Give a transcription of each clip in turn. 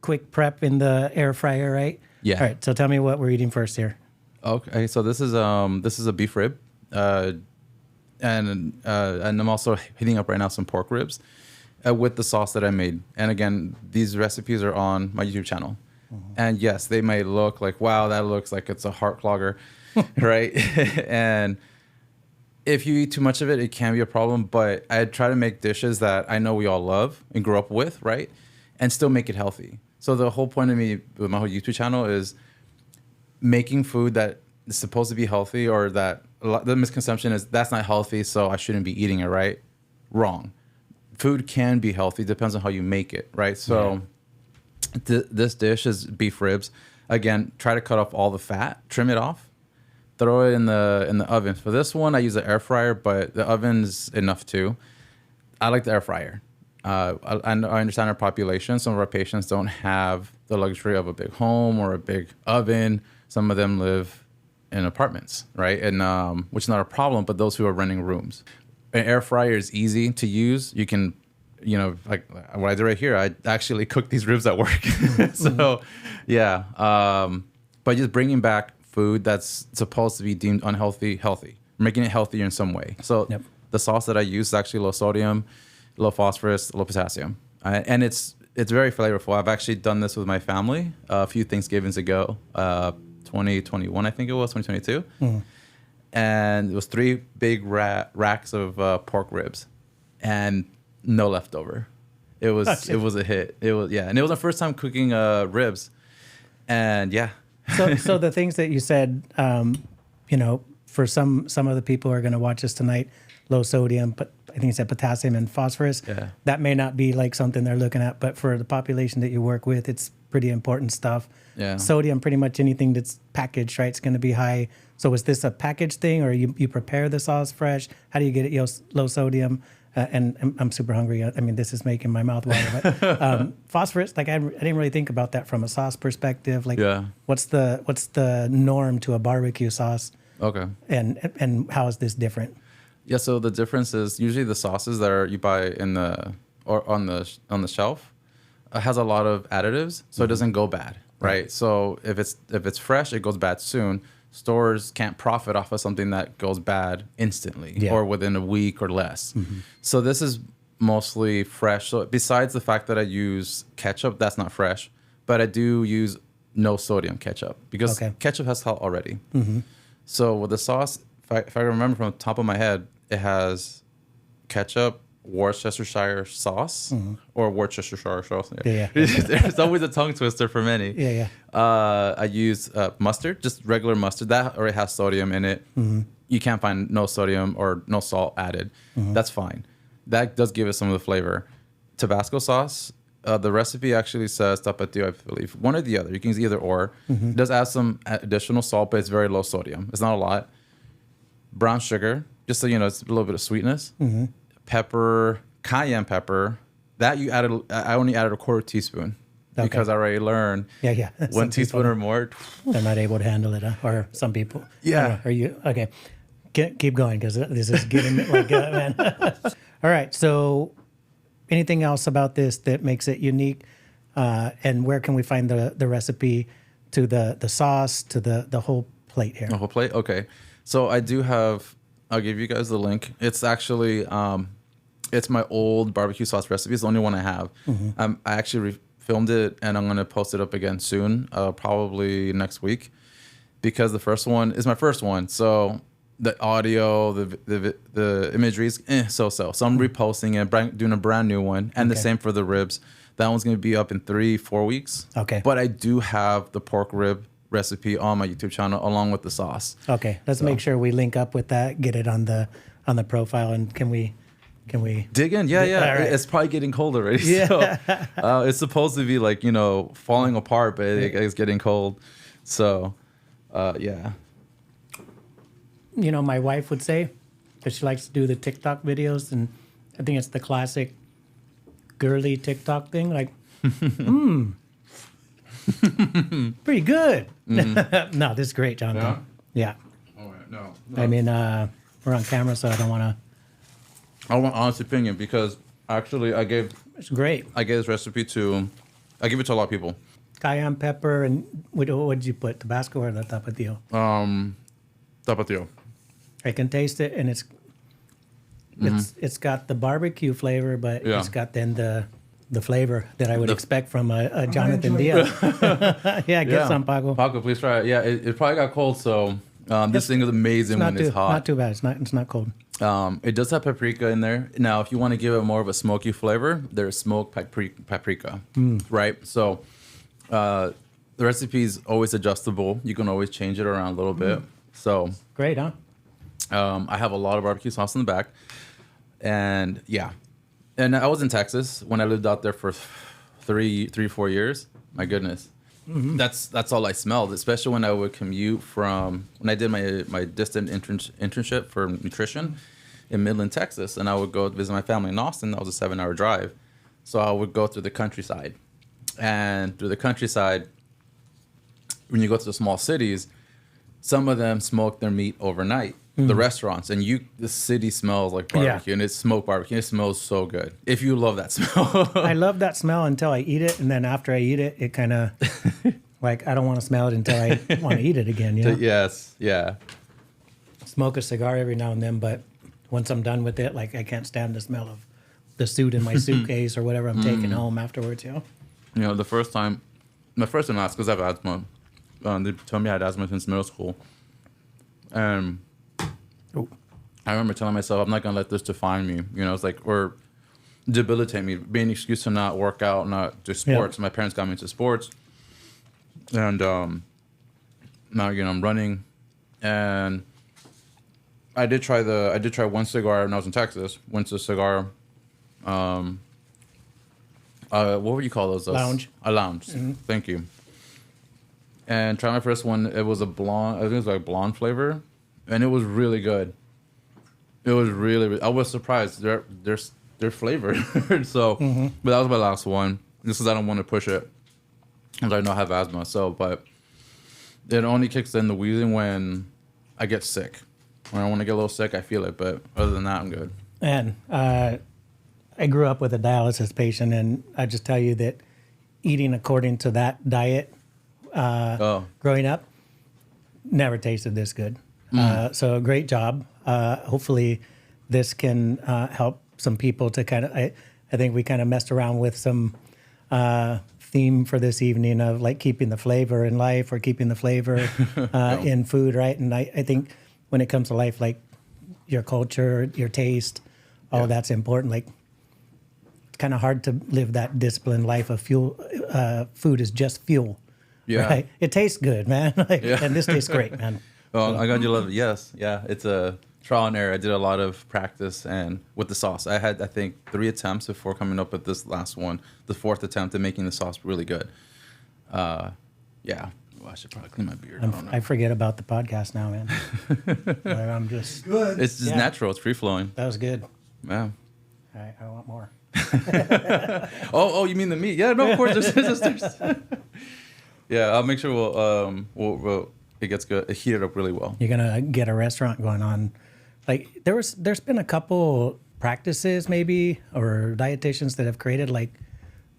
quick prep in the air fryer, right? Yeah. All right. So tell me what we're eating first here. Okay, so this is a beef rib, and I'm also heating up right now some pork ribs with the sauce that I made. And again, these recipes are on my YouTube channel. And yes, they may look like, wow, that looks like it's a heart clogger, right? And if you eat too much of it, it can be a problem. But I try to make dishes that I know we all love and grew up with, right? And still make it healthy. So the whole point of me with my whole YouTube channel is making food that is supposed to be healthy, or that the misconception is that's not healthy, so I shouldn't be eating it, right? Wrong. Food can be healthy, depends on how you make it, right? So this dish is beef ribs. Again, try to cut off all the fat, trim it off, throw it in the oven. For this one, I use an air fryer, but the oven's enough too. I like the air fryer. I understand our population. Some of our patients don't have the luxury of a big home or a big oven. Some of them live in apartments, right? And which is not a problem, but those who are renting rooms. An air fryer is easy to use. You can, like what I did right here, I actually cooked these ribs at work. So, yeah. But just bringing back food that's supposed to be deemed unhealthy, healthy, making it healthier in some way. So the sauce that I use is actually low sodium, low phosphorus, low potassium. And it's very flavorful. I've actually done this with my family a few Thanksgivings ago. 2021, I think it was 2022, and it was 3 big racks of pork ribs, and no leftover. It was a hit. It was and it was my first time cooking ribs, and So the things that you said, for some of the people who are going to watch us tonight, low sodium, but I think you said potassium and phosphorus. Yeah. That may not be like something they're looking at, but for the population that you work with, it's pretty important stuff. Yeah. Sodium, pretty much anything that's packaged, right? It's going to be high. So is this a packaged thing, or you prepare the sauce fresh? How do you get it low sodium? And I'm super hungry. I mean, this is making my mouth water. But phosphorus, like I didn't really think about that from a sauce perspective. Like, what's the norm to a barbecue sauce? Okay. And how is this different? Yeah. So the difference is usually the sauces that you buy on the shelf has a lot of additives, so it doesn't go bad. Right. So if it's fresh, it goes bad soon. Stores can't profit off of something that goes bad instantly or within a week or less. So this is mostly fresh. So besides the fact that I use ketchup, that's not fresh, but I do use no sodium ketchup because ketchup has salt already. So with the sauce, if I remember from the top of my head, it has ketchup, Worcestershire sauce or Worcestershire sauce. There's always a tongue twister for many. I use mustard, just regular mustard. That already has sodium in it. You can't find no sodium or no salt added. That's fine. That does give it some of the flavor. Tabasco sauce, the recipe actually says tapatio, I believe. One or the other. You can use either or. It does add some additional salt, but it's very low sodium. It's not a lot. Brown sugar, just so you know, it's a little bit of sweetness. Pepper, cayenne pepper, that I only added a quarter teaspoon because I already learned 1 teaspoon or more. They're not able to handle it, huh? Or some people. Yeah. Are you okay? Keep going because this is getting like man. All right. So, anything else about this that makes it unique? And where can we find the recipe to the sauce to the whole plate here? The whole plate. Okay. So I do have. I'll give you guys the link. It's actually, it's my old barbecue sauce recipe. It's the only one I have. I actually filmed it, and I'm going to post it up again soon, probably next week, because the first one is my first one. So the audio, the imagery is so. So I'm reposting it, doing a brand new one, and the same for the ribs. That one's going to be up in 3-4 weeks. Okay. But I do have the pork rib recipe on my YouTube channel along with the sauce. Okay, let's make sure we link up with that, get it on the profile, and can we dig in? Yeah. Right. It's probably getting cold already. Yeah. So, it's supposed to be like, falling apart, but it's getting cold. So, yeah. My wife would say that she likes to do the TikTok videos, and I think it's the classic girly TikTok thing, like, pretty good. No, this is great, Jonathan. Yeah. Oh, no. I mean, we're on camera, so I don't want to. I want honest opinion because actually it's great. I gave this recipe to I give it to a lot of people. Cayenne pepper, and what did you put? Tabasco or the tapatio? Tapatio. I can taste it, and it's got the barbecue flavor, but it's got then the flavor that I would expect from a Jonathan Diaz. Get some, Paco. Paco, please try it. Yeah, it probably got cold, so this thing is amazing when it's hot. Not too bad. It's not cold. It does have paprika in there. Now, if you want to give it more of a smoky flavor, there's smoked paprika, right? So the recipe is always adjustable. You can always change it around a little bit. So great, huh? I have a lot of barbecue sauce in the back, and and I was in Texas when I lived out there for 4 years. My goodness. That's all I smelled, especially when I would commute when I did my distant internship for nutrition in Midland, Texas, and I would go visit my family in Austin. That was a 7-hour drive. So I would go through the countryside. And through the countryside, when you go to the small cities, some of them smoke their meat overnight, the restaurants, and the city smells like barbecue, and it's smoked barbecue. It smells so good. If you love that smell. I love that smell until I eat it, and then after I eat it, it kind of, like, I don't want to smell it until I want to eat it again, you know? Yes, yeah. Smoke a cigar every now and then, but once I'm done with it, like, I can't stand the smell of the suit in my suitcase or whatever I'm taking home afterwards, you know? You know, my first and last, because I have asthma, they told me I had asthma since middle school. And I remember telling myself, I'm not going to let this define me. You know, it's like, or debilitate me, be an excuse to not work out, not do sports. My parents got me into sports. And now, you know, I'm running. And I did try one cigar when I was in Texas. Went to a cigar, what would you call those? Lounge. A lounge. Thank you. And tried my first one. It was a blonde. I think it was like blonde flavor, and it was really good. It was really. I was surprised. They're flavored. So, but that was my last one. Just because I don't want to push it, because I know I have asthma. So, but it only kicks in the wheezing when I get sick. When I want to get a little sick, I feel it. But other than that, I'm good. And I grew up with a dialysis patient, and I just tell you that eating according to that diet growing up never tasted this good. So great job. Hopefully this can help some people to kind of, I think we kind of messed around with some theme for this evening of like keeping the flavor in life or keeping the flavor in food, right? And I think when it comes to life, like your culture, your taste, all that's important. Like, it's kind of hard to live that disciplined life of fuel. Food is just fuel. Yeah. Right? It tastes good, man. And this tastes great, man. Well, I got you love it. Yes. Yeah. It's a trial and error. I did a lot of practice and with the sauce. I had, I think, 3 attempts before coming up with this last one. The 4th attempt at making the sauce really good. Yeah. Well, I should probably clean my beard. I forget about the podcast now, man. I'm just good. It's just natural. It's free flowing. That was good. Yeah. I want more. Oh, you mean the meat? Yeah, no, of course. There's yeah, I'll make sure we'll it gets good. It heated up really well. You're gonna get a restaurant going on. Like there's been a couple practices maybe or dietitians that have created like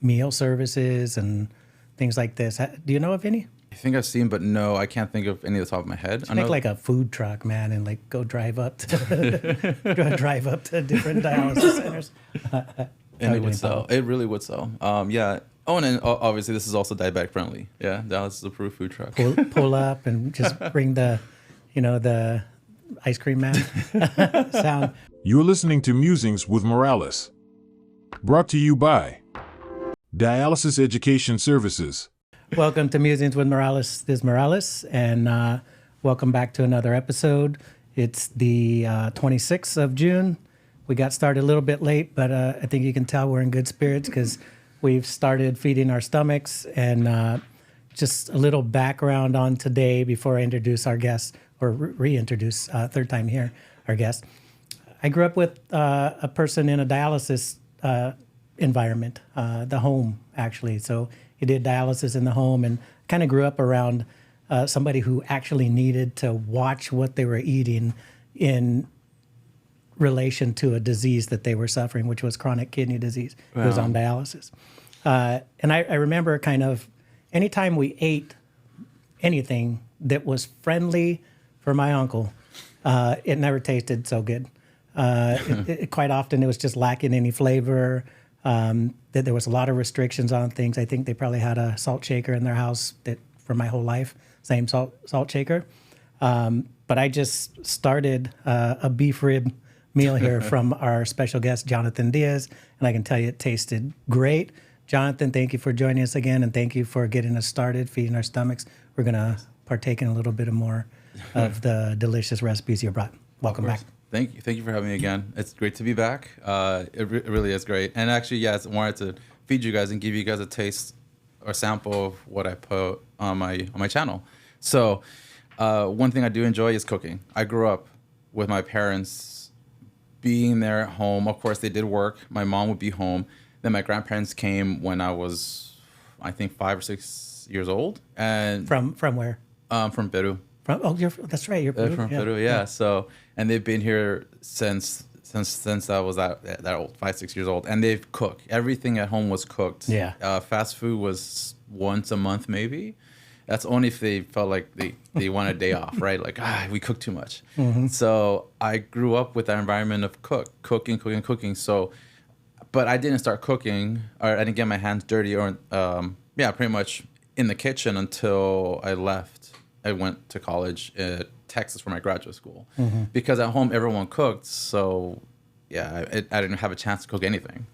meal services and things like this. Do you know of any? I think I've seen, but no, I can't think of any of the top of my head. I make like a food truck, man, and like go drive up to different dialysis centers. And it would sell. It really would sell. Yeah. Oh, and then obviously this is also diabetic friendly. Yeah, Dallas is a approved food truck. Pull up and just bring the ice cream man sound. You're listening to Musings with Morales. Brought to you by Dialysis Education Services. Welcome to Musings with Morales. This is Morales, and welcome back to another episode. It's the 26th of June. We got started a little bit late, but I think you can tell we're in good spirits because we've started feeding our stomachs. And just a little background on today before I introduce our guest, or reintroduce, third time here, our guest. I grew up with a person in a dialysis environment, the home, actually. So he did dialysis in the home and kind of grew up around somebody who actually needed to watch what they were eating in relation to a disease that they were suffering, which was chronic kidney disease. Wow. He was on dialysis. And I remember kind of anytime we ate anything that was friendly for my uncle, it never tasted so good. Quite often it was just lacking any flavor. That there was a lot of restrictions on things. I think they probably had a salt shaker in their house that for my whole life, same salt shaker. But I just started a beef rib meal here from our special guest, Jonathan Diaz, and I can tell you it tasted great. Jonathan, thank you for joining us again, and thank you for getting us started, feeding our stomachs. We're going to partake in a little bit more of the delicious recipes you brought. Welcome back. Thank you for having me again. It's great to be back. It really is great. And actually, I wanted to feed you guys and give you guys a taste or sample of what I put on my channel. So one thing I do enjoy is cooking. I grew up with my parents being there at home. Of course, they did work. My mom would be home. Then my grandparents came when I was, I think, 5 or 6 years old. And from where? From Peru. That's right. You're Peru. From Peru, yeah. So, and they've been here since I was that old, 5, 6 years old, and they've cooked. Everything at home was cooked. Yeah. Fast food was once a month, maybe. That's only if they felt like they want a day off, right? Like, we cook too much. Mm-hmm. So I grew up with that environment of cooking. So, but I didn't start cooking, or I didn't get my hands dirty, or pretty much in the kitchen until I left. I went to college in Texas for my graduate school, because at home everyone cooked. So, I didn't have a chance to cook anything.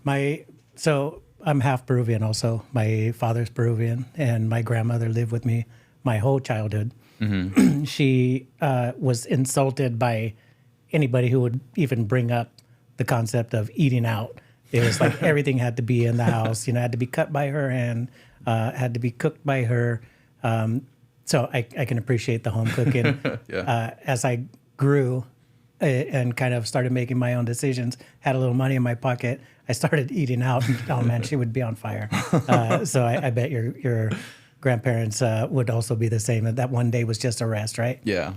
So I'm half Peruvian also. My father's Peruvian, and my grandmother lived with me my whole childhood. Mm-hmm. She was insulted by anybody who would even bring up the concept of eating out. It was like everything had to be in the house, had to be cut by her hand, had to be cooked by her. So I can appreciate the home cooking. As I grew and kind of started making my own decisions, had a little money in my pocket, I started eating out. And, oh man, she would be on fire. So I bet your grandparents would also be the same. That one day was just a rest, right? Yeah.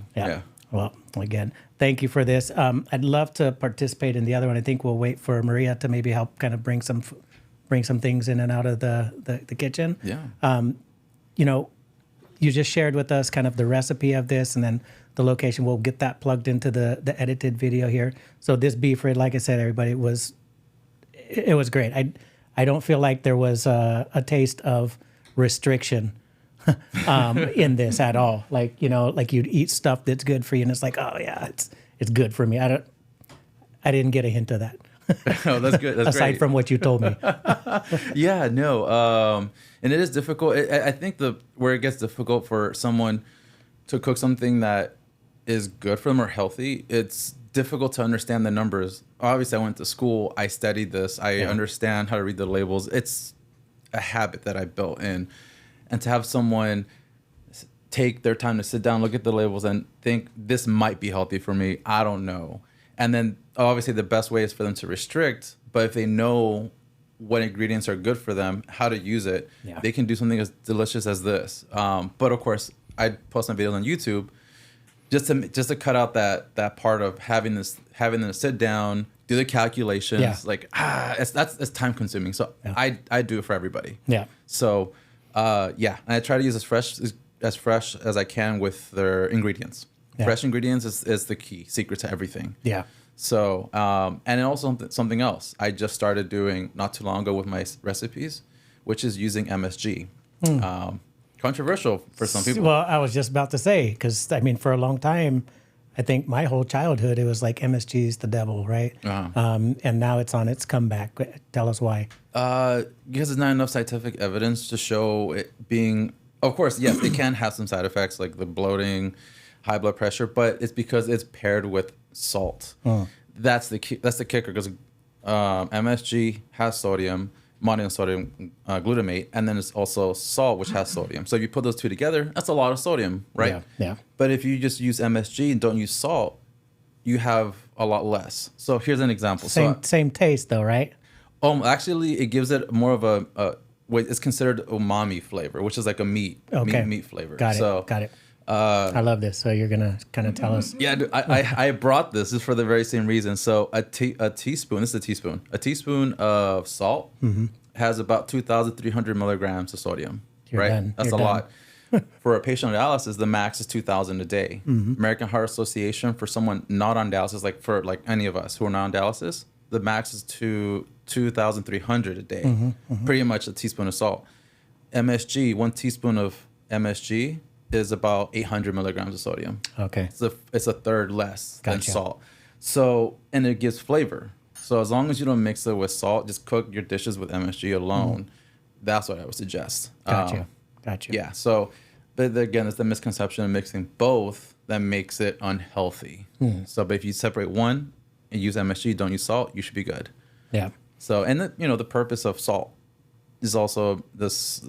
Well, again, thank you for this. I'd love to participate in the other one. I think we'll wait for Maria to maybe help kind of bring some things in and out of the kitchen. Yeah. You just shared with us kind of the recipe of this, and then the location. We'll get that plugged into the edited video here. So this beef rib, like I said, everybody, it was great. I don't feel like there was a taste of restriction in this at all. Like you'd eat stuff that's good for you, and it's like, oh yeah, it's good for me. I didn't get a hint of that. Oh, that's good. That's aside great. from what you told me. Yeah, no. And it is difficult. I think where it gets difficult for someone to cook something that is good for them or healthy, it's difficult to understand the numbers. Obviously, I went to school. I studied this. I understand how to read the labels. It's a habit that I built in. And to have someone take their time to sit down, look at the labels, and think, this might be healthy for me. I don't know. And then obviously the best way is for them to restrict, but if they know what ingredients are good for them, how to use it, they can do something as delicious as this. But of course, I post my videos on YouTube just to cut out that part of having them to sit down, do the calculations. Yeah. Like that's time consuming. So I do it for everybody. Yeah. So and I try to use as fresh as I can with their ingredients. Yeah. Fresh ingredients is the key secret to everything. Yeah. So, and then also something else I just started doing not too long ago with my recipes, which is using MSG. Controversial for some people. Well, I was just about to say, because I mean, for a long time, I think my whole childhood, it was like MSG is the devil, right? And now it's on its comeback. Tell us why. Because there's not enough scientific evidence to show it being. Of course, yes, it can have some side effects like the bloating, high blood pressure, but it's because it's paired with salt. That's the kicker, because MSG has sodium, monosodium glutamate, and then it's also salt, which has sodium. So if you put those two together, that's a lot of sodium, right? Yeah. But if you just use MSG and don't use salt, you have a lot less. So here's an example. Same taste though, right? Actually, it gives it more of a it's considered umami flavor, which is like a meat flavor. Got it. I love this. So you're gonna kind of tell us. Yeah, I brought this is for the very same reason. So a teaspoon. This is a teaspoon. A teaspoon of salt, has about 2,300 milligrams of sodium. You're right? done. That's You're a done. lot. For a patient on dialysis, the max is 2,000 a day. American Heart Association, for someone not on dialysis, like for like any of us who are not on dialysis, the max is 2,300 a day. Pretty much a teaspoon of salt. MSG, 1 teaspoon of MSG is about 800 milligrams of sodium. Okay. It's a third less than Gotcha. salt. So, and it gives flavor. So as long as you don't mix it with salt, just cook your dishes with MSG alone. That's what I would suggest. Gotcha. Yeah. So, but again, it's the misconception of mixing both that makes it unhealthy. So, but if you separate one and use MSG, don't use salt, you should be good. Yeah. So, and the purpose of salt is also this.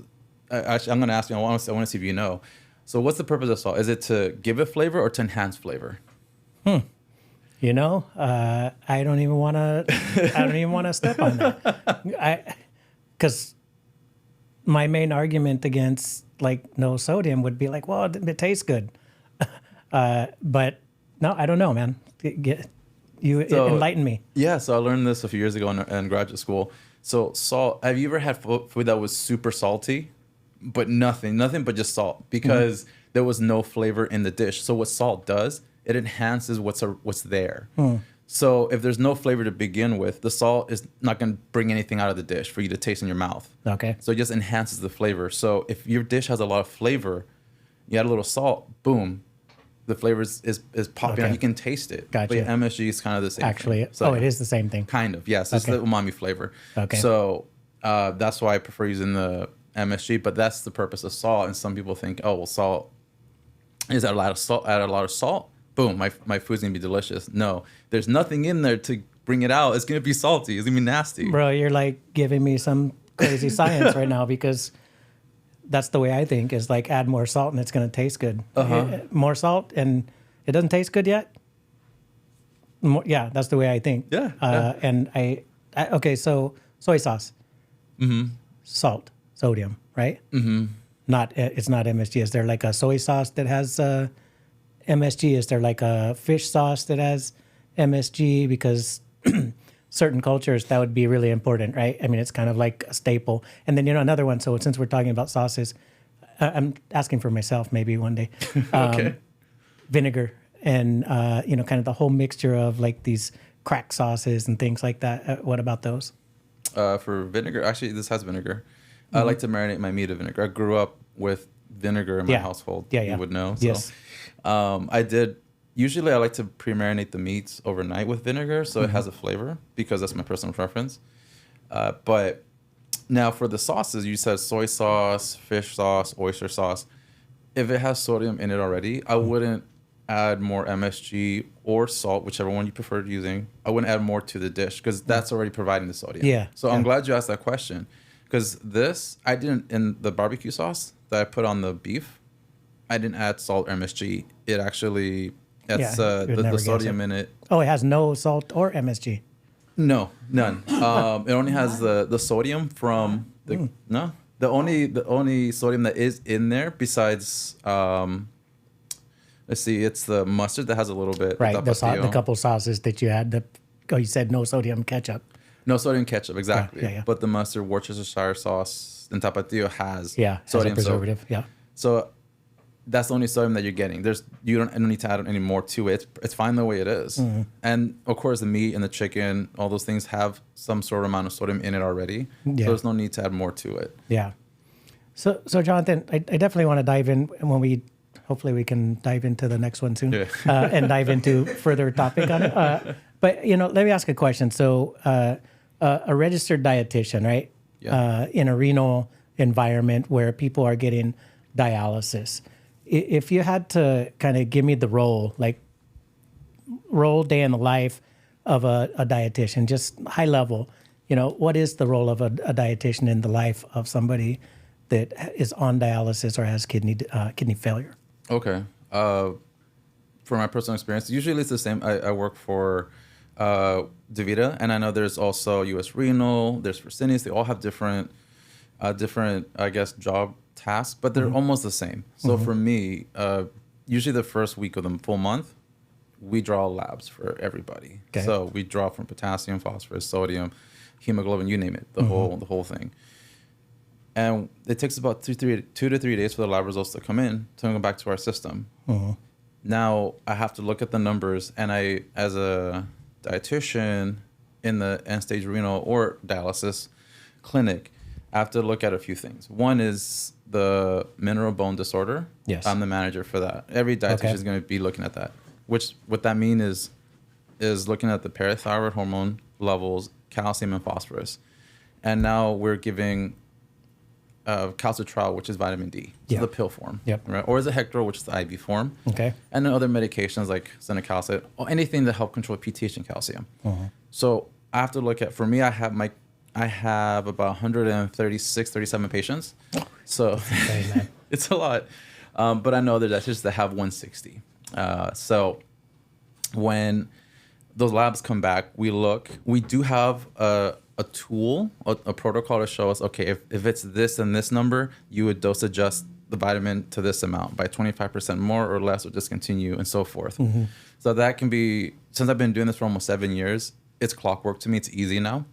Actually, I'm going to ask you. I want to see if you know. So, what's the purpose of salt? Is it to give it flavor or to enhance flavor? You know, I don't even want to. I don't even want to step on that. Because my main argument against like no sodium would be like, well, it tastes good. But no, I don't know, man. Enlighten me. Yeah, so I learned this a few years ago in graduate school. So salt, have you ever had food that was super salty, but nothing but just salt because there was no flavor in the dish? So what salt does, it enhances what's there. So if there's no flavor to begin with, the salt is not going to bring anything out of the dish for you to taste in your mouth. Okay. So it just enhances the flavor. So if your dish has a lot of flavor, you add a little salt, boom, the flavor is popping out. You can taste it. Gotcha. But yeah, MSG is kind of the same Actually, thing. So, it is the same thing. Kind of, yes. It's the umami flavor. Okay. So that's why I prefer using the MSG, but that's the purpose of salt. And some people think, oh, well, salt, is that a lot of salt? Add a lot of salt? Boom, my food's going to be delicious. No, there's nothing in there to bring it out. It's going to be salty. It's going to be nasty. Bro, you're like giving me some crazy science right now because that's the way I think is like add more salt and it's going to taste good. More salt and it doesn't taste good yet? Yeah, that's the way I think. Yeah. And I okay, so soy sauce, salt, sodium, right? It's not MSG. Is there like a soy sauce that has MSG? Is there like a fish sauce that has MSG? Because certain cultures, that would be really important, right? I mean, it's kind of like a staple. And then, another one. So since we're talking about sauces, I'm asking for myself maybe one day. Okay. Vinegar and, kind of the whole mixture of like these crack sauces and things like that. What about those? For vinegar, actually, this has vinegar. I like to marinate my meat in vinegar. I grew up with vinegar in my household. Yeah. You would know. So, Yes. Usually I like to pre-marinate the meats overnight with vinegar so it has a flavor because that's my personal preference. But now for the sauces, you said soy sauce, fish sauce, oyster sauce. If it has sodium in it already, I wouldn't add more MSG or salt, whichever one you prefer using. I wouldn't add more to the dish because that's already providing the sodium. Yeah. So I'm glad you asked that question because I didn't, in the barbecue sauce that I put on the beef, I didn't add salt or MSG. It actually, the sodium in it. Oh, it has no salt or MSG. No, none. It only has the sodium from the the only sodium that is in there besides let's see, it's the mustard that has a little bit. Right, the couple sauces that you had. You said no sodium ketchup. No sodium ketchup, exactly. Yeah. But the mustard, Worcestershire sauce, and tapatio has sodium. Has a preservative. So that's the only sodium that you're getting. You don't need to add any more to it. It's fine the way it is. And of course, the meat and the chicken, all those things have some sort of amount of sodium in it already. So there's no need to add more to it. Yeah. So Jonathan, I definitely want to dive in when hopefully we can dive into the next one soon and dive into further topic on it. But let me ask a question. So a registered dietitian, right? Yeah. In a renal environment where people are getting dialysis. If you had to kind of give me the role day in the life of a dietitian, just high level, what is the role of a dietitian in the life of somebody that is on dialysis or has kidney failure? Okay. For my personal experience, usually it's the same. I work for DaVita, and I know there's also U.S. Renal, there's Fresenius. They all have different, I guess, job tasks, but they're almost the same. So for me, usually the first week of the full month, we draw labs for everybody. Okay. So we draw from potassium, phosphorus, sodium, hemoglobin, you name it, the whole thing. And it takes about 2 to 3 days for the lab results to come in to go back to our system. Now I have to look at the numbers, and I, as a dietitian in the end-stage renal or dialysis clinic, I have to look at a few things. One is the mineral bone disorder. Yes. I'm the manager for that. Every dietitian is going to be looking at that. What that means is looking at the parathyroid hormone levels, calcium and phosphorus. And now we're giving calcitriol, which is vitamin D, so the pill form, right? Or is it Hector, which is the IV form. Okay. And then other medications like senecalcet, or anything to help control PTH and calcium. So I have to look at, for me, I have about 136, 37 patients. So it's a lot. But I know other dietitians that have 160. So when those labs come back, we do have a tool, a protocol to show us, okay, if it's this and this number, you would dose adjust the vitamin to this amount by 25% more or less, or discontinue, and so forth. So that can be, since I've been doing this for almost 7 years, it's clockwork to me. It's easy now.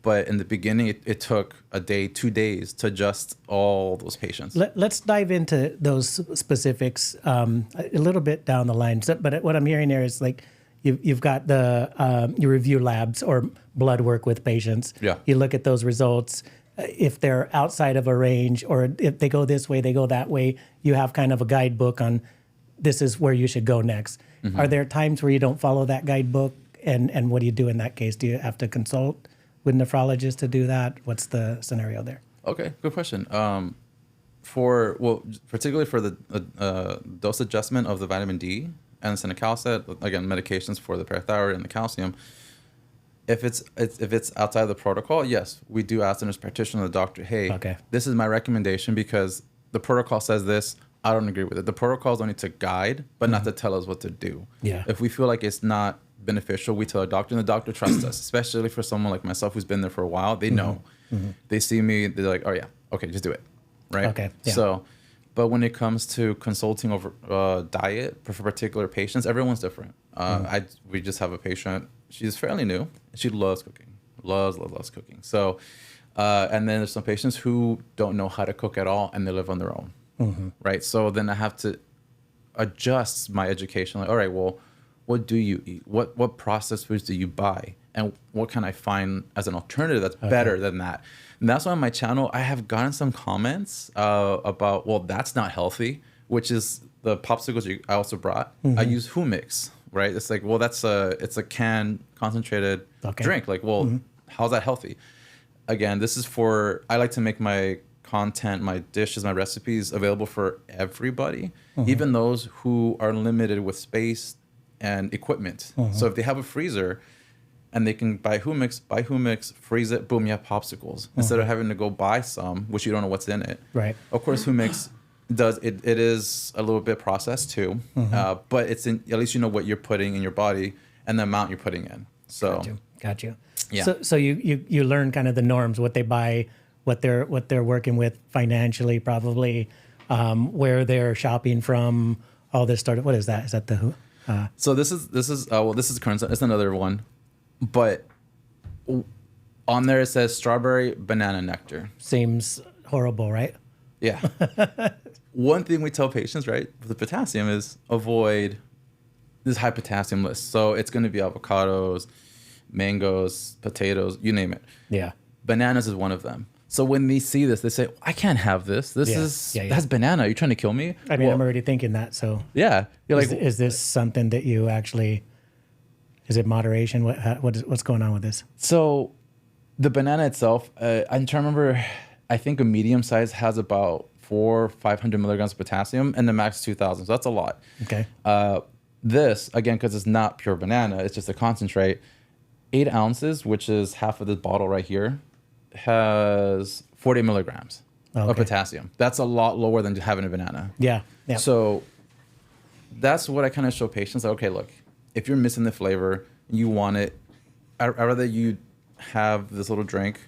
But in the beginning, it took a day, 2 days to adjust all those patients. Let's dive into those specifics a little bit down the line. So, but what I'm hearing here is like, you've got you review labs or blood work with patients. Yeah. You look at those results. If they're outside of a range, or if they go this way, they go that way, you have kind of a guidebook on this is where you should go next. Are there times where you don't follow that guidebook? And what do you do in that case? Do you have to consult with nephrologists to do that? What's the scenario there? Okay, good question. Particularly for the dose adjustment of the vitamin D and senecalcet, again, medications for the parathyroid and the calcium. If it's outside of the protocol, yes, we do ask the nurse practitioner, the doctor, hey, this is my recommendation because the protocol says this. I don't agree with it. The protocol is only to guide, but not to tell us what to do. Yeah. If we feel like it's not beneficial, we tell the doctor, and the doctor trusts us, especially for someone like myself who's been there for a while. They know. They see me, they're like, oh yeah, okay, just do it, right? Okay. Yeah. So, but when it comes to consulting over diet for particular patients, everyone's different. We just have a patient, she's fairly new, and she loves cooking, loves cooking. So, and then there's some patients who don't know how to cook at all, and they live on their own, right? So then I have to adjust my education. Like, all right, well, what do you eat? What processed foods do you buy? And what can I find as an alternative that's better than that? And that's why on my channel, I have gotten some comments about, well, that's not healthy, which is the popsicles I also brought. I use Humix, right? It's like, well, it's a canned concentrated drink. Like, well, how's that healthy? Again, this is I like to make my content, my dishes, my recipes available for everybody, even those who are limited with space and equipment. So if they have a freezer and they can buy Humix, freeze it, boom, you have popsicles. Instead of having to go buy some, which you don't know what's in it. Right. Of course, Humix it is a little bit processed too, but it's at least you know what you're putting in your body and the amount you're putting in. So got you. Yeah. So you learn kind of the norms, what they buy, what they're working with financially, probably, where they're shopping from, all this started. What is that? Is that the who? So this is current. It's another one, but on there it says strawberry banana nectar. Seems horrible, right? Yeah. One thing we tell patients, right, with the potassium is avoid this high potassium list. So it's going to be avocados, mangoes, potatoes, you name it. Yeah. Bananas is one of them. So when they see this, they say, I can't have this. That's banana. Are you trying to kill me? I mean, I'm already thinking that. So yeah. You're is this something that you actually, is it moderation? What's going on with this? So the banana itself, I'm trying to remember, I think a medium size has about 400-500 milligrams of potassium and the max 2,000. So that's a lot. Okay. This, again, because it's not pure banana, it's just a concentrate, 8 ounces, which is half of this bottle right here, has 40 milligrams of potassium. That's a lot lower than just having a banana. Yeah. So that's what I kind of show patients. Like, okay, look, if you're missing the flavor, you want it, I'd rather you have this little drink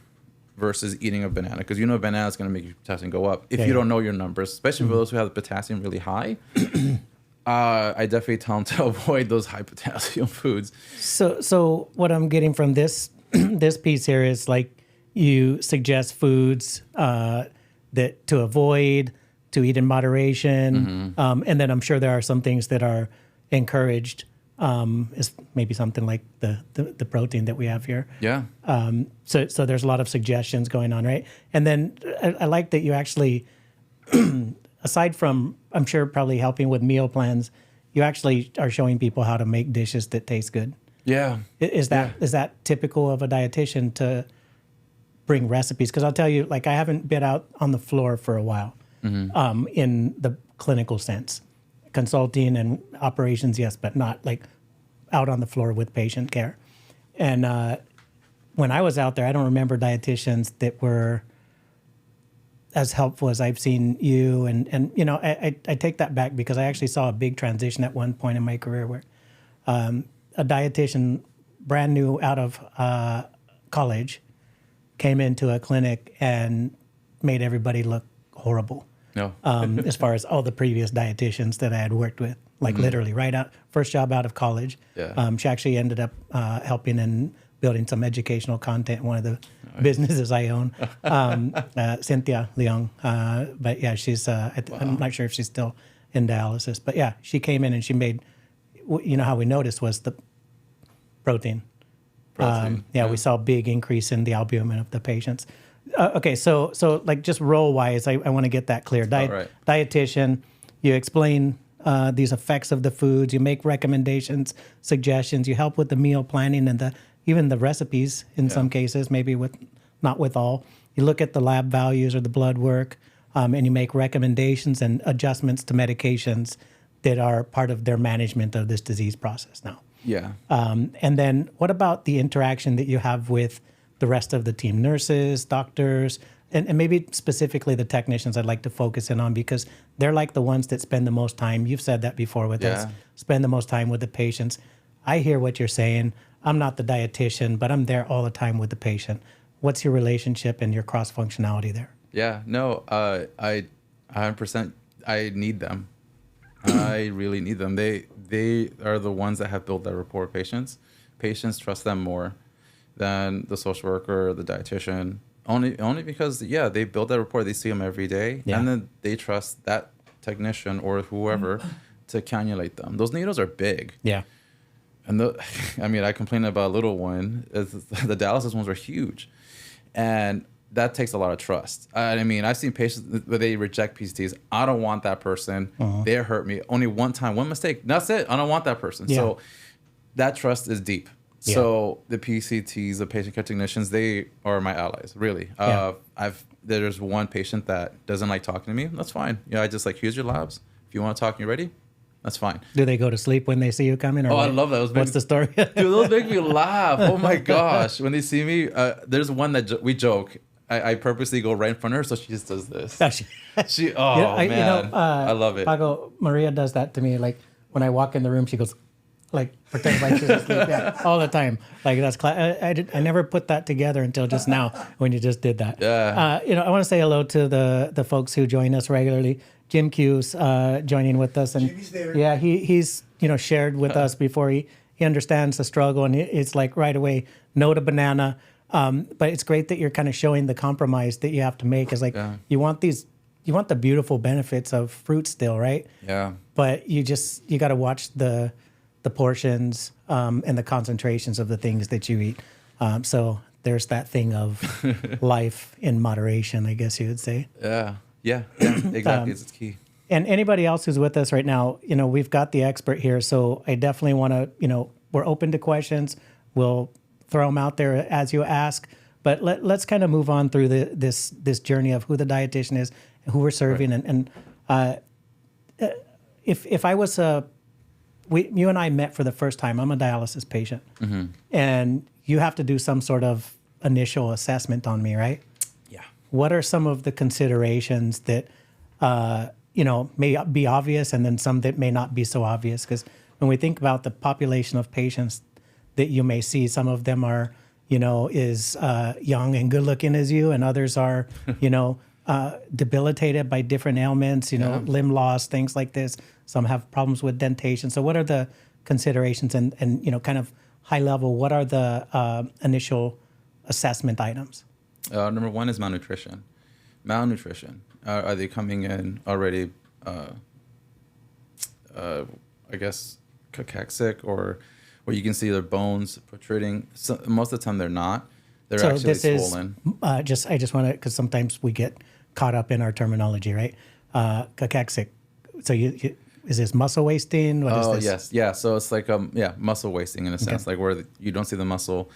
versus eating a banana, because you know a banana is going to make your potassium go up if you don't know your numbers, especially for those who have the potassium really high. I definitely tell them to avoid those high potassium foods. So what I'm getting from this this piece here is like you suggest foods that to avoid, to eat in moderation, and then I'm sure there are some things that are encouraged. Is maybe something like the protein that we have here. Yeah. So there's a lot of suggestions going on, right? And then I like that you actually, aside from I'm sure probably helping with meal plans, you actually are showing people how to make dishes that taste good. Yeah. Is that typical of a dietitian to bring recipes? Because I'll tell you, like I haven't been out on the floor for a while in the clinical sense. Consulting and operations, yes, but not like out on the floor with patient care. And when I was out there, I don't remember dietitians that were as helpful as I've seen you. And you know, I take that back because I actually saw a big transition at one point in my career where a dietitian brand new out of college came into a clinic and made everybody look horrible. No. As far as all the previous dietitians that I had worked with, like literally right out, first job out of college. Yeah. She actually ended up helping and building some educational content in one of the businesses I own, Cynthia Leong. But yeah, she's, I'm not sure if she's still in dialysis, but yeah, she came in and she made, you know, how we noticed was the protein. We saw a big increase in the albumin of the patients. Okay, so like just role wise, I want to get that clear. Dietitian, you explain these effects of the foods, you make recommendations, suggestions, you help with the meal planning and even the recipes in some cases, maybe not with all. You look at the lab values or the blood work, and you make recommendations and adjustments to medications that are part of their management of this disease process now. Yeah. And then what about the interaction that you have with the rest of the team, nurses, doctors, and maybe specifically the technicians I'd like to focus in on because they're like the ones that spend the most time. You've said that before with us, spend the most time with the patients. I hear what you're saying. I'm not the dietitian, but I'm there all the time with the patient. What's your relationship and your cross-functionality there? Yeah, no, I 100%, I need them. I really need them. They are the ones that have built that rapport with patients. Patients trust them more than the social worker or the dietitian, only because, they build that rapport. They see them every day, and then they trust that technician or whoever to cannulate them. Those needles are big. Yeah. And I complain about a little one. The dialysis ones are huge. And that takes a lot of trust. I've seen patients where they reject PCTs. I don't want that person. They hurt me. Only one time, one mistake. That's it. I don't want that person. Yeah. So that trust is deep. Yeah. So the PCTs, the patient care technicians, they are my allies, really. There's one patient that doesn't like talking to me. That's fine. I just like, here's your labs. If you want to talk and you're ready, that's fine. Do they go to sleep when they see you coming? Or I love that. What's the story? Dude, those make me laugh. Oh my gosh. When they see me, there's one that we joke. I purposely go right in front of her, so she just does this. Man, I love it. Paco, Maria does that to me. Like when I walk in the room, she goes, like pretends like she's asleep. Yeah, all the time. Like that's I never put that together until just now when you just did that. Yeah. I want to say hello to the folks who join us regularly. Jim Q's joining with us, and Jimmy's there. Yeah, he's shared with us before. He understands the struggle, and it's like right away, no to banana. But it's great that you're kind of showing the compromise that you have to make. Is like you want the beautiful benefits of fruit still, right? Yeah. But you got to watch the portions and the concentrations of the things that you eat. So there's that thing of life in moderation, I guess you would say. Yeah, exactly. It's key. And anybody else who's with us right now, we've got the expert here. So I definitely want to, we're open to questions. We'll throw them out there as you ask. But let's kind of move on through this journey of who the dietitian is, and who we're serving. Right. And if I was you and I met for the first time. I'm a dialysis patient. Mm-hmm. And you have to do some sort of initial assessment on me, right? Yeah. What are some of the considerations that, may be obvious and then some that may not be so obvious? Because when we think about the population of patients that you may see, some of them are, is young and good looking as you, and others are, debilitated by different ailments, limb loss, things like this. Some have problems with dentation. So what are the considerations and kind of high level, what are the initial assessment items? Number one is malnutrition. Malnutrition. Are they coming in already, I guess, cachectic, or where you can see their bones protruding? So, most of the time they're not. They're So actually this swollen. I just want to, because sometimes we get caught up in our terminology, right? Cachectic. So is this muscle wasting? What is this? Yes. Yeah. So it's like, muscle wasting in a sense, like where you don't see the muscle.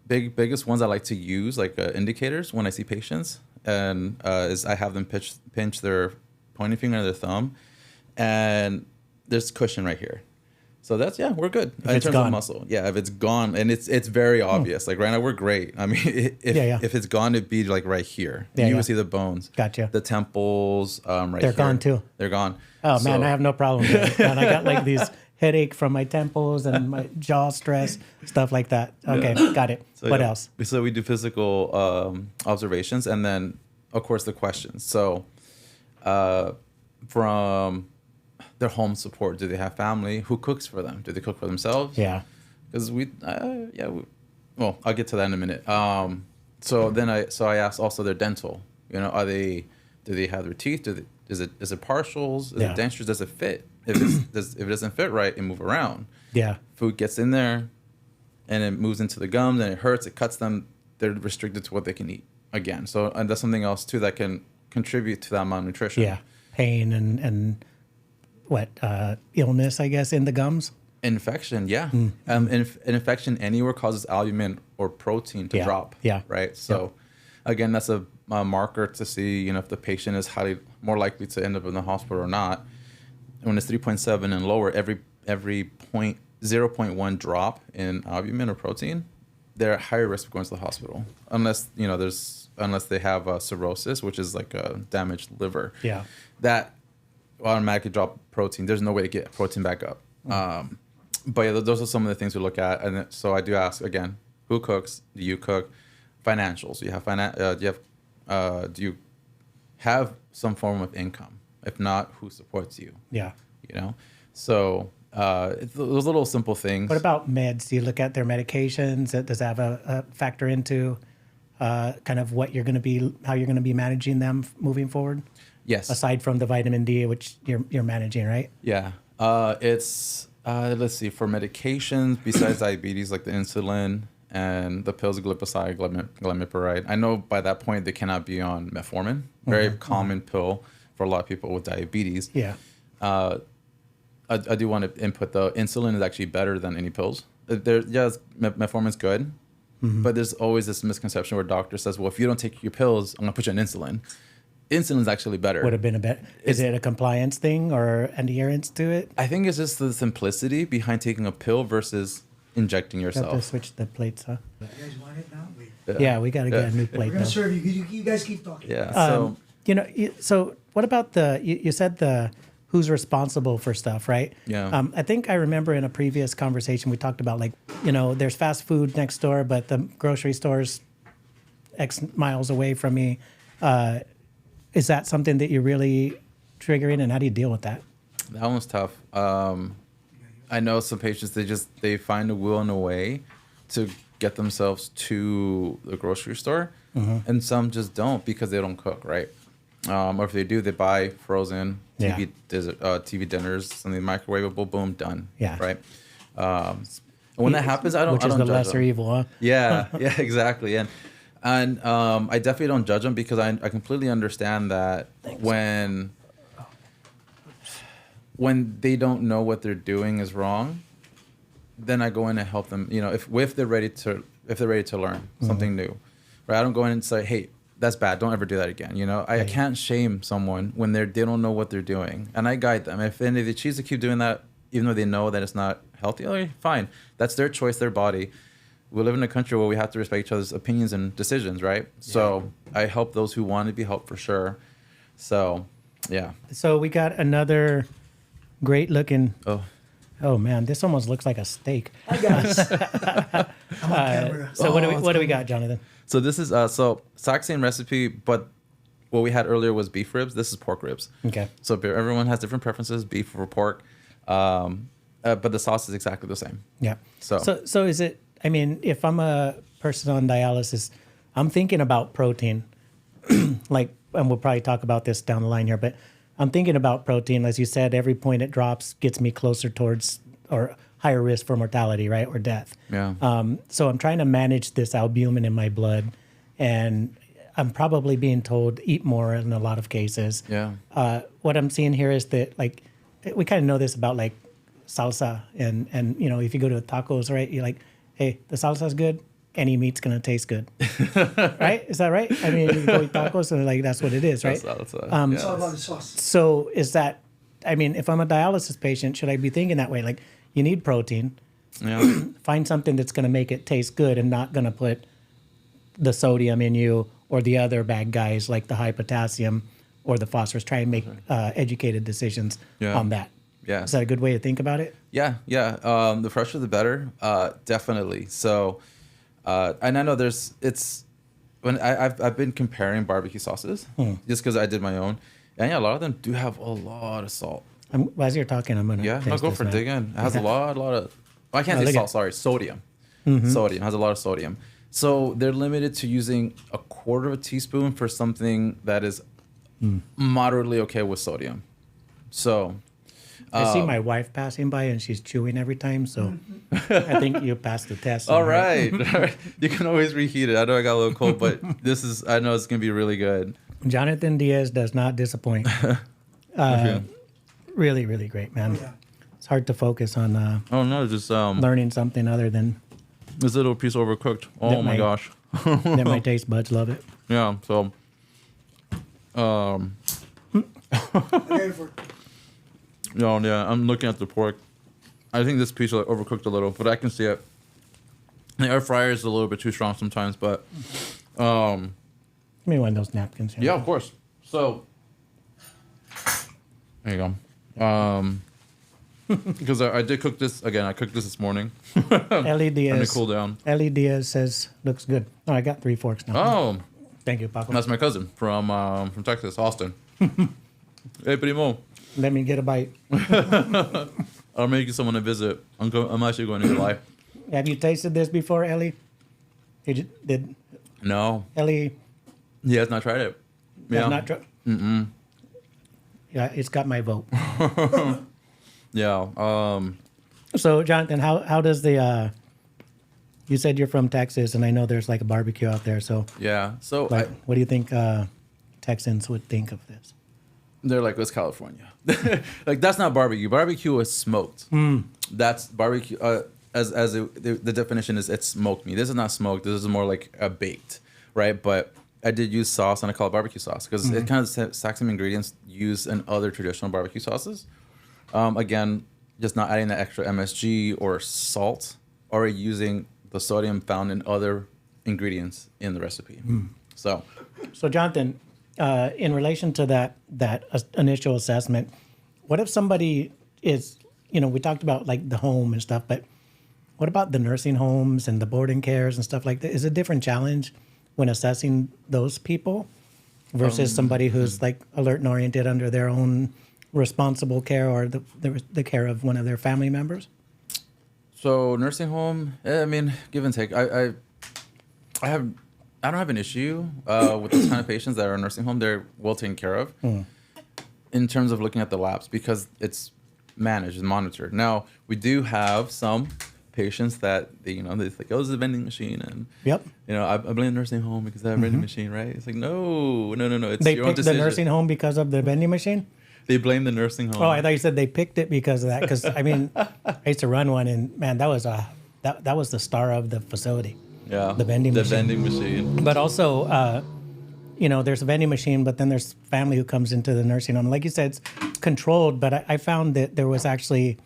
Biggest ones I like to use, like indicators when I see patients, and is I have them pinch their pointing finger and their thumb, and there's cushion right here. So that's, we're good in terms of muscle. Yeah, if it's gone, and it's very obvious. Like right now, we're great. I mean, if it's gone, it'd be like right here. You would see the bones. Gotcha. The temples, right They're here. gone too. They're gone. Oh man, I have no problem with it. And I got like these headache from my temples and my jaw stress, stuff like that. Okay, got it. So, what else? So we do physical observations, and then of course the questions. So from their home support, do they have family? Who cooks for them? Do they cook for themselves? Yeah. Because well, I'll get to that in a minute. So I asked also their dental. You know, do they have their teeth? Is it partials? Is it dentures? Does it fit? If it doesn't fit right, it move around. Yeah. Food gets in there, and it moves into the gums, and it hurts. It cuts them. They're restricted to what they can eat again. So, and that's something else too that can contribute to that malnutrition. Yeah. Pain and illness, I guess, in the gums. Infection, yeah. An infection anywhere causes albumin or protein to drop. Yeah. Right. So, again, that's a marker to see, if the patient is highly more likely to end up in the hospital or not. When it's 3.7 and lower, every 0.1 drop in albumin or protein, they're at higher risk of going to the hospital, unless they have cirrhosis, which is like a damaged liver. Yeah. That automatically drop protein. There's no way to get protein back up. But yeah, those are some of the things we look at. And so I do ask again, who cooks? Do you cook? Financials. Do you have some form of income? If not, who supports you? Yeah. So it's those little simple things. What about meds? Do you look at their medications? Does that have a factor into kind of how you're going to be managing them moving forward? Yes. Aside from the vitamin D, which you're managing, right? Yeah. It's let's see, for medications besides diabetes, like the insulin and the pills, glipizide, glimepiride. I know by that point they cannot be on metformin, very common pill for a lot of people with diabetes. Yeah. I do want to input though. Insulin is actually better than any pills. Metformin's good, but there's always this misconception where doctor says, "Well, if you don't take your pills, I'm gonna put you on insulin." Insulin's actually better. Would have been a bit. Is it a compliance thing or adherence to it? I think it's just the simplicity behind taking a pill versus injecting You yourself. have to switch the plates, huh? You guys want it now? Yeah, we got to get a new plate. We're gonna though. serve you. You guys keep talking. Yeah. So what about you said who's responsible for stuff, right? Yeah. I think I remember in a previous conversation we talked about there's fast food next door, but the grocery store's X miles away from me. Is that something that you're really triggering, and how do you deal with that? That one's tough. I know some patients, they find a will and a way to get themselves to the grocery store, and some just don't because they don't cook, right? Or if they do, they buy frozen TV dinners, something microwavable, boom, done. Yeah. Right. And when that happens, I don't Which is judge the lesser them. evil, huh? Yeah, exactly. And I definitely don't judge them because I completely understand that when they don't know what they're doing is wrong, then I go in and help them. If they're ready to learn something new, right? I don't go in and say, "Hey, that's bad. Don't ever do that again." I can't shame someone when they don't know what they're doing, and I guide them. If they choose to keep doing that, even though they know that it's not healthy, okay, fine. That's their choice, their body. We live in a country where we have to respect each other's opinions and decisions, right? Yeah. So I help those who want to be helped for sure. So, yeah. So we got another great looking. Oh man, this almost looks like a steak. Hi guys. I'm on camera. So what do we got, Jonathan? So this is exact same recipe, but what we had earlier was beef ribs. This is pork ribs. Okay. So everyone has different preferences, beef or pork, but the sauce is exactly the same. Yeah. So is it? I mean, if I'm a person on dialysis, I'm thinking about protein. Like, and we'll probably talk about this down the line here, but I'm thinking about protein. As you said, every point it drops gets me closer towards or higher risk for mortality, right, or death. Yeah. So I'm trying to manage this albumin in my blood, and I'm probably being told eat more in a lot of cases. Yeah. What I'm seeing here is that, like, we kind of know this about like salsa, and you know, if you go to tacos, right, you're like, hey, the salsa's good. Any meat's gonna taste good, right? Is that right? I mean, you go eat tacos and like that's what it is, right? Salsa, It's all about the sauce. So is that? I mean, if I'm a dialysis patient, should I be thinking that way? Like, you need protein. Yeah. Find something that's gonna make it taste good and not gonna put the sodium in you or the other bad guys like the high potassium or the phosphorus. Try and make educated decisions on that. Yeah. Is that a good way to think about it? Yeah. The fresher the better. Definitely. So, and I know I've been comparing barbecue sauces just because I did my own, and yeah, a lot of them do have a lot of salt. As you're talking, I'm gonna taste go this, for man. dig in. It has a lot of. I can't say look salt. at- Sorry, sodium. Sodium has a lot of sodium. So they're limited to using a quarter of a teaspoon for something that is moderately okay with sodium. So. I see my wife passing by and she's chewing every time, so I think you passed the test. All right. You can always reheat it. I know I got a little cold, but I know it's going to be really good. Jonathan Diaz does not disappoint. Really, really great, man. Yeah. It's hard to focus on Oh, no, just learning something other than this little piece overcooked. Oh, That my might- gosh. that my taste buds love it. Yeah, so, Okay, for yeah, I'm looking at the pork. I think this piece like overcooked a little, but I can see it. The air fryer is a little bit too strong sometimes, but Give me one of those napkins. Here. yeah, of course. So there you go. Because I did cook this again. I cooked this morning. Ellie Let me Diaz. cool down. Ellie Diaz says looks good. Oh, I got 3 forks now. Oh, Thank you, Paco. that's my cousin from Texas, Austin. Hey, primo. Let me get a bite. I'll make you someone to visit. I'm actually going to July. Have you tasted this before, Ellie? Did No, Ellie he has not tried it. Yeah, have not Yeah, it's got my vote. yeah. So, Jonathan, how does the you said you're from Texas, and I know there's like a barbecue out there. So, Yeah. So like, what do you think Texans would think of this? they're like, it's California. Like, that's not barbecue. Barbecue is smoked. That's barbecue. The definition is it's smoked meat. This is not smoked. This is more like a baked, right? But I did use sauce, and I call it barbecue sauce because it kind of stacks some ingredients used in other traditional barbecue sauces. Again, just not adding that extra MSG or salt, or using the sodium found in other ingredients in the recipe. So, Jonathan, in relation to that initial assessment, what if somebody is, we talked about like the home and stuff, but what about the nursing homes and the boarding cares and stuff like that? Is it a different challenge when assessing those people versus somebody who's like alert and oriented under their own responsible care or the care of one of their family members? So nursing home, I mean, give and take. I don't have an issue with those kind of patients that are in nursing home. They're well taken care of in terms of looking at the labs because it's managed and monitored. Now, we do have some patients that they like, oh, this is a vending machine, and I blame the nursing home because they have a vending machine, right? It's like no. It's They your own picked the decision. nursing home because of the vending machine? They blame the nursing home. Oh, I thought you said they picked it because of that. Because I mean, I used to run one, and man, that was the star of the facility. Yeah, the vending machine. But also, there's a vending machine, but then there's family who comes into the nursing home. Like you said, it's controlled, but I found that there was actually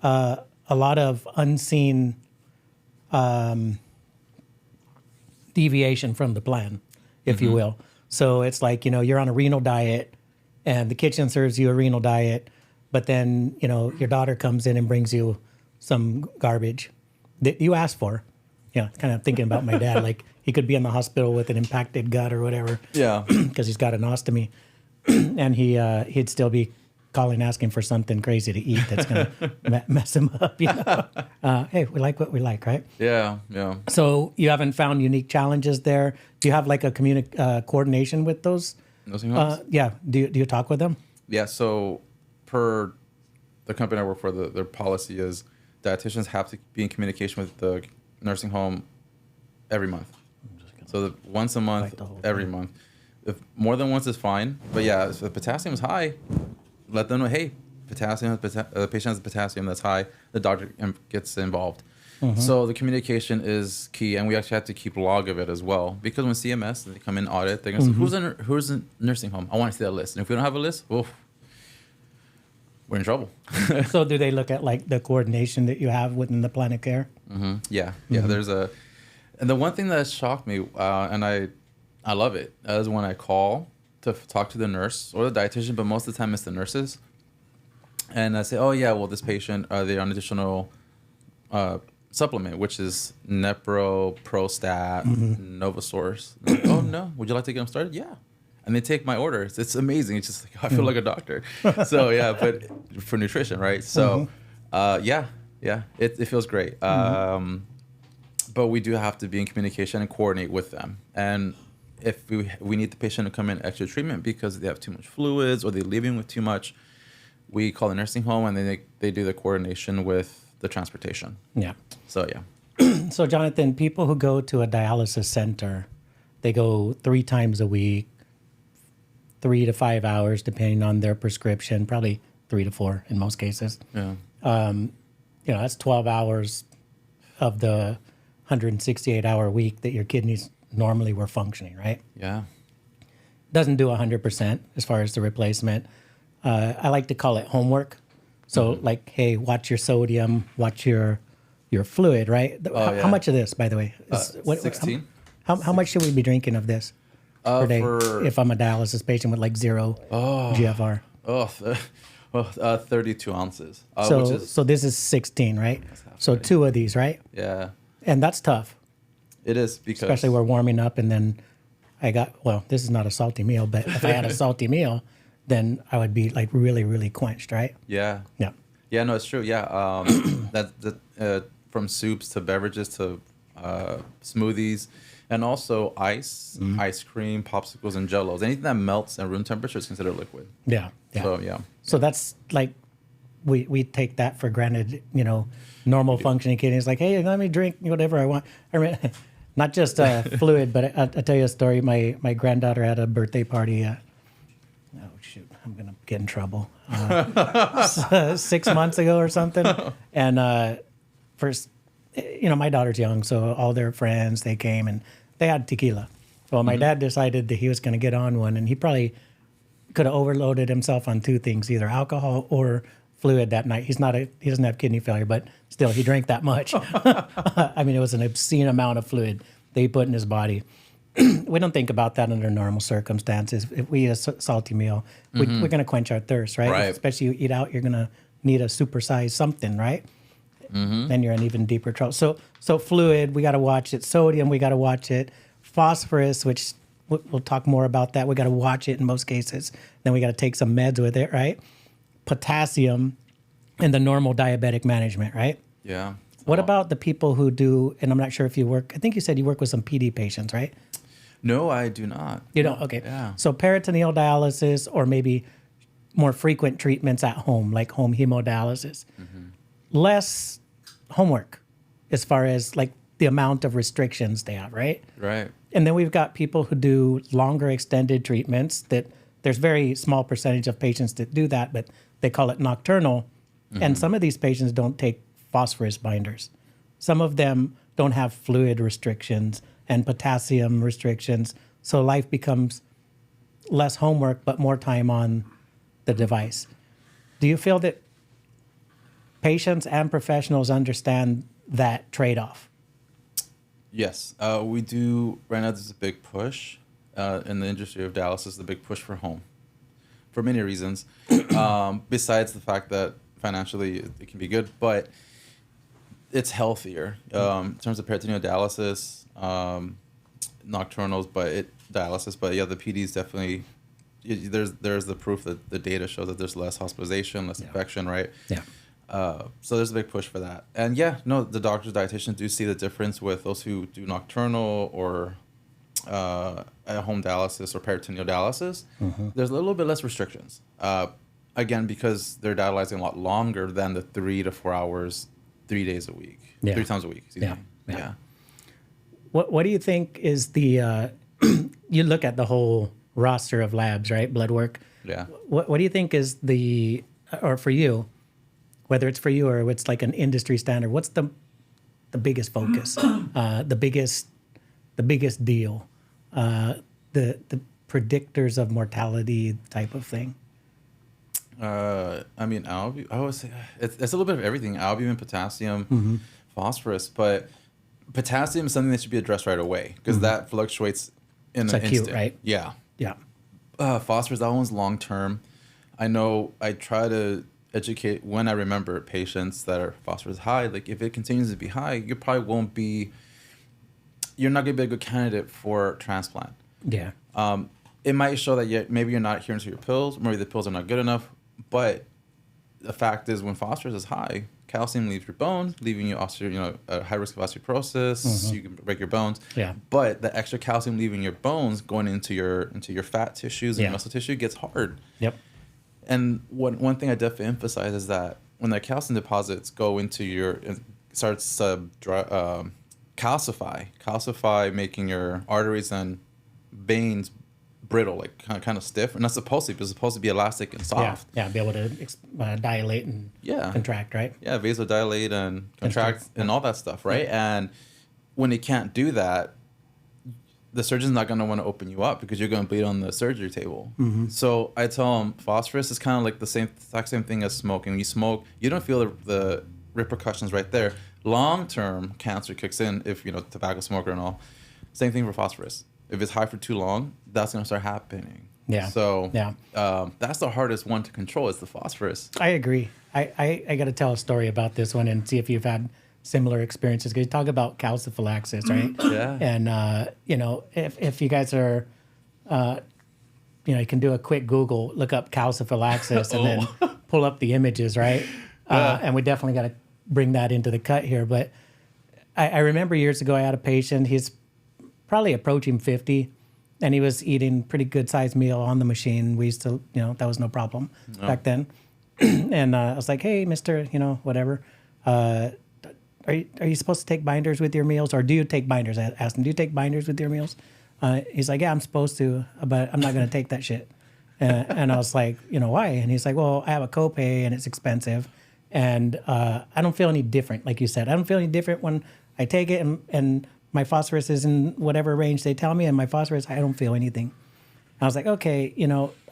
a lot of unseen deviation from the plan, if you will. So it's like, you're on a renal diet, and the kitchen serves you a renal diet, but then, your daughter comes in and brings you some garbage that you asked for. Yeah, kind of thinking about my dad, like he could be in the hospital with an impacted gut or whatever. Yeah. Because he's got an ostomy, and he'd still be calling asking for something crazy to eat that's going to mess them up. Hey, we like what we like, right? Yeah. So you haven't found unique challenges there. Do you have like a coordination with those? Nursing homes? Yeah. Do you talk with them? Yeah. So per the company I work for, their policy is dietitians have to be in communication with the nursing home every month. So once a month, every month. If more than once is fine. But yeah, if the potassium is high, let them know, hey, potassium, the patient has potassium that's high. The doctor gets involved. So the communication is key, and we actually have to keep log of it as well. Because when CMS, they come in audit, they're going to say, who's in nursing home? I want to see that list. And if we don't have a list, we're in trouble. So do they look at like the coordination that you have within the plan of care? Yeah. There's and the one thing that shocked me, and I love it, is when I call to talk to the nurse or the dietitian, but most of the time it's the nurses. And I say, oh yeah, well, this patient, they're on additional supplement, which is Nepro, Prostat, Novosource. Like, oh no, would you like to get them started? Yeah. And they take my orders. It's amazing. It's just like, I feel like a doctor. So yeah, but for nutrition, right? So it feels great. But we do have to be in communication and coordinate with them. And if we need the patient to come in extra treatment because they have too much fluids or they're leaving with too much, we call the nursing home and then they do the coordination with the transportation. Yeah. So yeah. So Jonathan, people who go to a dialysis center, they go 3 times a week, 3 to 5 hours, depending on their prescription, probably 3 to 4 in most cases. Yeah. That's 12 hours of the 168-hour week that your kidneys normally were functioning, right? Yeah. Doesn't do 100% as far as the replacement. I like to call it homework. So like, hey, watch your sodium, watch your fluid, right? How much of this, by the way? 16. How much should we be drinking of this per day if I'm a dialysis patient with like 0 GFR? 32 ounces. So this is 16, right? So 2 of these, right? Yeah. And that's tough. It is, because especially we're warming up, and then this is not a salty meal, but if I had a salty meal, then I would be like really, really quenched, right? Yeah. Yeah. Yeah, no, it's true. Yeah. From soups to beverages to smoothies, and also ice cream, popsicles, and jellos. Anything that melts at room temperature is considered liquid. Yeah. So, yeah. So that's like, we take that for granted, normal functioning kidneys. Like, hey, let me drink whatever I want. I mean, not just fluid, but I'll tell you a story. My granddaughter had a birthday party. Oh, shoot, I'm going to get in trouble. 6 months ago or something. And first, my daughter's young, so all their friends, they came and they had tequila. Well, my dad decided that he was going to get on one, and he probably could have overloaded himself on 2 things, either alcohol or fluid that night. He doesn't have kidney failure, but still, he drank that much. I mean, it was an obscene amount of fluid that he put in his body. We don't think about that under normal circumstances. If we eat a salty meal, we're going to quench our thirst, right? Right. Especially you eat out, you're going to need a supersized something, right? Then you're in even deeper trouble. So fluid, we got to watch it. Sodium, we got to watch it. Phosphorus, which we'll talk more about that. We got to watch it in most cases. Then we got to take some meds with it, right? Potassium, and the normal diabetic management, right? Yeah. What about the people who do, and I'm not sure if you work, I think you said you work with some PD patients, right? No, I do not. You don't? Okay. Yeah. So peritoneal dialysis, or maybe more frequent treatments at home, like home hemodialysis. Less homework as far as like the amount of restrictions they have, right? Right. And then we've got people who do longer extended treatments that there's very small percentage of patients that do that, but they call it nocturnal. And some of these patients don't take phosphorus binders. Some of them don't have fluid restrictions and potassium restrictions. So life becomes less homework, but more time on the device. Do you feel that patients and professionals understand that trade-off? Yes, we do. Right now, there's a big push in the industry of dialysis, the big push for home, for many reasons. Besides the fact that financially it can be good, but it's healthier in terms of peritoneal dialysis, nocturnals, dialysis. But yeah, the PD is definitely there's the proof that the data shows that there's less hospitalization, less infection, right? Yeah. So there's a big push for that. And yeah, no, the doctors, dietitians do see the difference with those who do nocturnal or at-home dialysis or peritoneal dialysis. There's a little bit less restrictions. Again, because they're dialyzing a lot longer than the 3 to 4 hours, 3 days a week, 3 times a week. Excuse me. Yeah. What do you think is the, you look at the whole roster of labs, right? Blood work. Yeah. What do you think is the, or for you, whether it's for you or it's like an industry standard, what's the biggest focus, the biggest deal, the predictors of mortality type of thing? I mean, I would say it's a little bit of everything: albumin, potassium, phosphorus. But potassium is something that should be addressed right away because that fluctuates in an acute, instant. right? Yeah. Yeah. Phosphorus, that one's long term. I know I try to educate when I remember patients that are phosphorus high. Like if it continues to be high, you probably won't be. You're not going to be a good candidate for transplant. Yeah. It might show that maybe you're not adhering to your pills, maybe the pills are not good enough. But the fact is, when phosphorus is high, calcium leaves your bones, leaving you at high risk of osteoporosis. You can break your bones. Yeah. But the extra calcium leaving your bones, going into your fat tissues and muscle tissue, gets hard. Yep. And one thing I definitely emphasize is that when the calcium deposits go into it starts to calcify, making your arteries and veins brittle, like kind of stiff, and that's supposed to be. It's supposed to be elastic and soft. Yeah, be able to dilate and contract, right? Yeah, vasodilate and contract and all that stuff, right? Yeah. And when it can't do that, the surgeon's not going to want to open you up because you're going to bleed on the surgery table. So I tell them phosphorus is kind of like the exact same thing as smoking. When you smoke, you don't feel the repercussions right there. Long-term cancer kicks in if, tobacco smoker and all. Same thing for phosphorus. If it's high for too long, that's going to start happening. Yeah. So that's the hardest one to control is the phosphorus. I agree. I got to tell a story about this one and see if you've had similar experiences. Because you talk about calciphylaxis, right? Yeah. And, if you guys are, you can do a quick Google, look up calciphylaxis and then pull up the images, right? And we definitely got to bring that into the cut here. But I remember years ago I had a patient, he's probably approaching 50, and he was eating pretty good sized meal on the machine. We used to, that was no problem back then. And I was like, hey, mister, whatever. Are you supposed to take binders with your meals, or do you take binders? I asked him, do you take binders with your meals? He's like, yeah, I'm supposed to, but I'm not going to take that shit. And I was like, why? And he's like, well, I have a copay and it's expensive. And I don't feel any different. Like you said, I don't feel any different when I take it and my phosphorus is in whatever range they tell me, and my phosphorus, I don't feel anything. I was like, okay,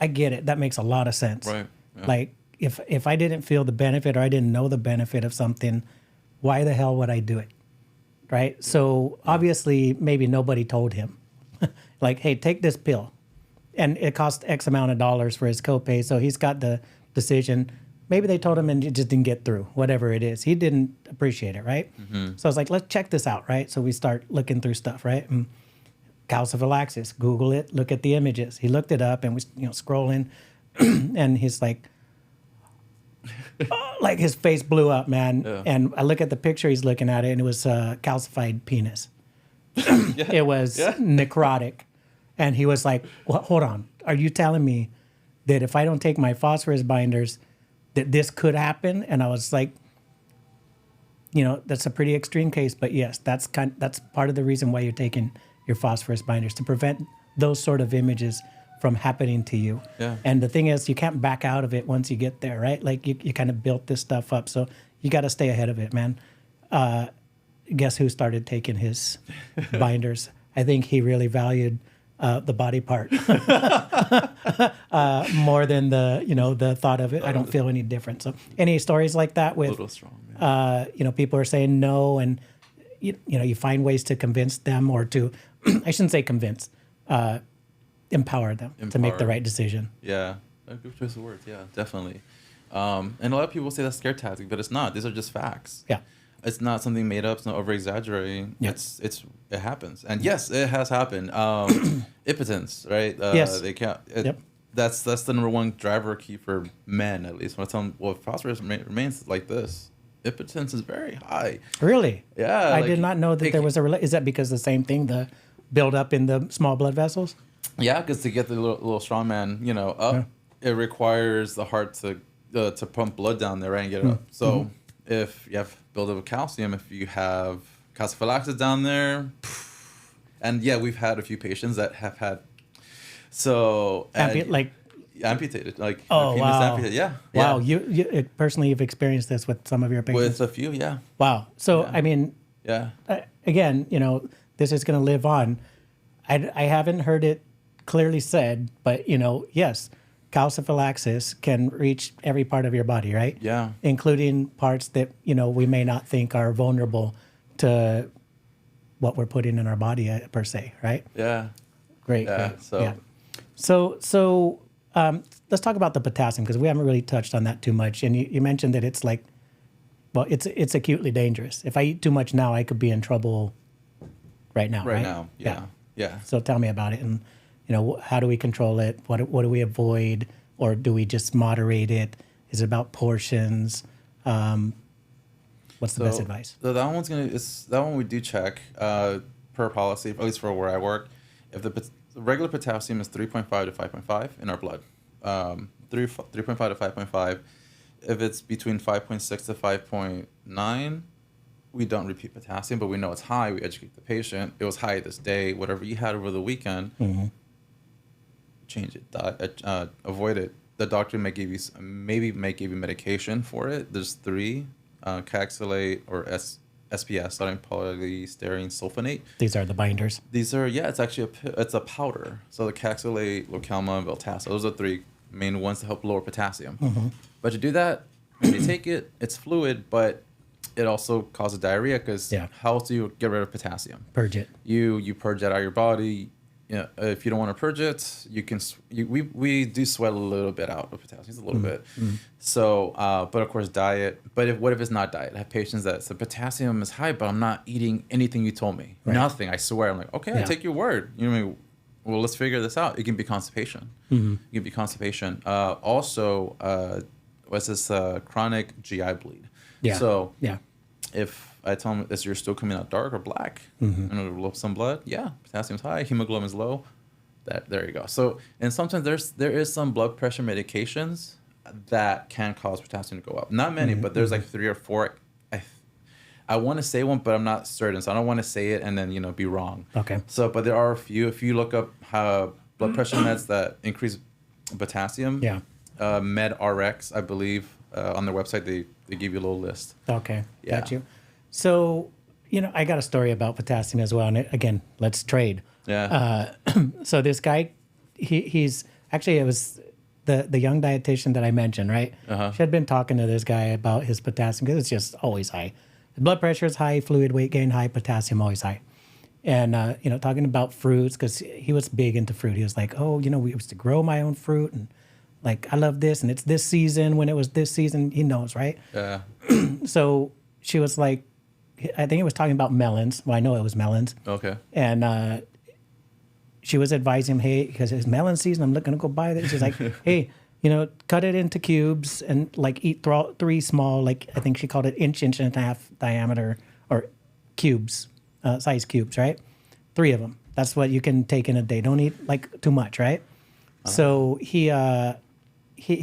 I get it. That makes a lot of sense. Right. Yeah. Like if I didn't feel the benefit or I didn't know the benefit of something, why the hell would I do it? Right. So obviously maybe nobody told him like, hey, take this pill. And it costs X amount of dollars for his copay. So he's got the decision. Maybe they told him and it just didn't get through, whatever it is. He didn't appreciate it, right? So I was like, let's check this out, right? So we start looking through stuff, right? And calciphylaxis, Google it, look at the images. He looked it up and was, scrolling, and he's like, like his face blew up, man. Yeah. And I look at the picture, he's looking at it, and it was a calcified penis. It was necrotic. And he was like, well, hold on. Are you telling me that if I don't take my phosphorus binders, that this could happen? And I was like, that's a pretty extreme case, but yes, that's part of the reason why you're taking your phosphorus binders, to prevent those sort of images from happening to you. Yeah. And the thing is, you can't back out of it once you get there, right? Like you kind of built this stuff up, so you got to stay ahead of it, man. Guess who started taking his binders? I think he really valued the body part more than the thought of it. I don't feel any different. So any stories like that with, people are saying no, and you find ways to convince them, or to, I shouldn't say convince, empower them to make the right decision. Yeah, a good choice of words. Yeah, definitely. And a lot of people say that's scare tactic, but it's not. These are just facts. Yeah. It's not something made up. It's not over exaggerating. Yep. It happens, and yes, it has happened. Impotence, right? Yes. They can't. that's the number one driver key for men, at least. When I tell them, well, if phosphorus remains like this, impotence is very high. Really? Yeah. I did not know that there was a. Is that because the same thing, the build up in the small blood vessels? Yeah, because to get the little strong man, up, it requires the heart to pump blood down there, right, and get it up. So if you have buildup of calcium, if you have calciphylaxis down there, and yeah, we've had a few patients that have had amputated, like oh penis wow, amputated. Yeah, wow. yeah. You personally you've experienced this with some of your patients. With a few, yeah. Wow. So I mean, yeah. Again, this is going to live on. I haven't heard it clearly said, but yes, calciphylaxis can reach every part of your body, right? Yeah. Including parts that we may not think are vulnerable to what we're putting in our body per se, right? Yeah. Great. Yeah. Great. So. Yeah. So let's talk about the potassium because we haven't really touched on that too much. And you mentioned that it's like, well, it's acutely dangerous. If I eat too much now, I could be in trouble right now. Right right now. Yeah. Yeah. So tell me about it, and how do we control it? What do we avoid, or do we just moderate it? Is it about portions? What's the best advice? So that one we do check per policy, at least for where I work. If the regular potassium is 3.5 to 5.5 in our blood, 3.5 to 5.5. If it's between 5.6 to 5.9, we don't repeat potassium, but we know it's high. We educate the patient. It was high this day. Whatever you had over the weekend, change it. Avoid it. The doctor may give you medication for it. There's 3, Caxylate or SPS, sodium polystyrene sulfonate. These are the binders. These are, it's actually it's a powder. So the Caxylate, Localma, and Veltassa, those are 3 main ones to help lower potassium. But to do that, when you take it, it's fluid, but it also causes diarrhea because how else do you get rid of potassium? Purge it. You purge it out of your body. If you don't want to purge it, you can. We do sweat a little bit out of potassium, just a little bit. So, but of course, diet. But what if it's not diet? I have patients that say potassium is high, but I'm not eating anything you told me. Right. Nothing. I swear. I'm like, okay, I take your word. You know what I mean? Well, let's figure this out. It can be constipation. It can be constipation. Also, what's this chronic GI bleed? Yeah. So yeah. If I tell them you're still coming out dark or black, some blood, potassium's high, hemoglobin's low, there you go. So, and sometimes there is some blood pressure medications that can cause potassium to go up. Not many, but there's like 3 or 4. I want to say one, but I'm not certain, so I don't want to say it and then be wrong. Okay. So, but there are a few. If you look up how blood pressure meds that increase potassium, MedRx, I believe, on their website they give you a little list. Okay, got you. So, I got a story about potassium as well. And again, let's trade. Yeah. So this guy, he's actually, it was the young dietitian that I mentioned, right? She had been talking to this guy about his potassium because it's just always high. The blood pressure is high, fluid weight gain high, potassium always high. And, talking about fruits, because he was big into fruit. He was like, we used to grow my own fruit and like, I love this, and it's this season. When it was this season, he knows, right? Yeah. So she was like, I think he was talking about melons. Well, I know it was melons. Okay. And she was advising him, hey, because it's melon season, I'm looking to go buy this. She's like, hey, cut it into cubes and like eat 3 small, like I think she called it inch and a half diameter or cubes, size cubes, right? 3 of them. That's what you can take in a day. Don't eat like too much, right? So he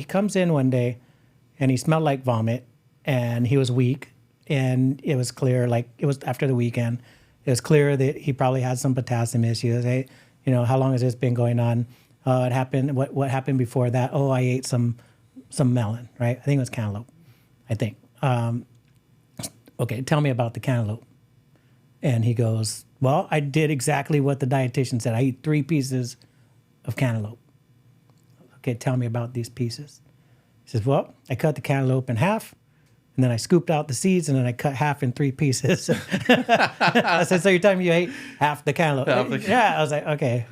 comes in one day and he smelled like vomit and he was weak, and it was clear, like it was after the weekend, it was clear that he probably had some potassium issues. Hey, how long has this been going on? It happened. What happened before that? Oh, I ate some melon, right? I think it was cantaloupe. I think. Okay, tell me about the cantaloupe. And he goes, well, I did exactly what the dietitian said. I eat 3 pieces of cantaloupe. Okay, tell me about these pieces. He says, well, I cut the cantaloupe in half, and then I scooped out the seeds, and then I cut half in 3 pieces. I said, so you're telling me you ate half the cantaloupe? Yeah, I was like, okay.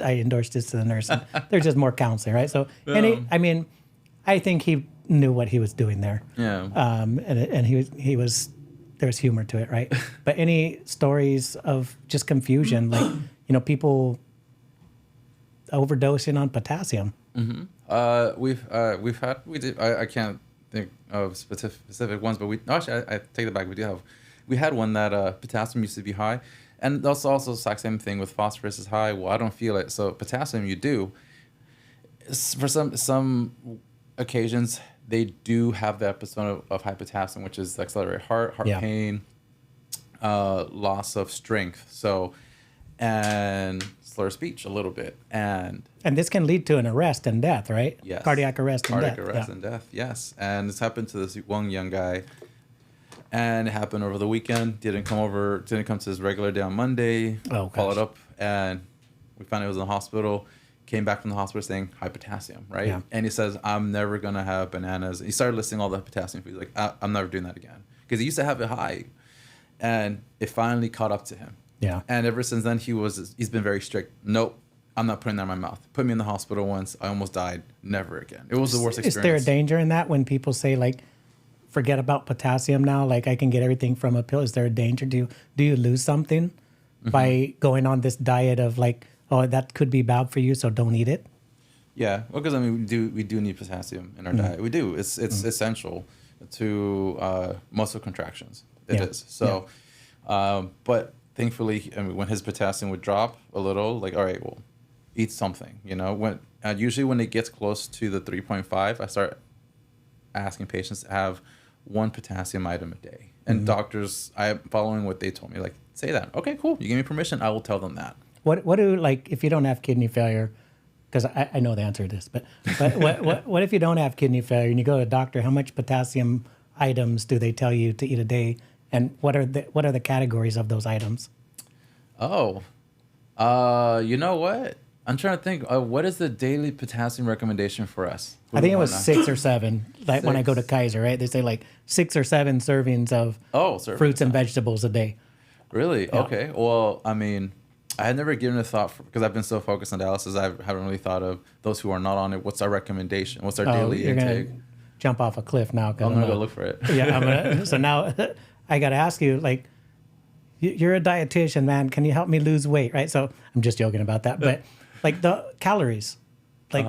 I endorsed this to the nurse. And there's just more counseling, right? So, I think he knew what he was doing there. Yeah. And he was there was humor to it, right? But any stories of just confusion, like people overdosing on potassium. I can't think of specific ones, but I take it back. We had one that potassium used to be high, and that's also the exact same thing with phosphorus is high. Well, I don't feel it, so potassium you do. For some occasions, they do have the episode of high potassium, which is accelerated heart pain, loss of strength, and slur speech a little bit, and this can lead to an arrest and death, right? Yes. Cardiac arrest and death. Cardiac arrest and death, yes. And this happened to this one young guy, and it happened over the weekend. Didn't come to his regular day on Monday. Oh, followed up, and we found he was in the hospital. Came back from the hospital saying high potassium, right? Yeah. And he says, I'm never going to have bananas. He started listing all the potassium foods. Like, I'm never doing that again. Because he used to have it high. And it finally caught up to him. Yeah. And ever since then, he's been very strict. Nope, I'm not putting that in my mouth. Put me in the hospital once. I almost died. Never again. It was the worst experience. Is there a danger in that when people say, like, forget about potassium now? Like, I can get everything from a pill. Is there a danger? Do you lose something by going on this diet of, like, oh, that could be bad for you, so don't eat it? Yeah, well, because we do need potassium in our diet. We do. It's essential to muscle contractions. It is. So, but thankfully, when his potassium would drop a little, like, all right, well, eat something. Usually when it gets close to the 3.5, I start asking patients to have one potassium item a day. And doctors, I'm following what they told me. Like, say that. Okay, cool. You give me permission. I will tell them that. What do, like, if you don't have kidney failure, because I know the answer to this, but what if you don't have kidney failure and you go to a doctor, how much potassium items do they tell you to eat a day? And what are the categories of those items? Oh, you know what? I'm trying to think. What is the daily potassium recommendation for us? I think it was 6 or 7. Like when I go to Kaiser, right? They say like 6 or 7 servings of fruits and vegetables a day. Really? Yeah. Okay. Well, I mean, I had never given a thought because I've been so focused on dialysis. I haven't really thought of those who are not on it. What's our recommendation? What's our daily intake? Gonna jump off a cliff now. I'm gonna go look for it. Yeah. So now I got to ask you, like, you're a dietitian, man. Can you help me lose weight? Right. So I'm just joking about that, but like the calories, like,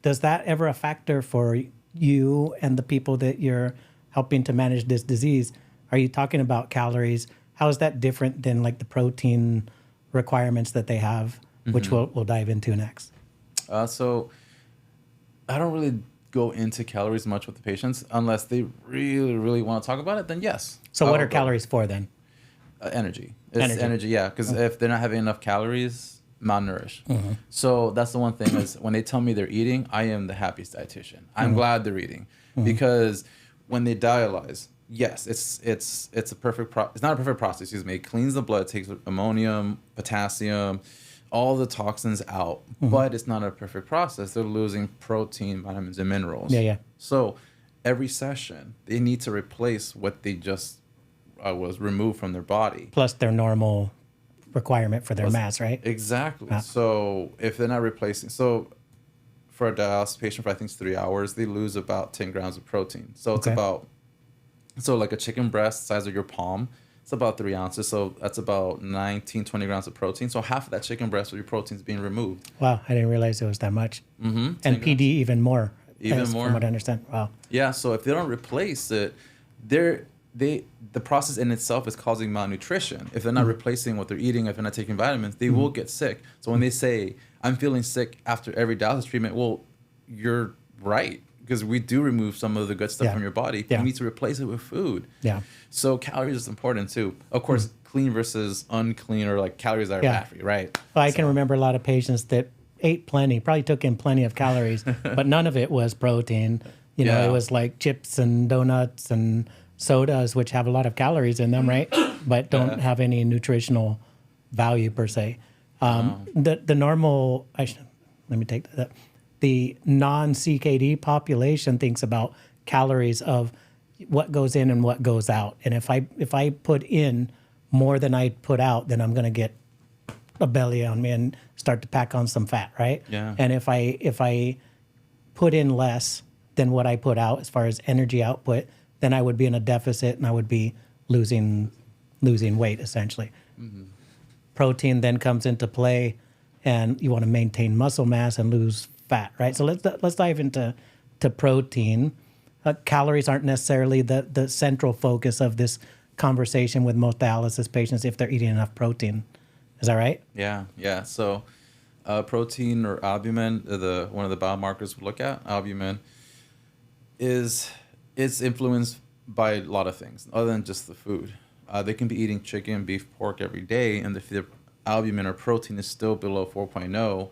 does that ever a factor for you and the people that you're helping to manage this disease? Are you talking about calories? How is that different than like the protein requirements that they have, which we'll dive into next? So I don't really go into calories much with the patients unless they really, really want to talk about it. Then yes. So what are calories for then? Energy. It's energy. Yeah, because if they're not having enough calories, malnourished. So that's the one thing is when they tell me they're eating, I am the happiest dietitian. I'm glad they're eating because when they dialyze, yes, it's a perfect it's not a perfect process. Excuse me. It cleans the blood, takes ammonium, potassium, all the toxins out, but it's not a perfect process. They're losing protein, vitamins, and minerals. Yeah. So every session, they need to replace what they just was removed from their body. Plus their normal requirement for their mass, right? Exactly. So if they're not replacing, so for a dialysis patient for I think it's 3 hours, they lose about 10 grams of protein. So it's about, so like a chicken breast size of your palm, it's about 3 ounces. So that's about 20 grams of protein. So half of that chicken breast with your protein is being removed. Wow, I didn't realize it was that much. And PD even more. Even more. From what I understand. Wow. Yeah. So if they don't replace it, the process in itself is causing malnutrition. If they're not replacing what they're eating, if they're not taking vitamins, they will get sick. So when they say, I'm feeling sick after every dialysis treatment, well, you're right. Because we do remove some of the good stuff from your body. You need to replace it with food. Yeah. So calories is important too. Of course, clean versus unclean, or like calories that are bad for you, right? Well, I can remember a lot of patients that ate plenty, probably took in plenty of calories, but none of it was protein. You know, it was like chips and donuts and sodas, which have a lot of calories in them, right? But don't have any nutritional value per se. The normal, let me take that. The non-CKD population thinks about calories of what goes in and what goes out. And if I put in more than I put out, then I'm going to get a belly on me and start to pack on some fat, right? Yeah. And if I put in less than what I put out as far as energy output, then I would be in a deficit and I would be losing weight essentially. Protein then comes into play, and you want to maintain muscle mass and lose fat, right? So let's dive into protein. Calories aren't necessarily the central focus of this conversation with most dialysis patients if they're eating enough protein. Is that right? Yeah. So protein or albumin, one of the biomarkers we look at, albumin, it's influenced by a lot of things other than just the food. They can be eating chicken, beef, pork every day, and if their albumin or protein is still below 4.0,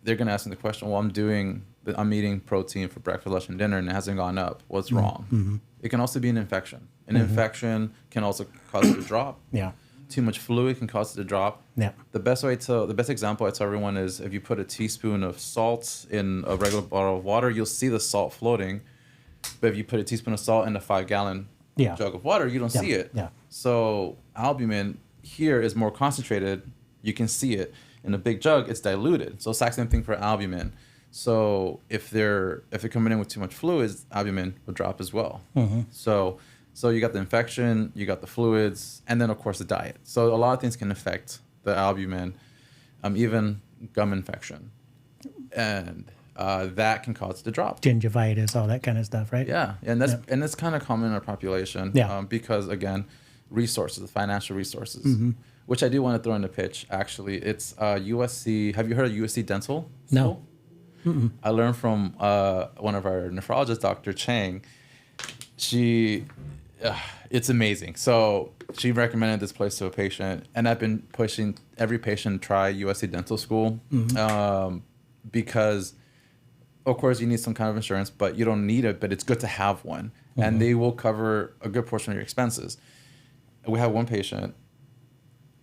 they're going to ask them the question, well, I'm eating protein for breakfast, lunch, and dinner, and it hasn't gone up. What's wrong? Mm-hmm. It can also be an infection. An infection can also cause it to drop. Yeah. Too much fluid can cause it to drop. Yeah. The best example I tell everyone is if you put a teaspoon of salt in a regular bottle of water, you'll see the salt floating. But if you put a teaspoon of salt in a 5-gallon jug of water, you don't see it. Yeah. So albumin here is more concentrated. You can see it. In a big jug, it's diluted. So it's the same thing for albumin. So if they're coming in with too much fluids, albumin will drop as well. Mm-hmm. So you got the infection, you got the fluids, and then of course the diet. So a lot of things can affect the albumin, even gum infection, and that can cause it to drop. Gingivitis, all that kind of stuff, right? Yeah, and that's kind of common in our population. Yeah. Because again, resources, financial resources, which I do want to throw in the pitch. Actually, it's USC. Have you heard of USC Dental School? No. Mm-mm. I learned from one of our nephrologists, Dr. Chang. It's amazing. So she recommended this place to a patient, and I've been pushing every patient to try USC Dental School because, of course, you need some kind of insurance, but you don't need it, but it's good to have one. Mm-hmm. And they will cover a good portion of your expenses. We had one patient,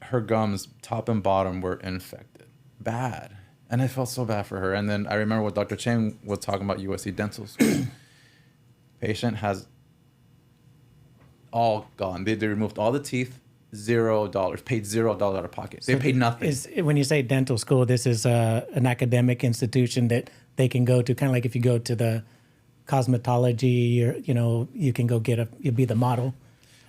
her gums, top and bottom, were infected. Bad. And I felt so bad for her. And then I remember what Dr. Chang was talking about USC Dental School. Patient has all gone. They removed all the teeth, $0, paid $0 out of pocket. They paid nothing. When you say dental school, this is an academic institution that they can go to, kind of like if you go to the cosmetology, or, you can go you'll be the model.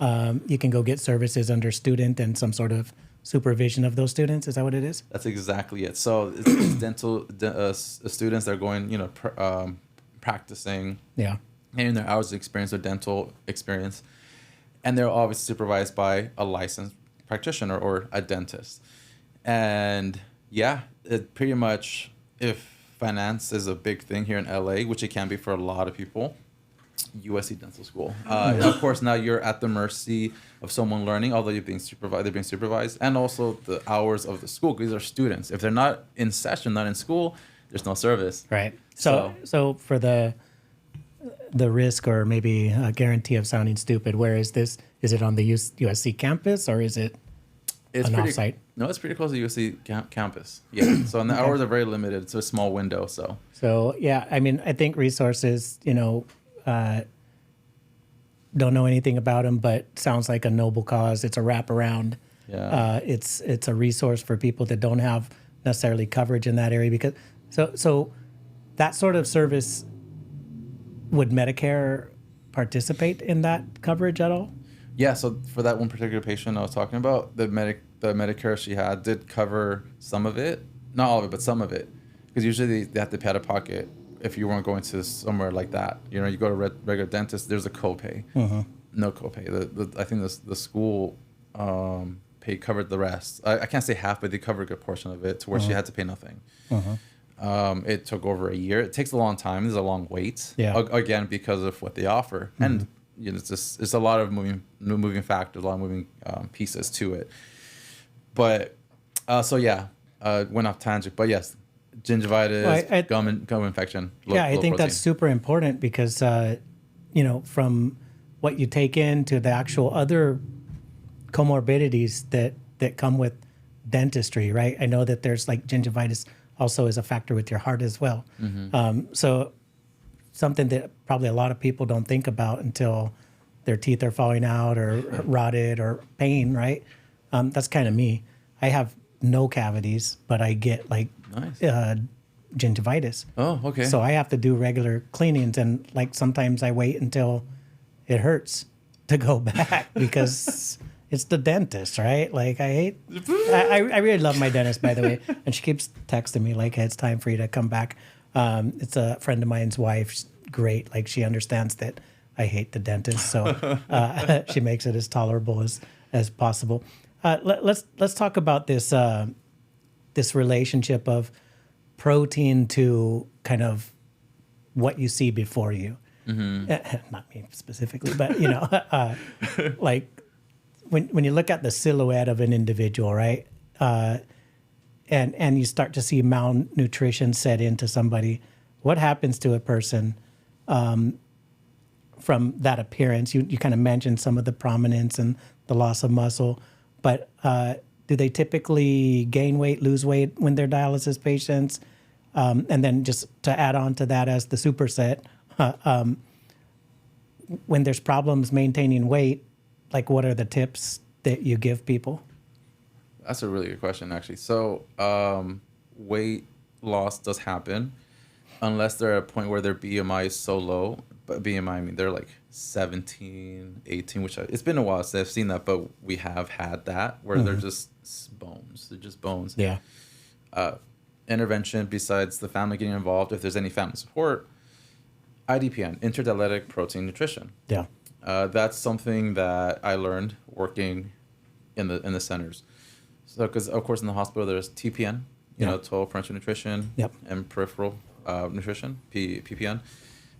You can go get services under student and some sort of supervision of those students. Is that what it is? That's exactly it. So it's dental students that are going, practicing. Yeah. And their hours of experience or dental experience. And they're obviously supervised by a licensed practitioner or a dentist. And it pretty much, if finance is a big thing here in LA, which it can be for a lot of people, USC Dental School. Of course, now you're at the mercy of someone learning, although they're being supervised, and also the hours of the school. These are students. If they're not in session, not in school, there's no service. Right. So for the risk or maybe a guarantee of sounding stupid, where is this? Is it on the USC campus or is it an offsite? No, it's pretty close to USC campus. Yeah. So and the hours are very limited. It's a small window. So yeah, I mean, I think resources, don't know anything about them, but sounds like a noble cause. It's a wraparound. Yeah. It's a resource for people that don't have necessarily coverage in that area, because so that sort of service, would Medicare participate in that coverage at all? Yeah. So for that one particular patient I was talking about, the Medicare she had did cover some of it, not all of it, but some of it, because usually they have to pay out of pocket if you weren't going to somewhere like that. You go to regular dentist, there's a copay. No copay. I think the school pay covered the rest. I can't say half, but they covered a good portion of it to where she had to pay nothing. It took over a year. It takes a long time. There's a long wait. Yeah. Again, because of what they offer, and it's a lot of moving factors, a lot of moving pieces to it. But went off tangent. But yes, gingivitis, gum infection. I think that's super important because from what you take in to the actual other comorbidities that come with dentistry, right? I know that there's like gingivitis also is a factor with your heart as well. So something that probably a lot of people don't think about until their teeth are falling out or rotted or pain, right? That's kind of me. I have no cavities, but I get like gingivitis. Oh, okay. So I have to do regular cleanings, and like sometimes I wait until it hurts to go back because it's the dentist, right? Like I really love my dentist, by the way, and she keeps texting me like, hey, it's time for you to come back. It's a friend of mine's wife. She's great. Like she understands that I hate the dentist, so she makes it as tolerable as possible. Let's talk about this this relationship of protein to kind of what you see before you. Not me specifically, but you know, like when you look at the silhouette of an individual, right, and you start to see malnutrition set into somebody, what happens to a person from that appearance? You kind of mentioned some of the prominence and the loss of muscle, but do they typically gain weight, lose weight when they're dialysis patients? And then just to add on to that as the superset, when there's problems maintaining weight, like what are the tips that you give people? That's a really good question, actually. So weight loss does happen unless they're at a point where their BMI is so low. But BMI, I mean, they're like 17, 18, which it's been a while since I've seen that, but we have had that where they're just bones. They're just bones. Yeah. Intervention besides the family getting involved, if there's any family support, IDPN, interdialytic protein nutrition. Yeah. That's something that I learned working in the centers. So, because of course in the hospital there's TPN, you know, total parenteral nutrition, and peripheral nutrition, PPN,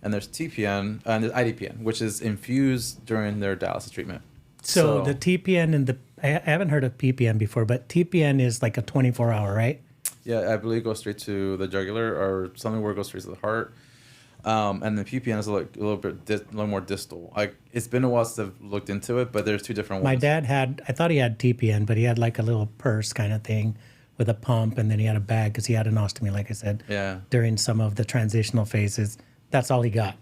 and there's TPN and there's IDPN, which is infused during their dialysis treatment. So the TPN and I haven't heard of PPN before, but TPN is like a 24-hour, right? Yeah, I believe it goes straight to the jugular or something where it goes straight to the heart. And the PPN is a little more distal. Like it's been a while since I've looked into it, but there's two different ones. My dad I thought he had TPN, but he had like a little purse kind of thing with a pump, and then he had a bag because he had an ostomy, like I said, during some of the transitional phases. That's all he got,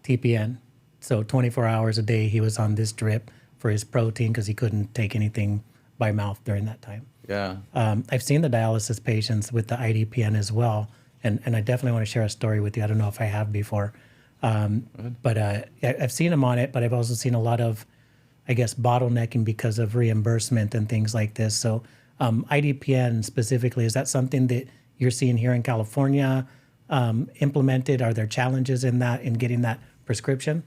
TPN. So 24 hours a day he was on this drip for his protein because he couldn't take anything by mouth during that time. Yeah. I've seen the dialysis patients with the IDPN as well. And I definitely want to share a story with you. I don't know if I have before. But I've seen them on it, but I've also seen a lot of, I guess, bottlenecking because of reimbursement and things like this. So IDPN specifically, is that something that you're seeing here in California implemented? Are there challenges in that, in getting that prescription?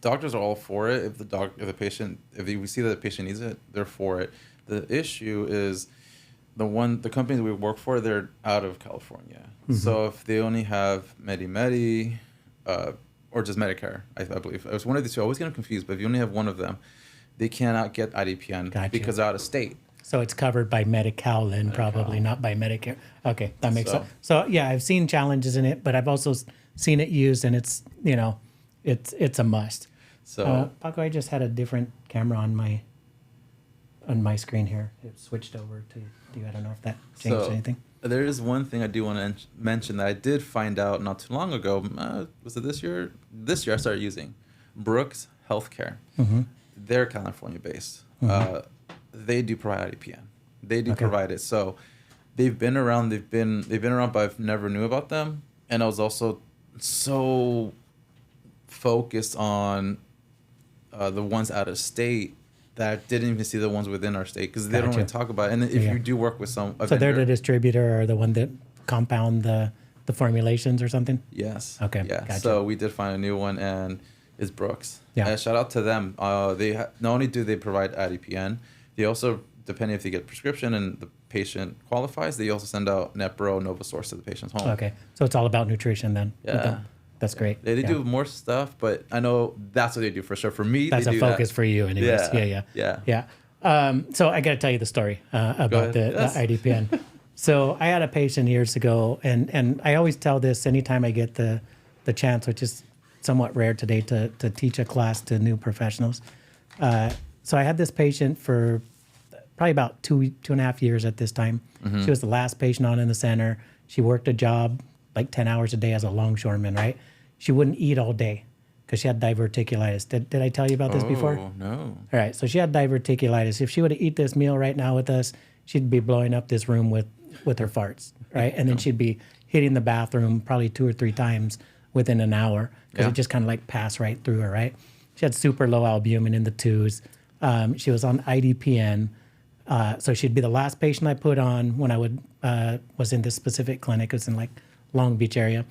Doctors are all for it. If we see that the patient needs it, they're for it. The issue is the companies we work for, they're out of California. So if they only have Medi, or just Medicare, I believe. It was one of the two. I always get them confused, but if you only have one of them, they cannot get IDPN because they're out of state. So it's covered by Medi-Cal then, probably not by Medicare. Okay, that makes sense. So yeah, I've seen challenges in it, but I've also seen it used, and it's, you know, it's a must. So Paco, I just had a different camera on my screen here. It switched over to you. I don't know if that changed anything. There is one thing I do want to mention that I did find out not too long ago. Was it this year? This year I started using Brooks Healthcare. They're California based. They do provide IDPN. They do provide it. So they've been around. They've been around, but I've never knew about them. And I was also so focused on the ones out of state that I didn't even see the ones within our state because they don't really talk about it. And if you do work with so they're the distributor or the one that compound the formulations or something? Yes. Okay. Yeah. Gotcha. So we did find a new one, and it's Brooks. Yeah. And shout out to them. They not only do they provide IDPN, they also, depending if they get prescription and the patient qualifies, they also send out Nepro, NovaSource to the patient's home. Okay. So it's all about nutrition then. Yeah. That's great. They do more stuff, but I know that's what they do for sure. For me, that's they a do focus that. for you anyways. Yeah. So I got to tell you the story about the IDPN. So I had a patient years ago, and I always tell this anytime I get the chance, which is somewhat rare today, to teach a class to new professionals. So I had this patient for probably about 2.5 years at this time. She was the last patient on in the center. She worked a job like 10 hours a day as a longshoreman, right? She wouldn't eat all day because she had diverticulitis. Did I tell you about this before? Oh, no. All right, so she had diverticulitis. If she were to eat this meal right now with us, she'd be blowing up this room with her farts, right? And then she'd be hitting the bathroom probably 2 or 3 times within an hour because it just kind of like passed right through her, right? She had super low albumin in the twos. She was on IDPN. So she'd be the last patient I put on when I was in this specific clinic. It was in like Long Beach area.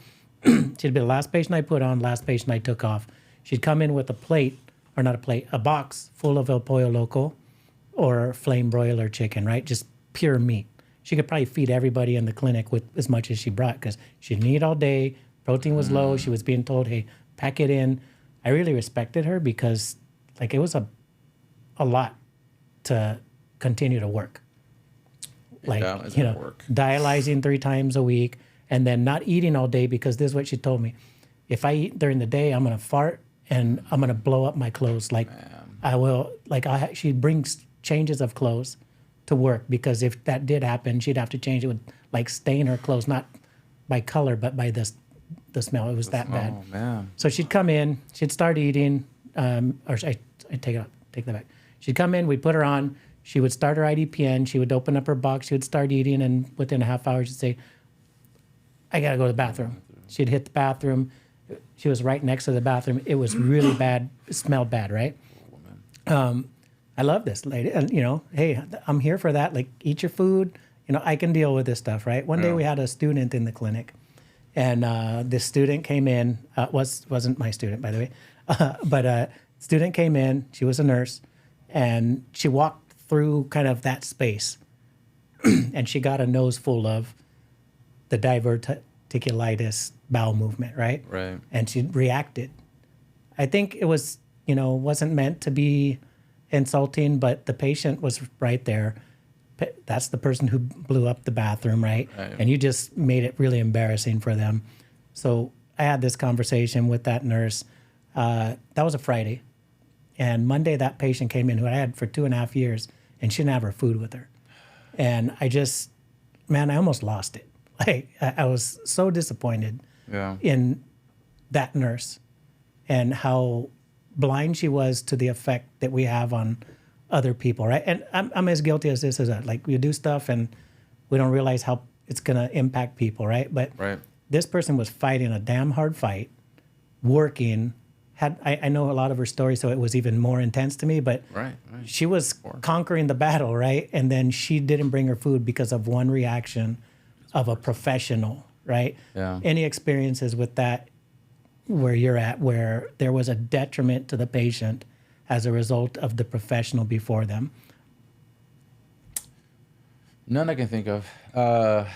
She'd be the last patient I put on, last patient I took off. She'd come in with a box full of El Pollo Loco or flame broiler chicken, right? Just pure meat. She could probably feed everybody in the clinic with as much as she brought because she didn't eat all day. Protein was low. She was being told, hey, pack it in. I really respected her because like it was a lot to continue to work. Like, work. Dialyzing 3 times a week and then not eating all day because this is what she told me. If I eat during the day, I'm going to fart and I'm going to blow up my clothes. Like I will, like she brings changes of clothes to work because if that did happen, she'd have to change it with like stain her clothes, not by color, but by the smell. It was that bad. Oh man. So she'd come in, she'd start eating, I take that back. She'd come in, we'd put her on, she would start her IDPN, she would open up her box, she would start eating, and within a half hour she'd say, I gotta go to the bathroom. She'd hit the bathroom. She was right next to the bathroom. It was really bad. It smelled bad, right? I love this lady. And, hey, I'm here for that. Like, eat your food. I can deal with this stuff, right? One day we had a student in the clinic. And this student came in. Wasn't my student, by the way. But student came in. She was a nurse. And she walked through kind of that space. And she got a nose full of the diverticulitis bowel movement, right? Right. And she reacted. I think it was, wasn't meant to be insulting, but the patient was right there. That's the person who blew up the bathroom, right? And you just made it really embarrassing for them. So I had this conversation with that nurse. That was a Friday. And Monday, that patient came in who I had for 2.5 years, and she didn't have her food with her. And I almost lost it. Like, I was so disappointed in that nurse and how blind she was to the effect that we have on other people, right? And I'm as guilty as this as that. Like, we do stuff and we don't realize how it's going to impact people, right? But this person was fighting a damn hard fight, working. I know a lot of her story, so it was even more intense to me, but she was conquering the battle, right? And then she didn't bring her food because of one reaction of a professional, right? Yeah. Any experiences with that where you're at, where there was a detriment to the patient as a result of the professional before them? None I can think of. I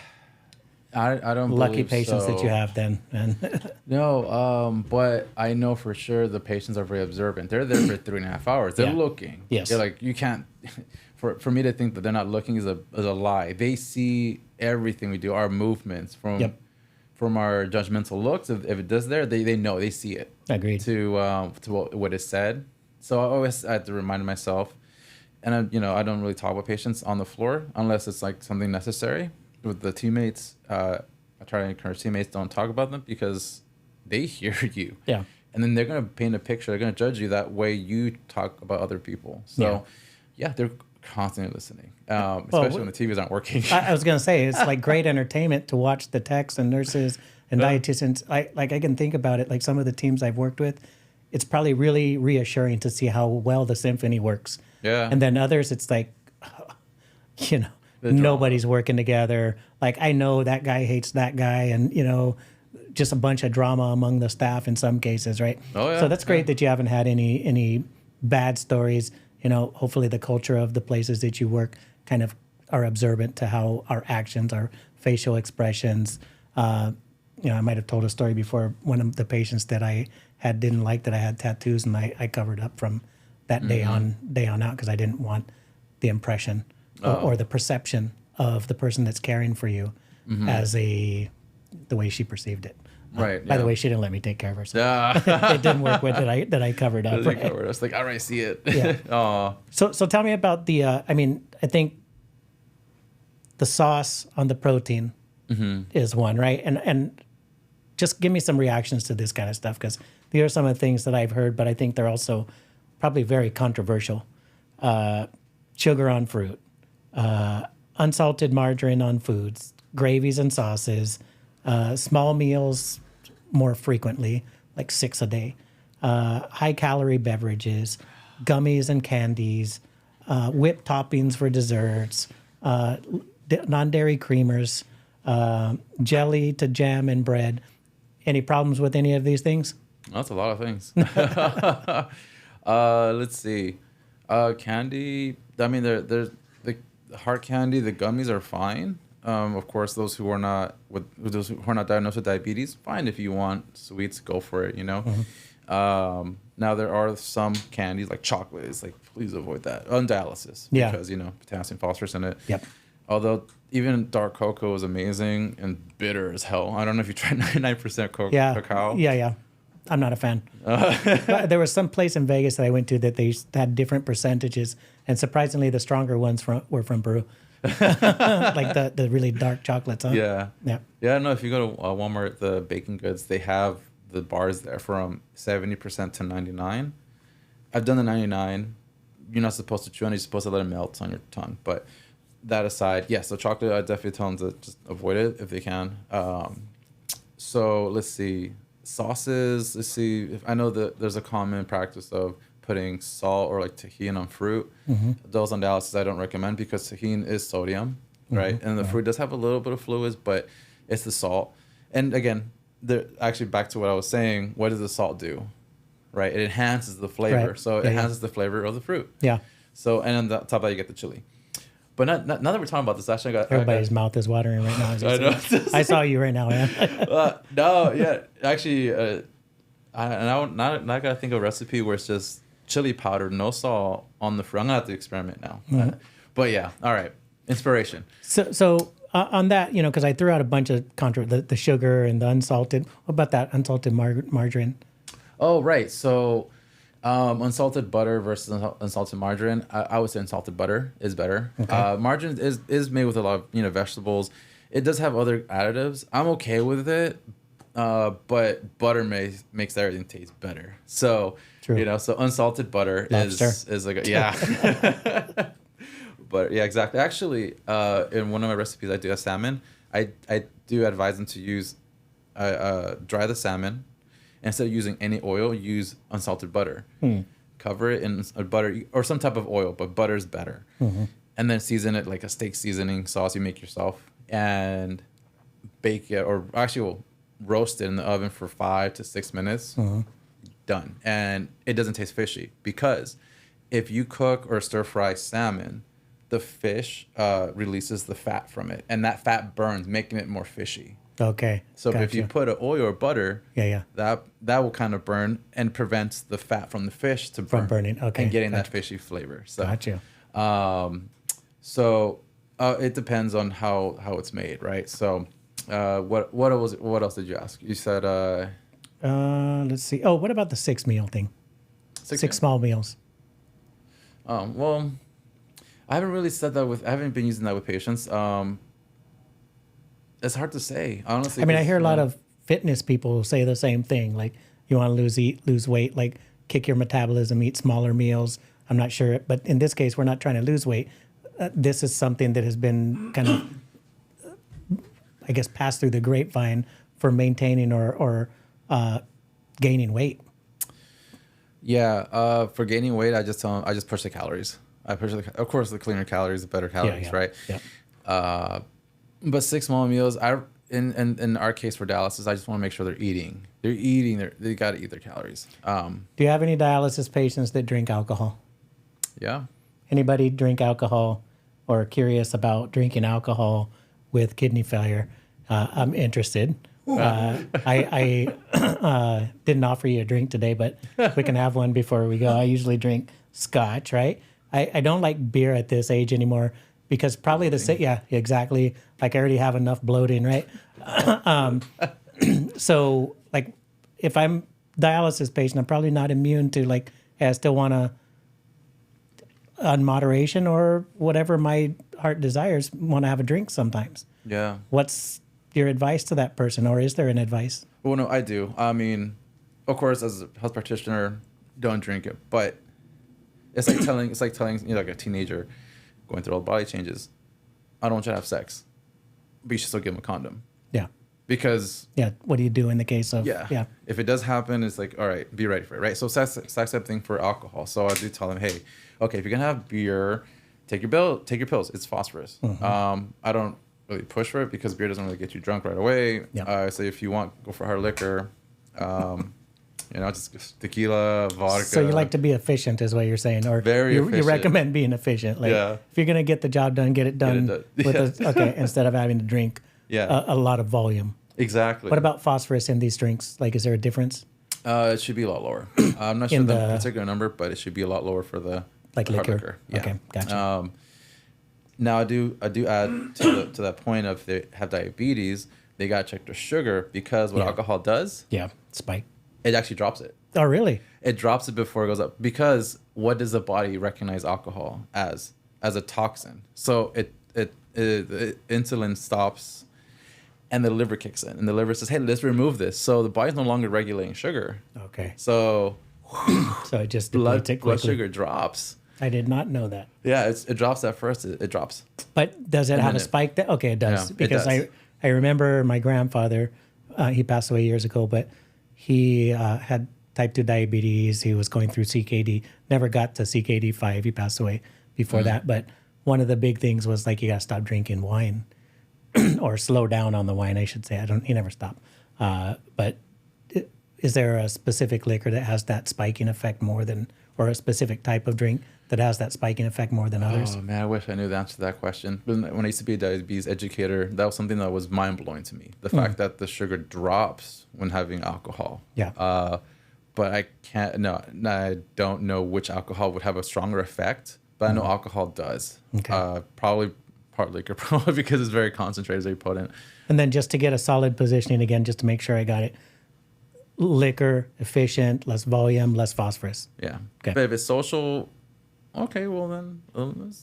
don't Lucky believe patients so. that you have then. No, but I know for sure the patients are very observant. They're there for 3.5 hours. They're looking. Yes. They're like, you can't, for me to think that they're not looking is a lie. They see everything we do, our movements from our judgmental looks. If it does there, they know, they see it. Agreed. To what is said. So I have to remind myself, and I don't really talk about patients on the floor unless it's like something necessary. With the teammates, I try to encourage teammates, don't talk about them because they hear you. Yeah. And then they're going to paint a picture. They're going to judge you that way you talk about other people. So, they're constantly listening, especially when the TVs aren't working. I was going to say, it's like great entertainment to watch the techs and nurses and dietitians. I can think about it, like some of the teams I've worked with, it's probably really reassuring to see how well the symphony works. Yeah. And then others, it's like, nobody's working together. Like, I know that guy hates that guy, and just a bunch of drama among the staff in some cases, right? Oh yeah. So that's great that you haven't had any bad stories. Hopefully the culture of the places that you work kind of are observant to how our actions, our facial expressions. I might have told a story before. One of the patients that I had didn't like that I had tattoos, and I covered up from that day on out because I didn't want the impression or the perception of the person that's caring for you as the way she perceived it. Right. By the way, she didn't let me take care of herself. It didn't work with that I covered up. Right? I was like, all right, see it. Yeah. So tell me about the. I think the sauce on the protein is one, right? And just give me some reactions to this kind of stuff, because these are some of the things that I've heard, but I think they're also probably very controversial. Sugar on fruit, unsalted margarine on foods, gravies and sauces, small meals more frequently, like 6 a day. high calorie beverages, gummies and candies, whipped toppings for desserts, non-dairy creamers, jelly to jam and bread. Any problems with any of these things? That's a lot of things. Let's see. Candy. I mean, there's the hard candy. The gummies are fine. Of course, those who are not diagnosed with diabetes, fine. If you want sweets, go for it. You know. Mm-hmm. Now there are some candies like chocolate. It's like, please avoid that on dialysis because potassium, phosphorus in it. Yep. Although even dark cocoa is amazing and bitter as hell. I don't know if you tried 99% cacao. Yeah. I'm not a fan. But there was some place in Vegas that I went to that they had different percentages, and surprisingly, the stronger ones were from Peru. Like the really dark chocolates, huh? Yeah. Yeah. No, if you go to Walmart, the baking goods, they have the bars there from 70% to 99. I've done the 99. You're not supposed to chew on it. You're supposed to let it melt on your tongue. But that aside, yes, the chocolate, I definitely tell them to just avoid it if they can. So let's see. Sauces, let's see. I know that there's a common practice of putting salt or like tahini on fruit. Mm-hmm. Those on dialysis I don't recommend because tahini is sodium, right? And the fruit does have a little bit of fluids, but it's the salt. And again, actually back to what I was saying, what does the salt do? Right? It enhances the flavor. Right. So it enhances the flavor of the fruit. Yeah. So, and on the top of that, you get the chili. But now that we're talking about this, actually, Everybody's mouth is watering right now. I know. I saw you right now, man. No, yeah. Actually, I gotta think of a recipe where it's just chili powder, no salt on the fruit. I'm gonna have to experiment now. Mm-hmm. But yeah, all right. Inspiration. So on that, because I threw out a bunch of the sugar and the unsalted. What about that unsalted margarine? Oh, right. So unsalted butter versus unsalted margarine. I would say unsalted butter is better. Okay. Margarine is made with a lot of vegetables. It does have other additives. I'm okay with it, but butter makes everything taste better. So True. So unsalted butter is like But yeah, exactly. Actually, in one of my recipes, I do a salmon. I do advise them to use dry the salmon. Instead of using any oil, use unsalted butter. Cover it in butter or some type of oil, but butter is better. Mm-hmm. And then season it like a steak seasoning sauce you make yourself, and bake it, or actually roast it in the oven for 5 to 6 minutes. Mm-hmm. Done. And it doesn't taste fishy, because if you cook or stir fry salmon, the fish releases the fat from it, and that fat burns, making it more fishy. Okay. So if you put an oil or butter, that will kind of burn and prevents the fat from the fish from burning. Okay. And getting that fishy flavor. So, gotcha. It depends on how it's made, right? So, what else did you ask? You said let's see. Oh, what about the 6 meal thing? Six small meals. Well, I haven't really said that I haven't been using that with patients. It's hard to say, honestly. I mean, I hear a lot of fitness people say the same thing. Like, you want to lose weight, like kick your metabolism, eat smaller meals. I'm not sure, but in this case, we're not trying to lose weight. This is something that has been kind of, I guess, passed through the grapevine for maintaining or gaining weight. Yeah, for gaining weight, I just push the calories. Of course, the cleaner calories, the better calories, right? Yeah. But 6 small meals, in our case for dialysis, I just want to make sure they're eating. They got to eat their calories. Do you have any dialysis patients that drink alcohol? Yeah. Anybody drink alcohol or curious about drinking alcohol with kidney failure? I'm interested. I didn't offer you a drink today, but we can have one before we go. I usually drink scotch, right? I don't like beer at this age anymore, because probably exactly. Like, I already have enough bloating, right? So, like, if I'm dialysis patient, I'm probably not immune to, like, I still want to, on moderation or whatever my heart desires, want to have a drink sometimes. Yeah. What's your advice to that person, or is there an advice? Well, no, I do. I mean, of course, as a health practitioner, don't drink it, but it's like telling like a teenager going through all the body changes, I don't want you to have sex, but you should still give them a condom. Yeah. because Yeah. What do you do in the case of? yeah. If it does happen, it's like, all right, be ready for it, right? So exact same thing for alcohol. So I do tell them, hey, okay, if you're gonna have beer, take your pills. It's phosphorus. I don't really push for it because beer doesn't really get you drunk right away. Yeah. I say if you want, go for hard liquor. Just tequila, vodka. So you like to be efficient, is what you're saying, or Very you efficient. recommend being efficient. Like Yeah. if you're gonna get the job done, get it done. Yes. Instead of having to drink a lot of volume. Exactly. What about phosphorus in these drinks? Like, is there a difference? It should be a lot lower. I'm not sure In the the- particular number, but it should be a lot lower for the Like hard liquor? Yeah. Okay, gotcha. Now I do add to that point of they have diabetes, they gotta check their sugar because what alcohol does, Yeah, spike. it actually drops it. Oh, really? It drops it before it goes up because what does the body recognize alcohol as a toxin? So it insulin stops, and the liver kicks in, and the liver says, "Hey, let's remove this." So the body's no longer regulating sugar. Okay. So So it just blood depletes it quickly. sugar drops. I did not know that. Yeah, it drops at first. It drops. But does it have a spike? Okay, it does. Yeah, it Because does. I remember my grandfather, he passed away years ago, but he had type 2 diabetes. He was going through CKD, never got to CKD 5. He passed away before that. But one of the big things was like, you got to stop drinking wine or slow down on the wine, I should say. He never stopped. But is there a specific liquor that has that spiking effect more than, or a specific type of drink that has that spiking effect more than others? Oh man, I wish I knew the answer to that question. When I used to be a diabetes educator, that was something that was mind blowing to me. The fact that the sugar drops when having alcohol. Yeah. But I can't. No, I don't know which alcohol would have a stronger effect. But I know alcohol does. Okay. Probably part liquor, probably because it's very concentrated, very potent. And then just to get a solid positioning again, just to make sure I got it, liquor, efficient, less volume, less phosphorus. Yeah. Okay. But if it's social, okay, well then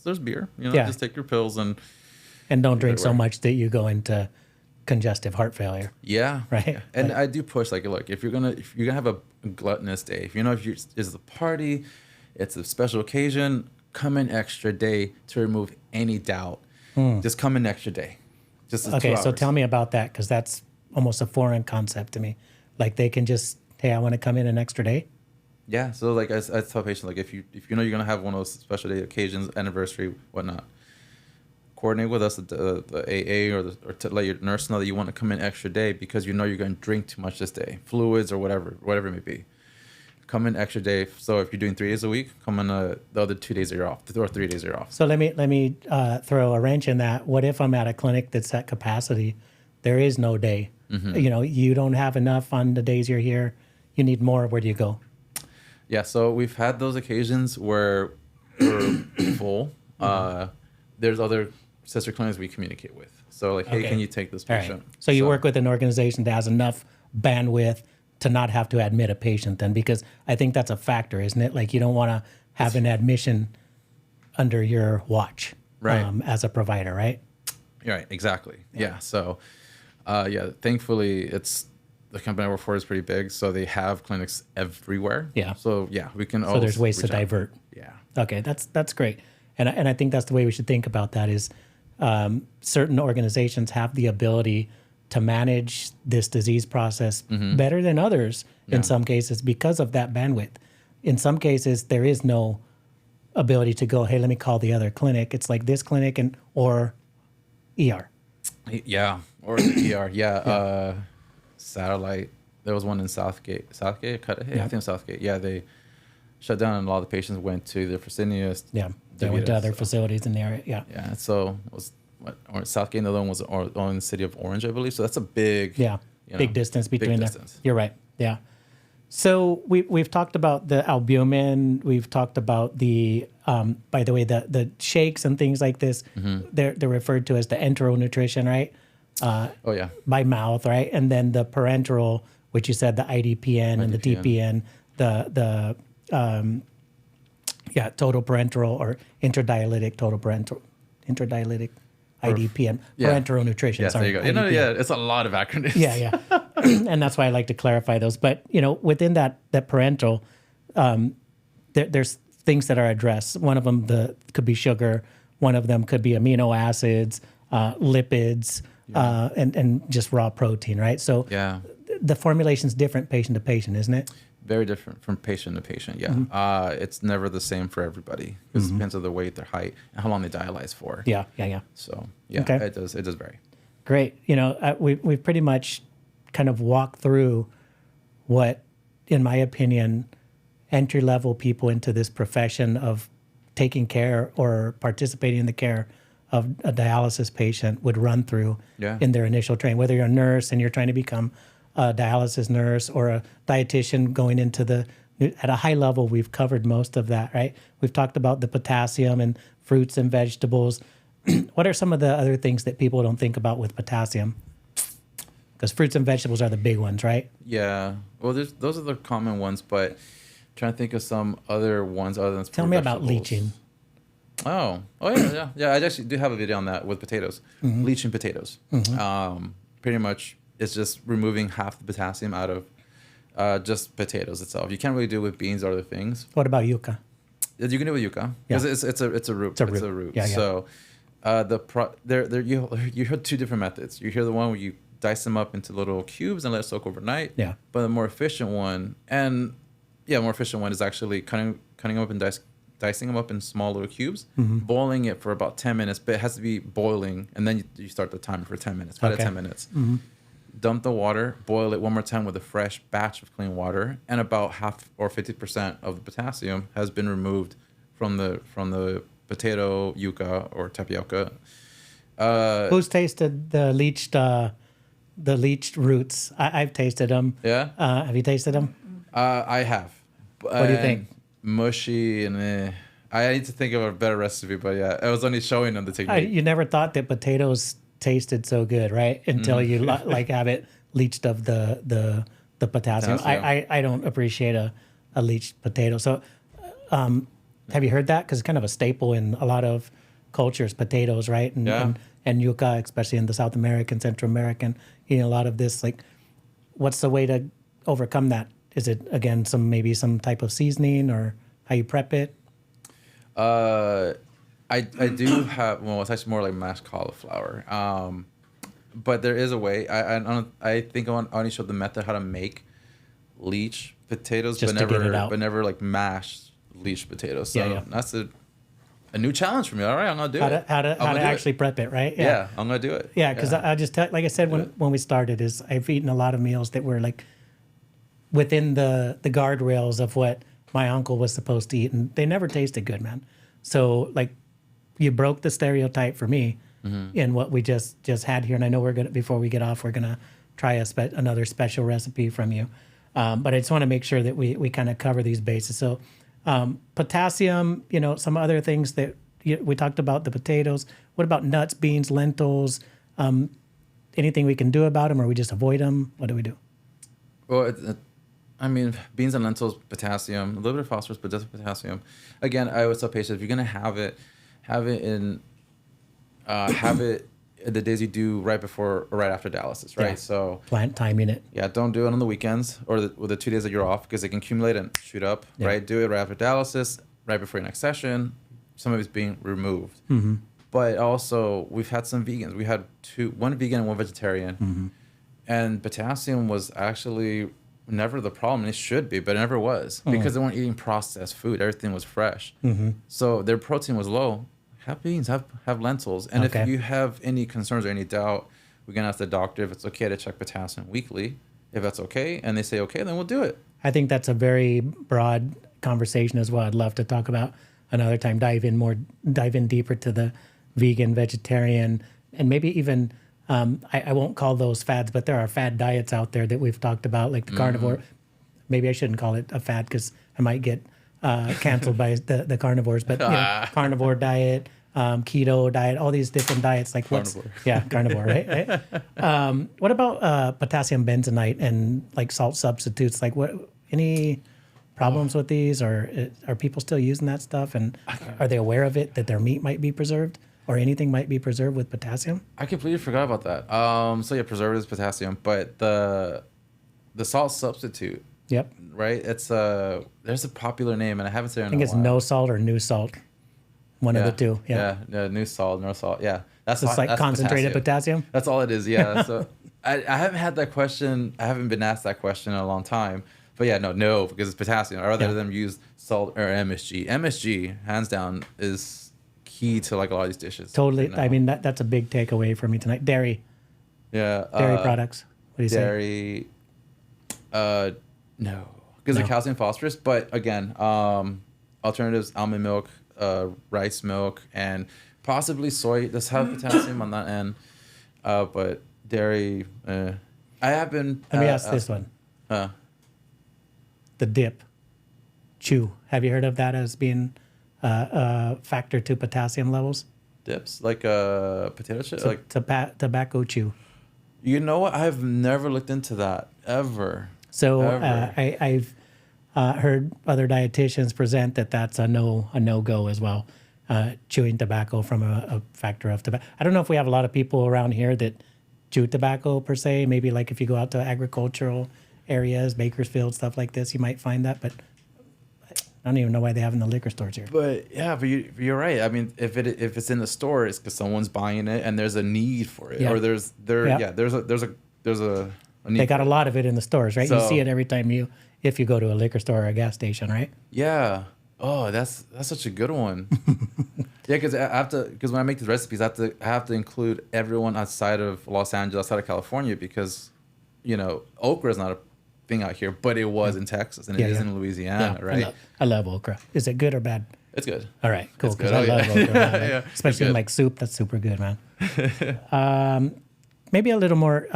there's beer. Yeah. Just take your pills and. And don't drink so Everywhere. much that you go into congestive heart failure. Yeah. Right. And I do push, like, look, if you're gonna have a gluttonous day, if it's a party, it's a special occasion, come an extra day to remove any doubt. Just come an extra day. Just 2 Okay, hours. so tell me about that, because that's almost a foreign concept to me. Like they can just, hey, I want to come in an extra day. Yeah. So like I tell patients, like if you know you're gonna have one of those special day occasions, anniversary, whatnot, coordinate with us at the AA or to let your nurse know that you want to come in extra day because you know you're going to drink too much this day, fluids or whatever it may be. Come in extra day. So if you're doing 3 days a week, come in the other 2 days that you're off, or 3 days you're off. So let me throw a wrench in that. What if I'm at a clinic that's at capacity? There is no day. You don't have enough on the days you're here. You need more. Where do you go? Yeah, so we've had those occasions where we're full. There's other sister clinics we communicate with. So like, hey, Okay. can you take this All right. patient? So you work with an organization that has enough bandwidth to not have to admit a patient then, because I think that's a factor, isn't it? Like you don't want to have an admission under your watch, Right. As a provider, right? Right, exactly. Yeah. So, thankfully, the company I work for is pretty big, so they have clinics everywhere. Yeah. So yeah, we can. So there's ways to divert. Yeah. Okay, that's great, and I think that's the way we should think about that. Is certain organizations have the ability to manage this disease process better than others in some cases because of that bandwidth. In some cases, there is no ability to go, hey, let me call the other clinic. It's like this clinic or ER. Yeah, or the ER. Yeah. Satellite. There was one in Southgate. Southgate? I think it was Southgate. Yeah, they shut down and a lot of the patients went to the Fresenius. Yeah, they went to other facilities in the area. Yeah. Yeah, so it was Southgate, and the other one was in the city of Orange, I believe. So that's a big, big distance between them. distance. You're right. Yeah. So we've talked about the albumin. We've talked about the, by the way, the shakes and things like this. They're referred to as the enteral nutrition, right? Oh yeah. By mouth, right? And then the parenteral, which you said the IDPN and the DPN, the total parenteral or intradialytic IDPN, parenteral nutrition. Yes, sorry, there you go. It's a lot of acronyms. Yeah. And that's why I like to clarify those. But, within that parental, there's things that are addressed. One of them could be sugar. One of them could be amino acids, lipids, and just raw protein, right? So Yeah. the formulation's different patient to patient, isn't it? Very different from patient to patient. Yeah. It's never the same for everybody. It depends on their weight, their height, and how long they dialyze for. Yeah. So yeah, Okay. it does vary. Great. We've pretty much kind of walked through what, in my opinion, entry-level people into this profession of taking care or participating in the care of a dialysis patient would run through in their initial training. Whether you're a nurse and you're trying to become a dialysis nurse or a dietitian going into at a high level, we've covered most of that, right? We've talked about the potassium and fruits and vegetables. What are some of the other things that people don't think about with potassium? Because fruits and vegetables are the big ones, right? Yeah. Well, those are the common ones, but trying to think of some other ones other than Tell me about leaching. Oh yeah. I actually do have a video on that with potatoes. Leaching potatoes. Pretty much, it's just removing half the potassium out of just potatoes itself. You can't really do it with beans or other things. What about yuca? You can do it with yuca because it's a root. It's a root. Yeah. So you hear two different methods. You hear the one where you dice them up into little cubes and let it soak overnight. Yeah. But the more efficient one, is actually cutting them up and dicing them up in small little cubes, boiling it for about 10 minutes. But it has to be boiling, and then you start the timer for 10 minutes. 5 to 10 minutes. Dump the water, boil it one more time with a fresh batch of clean water, and about half or 50% of the potassium has been removed from the potato, yuca, or tapioca. Who's tasted the leached roots? I've tasted them. Yeah. Have you tasted them? I have. What do you think? Mushy and I need to think of a better recipe, but yeah, I was only showing them the technique. You never thought that potatoes tasted so good, right? Until you like have it leached of the potassium. I don't appreciate a leached potato. So have you heard that? Because it's kind of a staple in a lot of cultures, potatoes, right? And yuca, especially in the South American, Central American, eating a lot of this. Like, what's the way to overcome that? Is it, again, maybe some type of seasoning or how you prep it? I do have, well, it's actually more like mashed cauliflower. But there is a way. I think I only showed the method how to make leach potatoes, Just but never like mashed leach potatoes. So that's a new challenge for me. All right, I'm gonna do it. How to actually prep it, right? Yeah, I'm gonna do it. Yeah, because I just like I said when we started, is I've eaten a lot of meals that were like within the guardrails of what my uncle was supposed to eat, and they never tasted good, man. So like, you broke the stereotype for me in what we just had here, and I know we're gonna, before we get off, we're gonna try another special recipe from you, but I just want to make sure that we kind of cover these bases. So potassium, some other things that we talked about, the potatoes. What about nuts, beans, lentils? Anything we can do about them, or we just avoid them? What do we do? Well, beans and lentils, potassium, a little bit of phosphorus, but just potassium. Again, I always tell patients, if you're gonna have it the days you do right before or right after dialysis, right? Yeah. So Plant timing it. yeah, don't do it on the weekends or the 2 days that you're off, because it can accumulate and shoot up, right? Do it right after dialysis, right before your next session. Some of it's being removed. But also, we've had some vegans. We had one vegan and one vegetarian, and potassium was actually never the problem. It should be, but it never was, because they weren't eating processed food. Everything was fresh. So their protein was low. Have beans, have lentils. And if you have any concerns or any doubt, we can ask the doctor if it's okay to check potassium weekly. If that's okay, and they say okay, then we'll do it. I think that's a very broad conversation as well. I'd love to talk about another time, dive in deeper to the vegan, vegetarian, and maybe even I won't call those fads, but there are fad diets out there that we've talked about, like the carnivore. Maybe I shouldn't call it a fad because I might get canceled by the carnivores. But carnivore diet, keto diet, all these different diets. Like carnivore, right? What about potassium bentonite and like salt substitutes? Like, any problems with these, or are people still using that stuff? And are they aware of it, that their meat might be preserved? Or anything might be preserved with potassium? I completely forgot about that. So yeah, preservatives, potassium, but the salt substitute. Yep. Right. It's there's a popular name, and I haven't said it in a while. I think it's no salt or new salt. One of the two. Yeah. New salt, no salt. Yeah. That's It's like that's concentrated potassium. That's all it is. Yeah. So I haven't had that question. I haven't been asked that question in a long time. But yeah, no, because it's potassium. I'd rather them use salt or MSG. MSG, hands down, is key to like a lot of these dishes. Totally. Right I mean, that's a big takeaway for me tonight. Dairy dairy products. What do you say? Dairy, no, because of calcium, phosphorus. But again, alternatives: almond milk, rice milk, and possibly soy does have potassium on that end. But dairy, I have been. Let me ask this one. The dip, chew. Have you heard of that as being a factor to potassium levels? Dips like potato chip, like Tobacco chew. You know what? I've never looked into that ever. So I've heard other dietitians present that that's a no go as well. Chewing tobacco from a factor of tobacco. I don't know if we have a lot of people around here that chew tobacco per se. Maybe like if you go out to agricultural areas, Bakersfield, stuff like this, you might find that. But I don't even know why they have it in the liquor stores here. But yeah, but you're right. I mean, if it's in the store, it's because someone's buying it and there's a need for it, or there's a need. They got a lot of it in the stores, right? So, you see it every time if you go to a liquor store or a gas station, right? Yeah. Oh, that's such a good one. Yeah, because when I make these recipes, I have to include everyone outside of Los Angeles, outside of California, because okra is not a thing out here, but it was in Texas and it is in Louisiana, right? I love okra. Is it good or bad? It's good. All right, cool. It's good. Because I love okra, man. Yeah, especially in like soup. That's super good, man. Maybe a little more,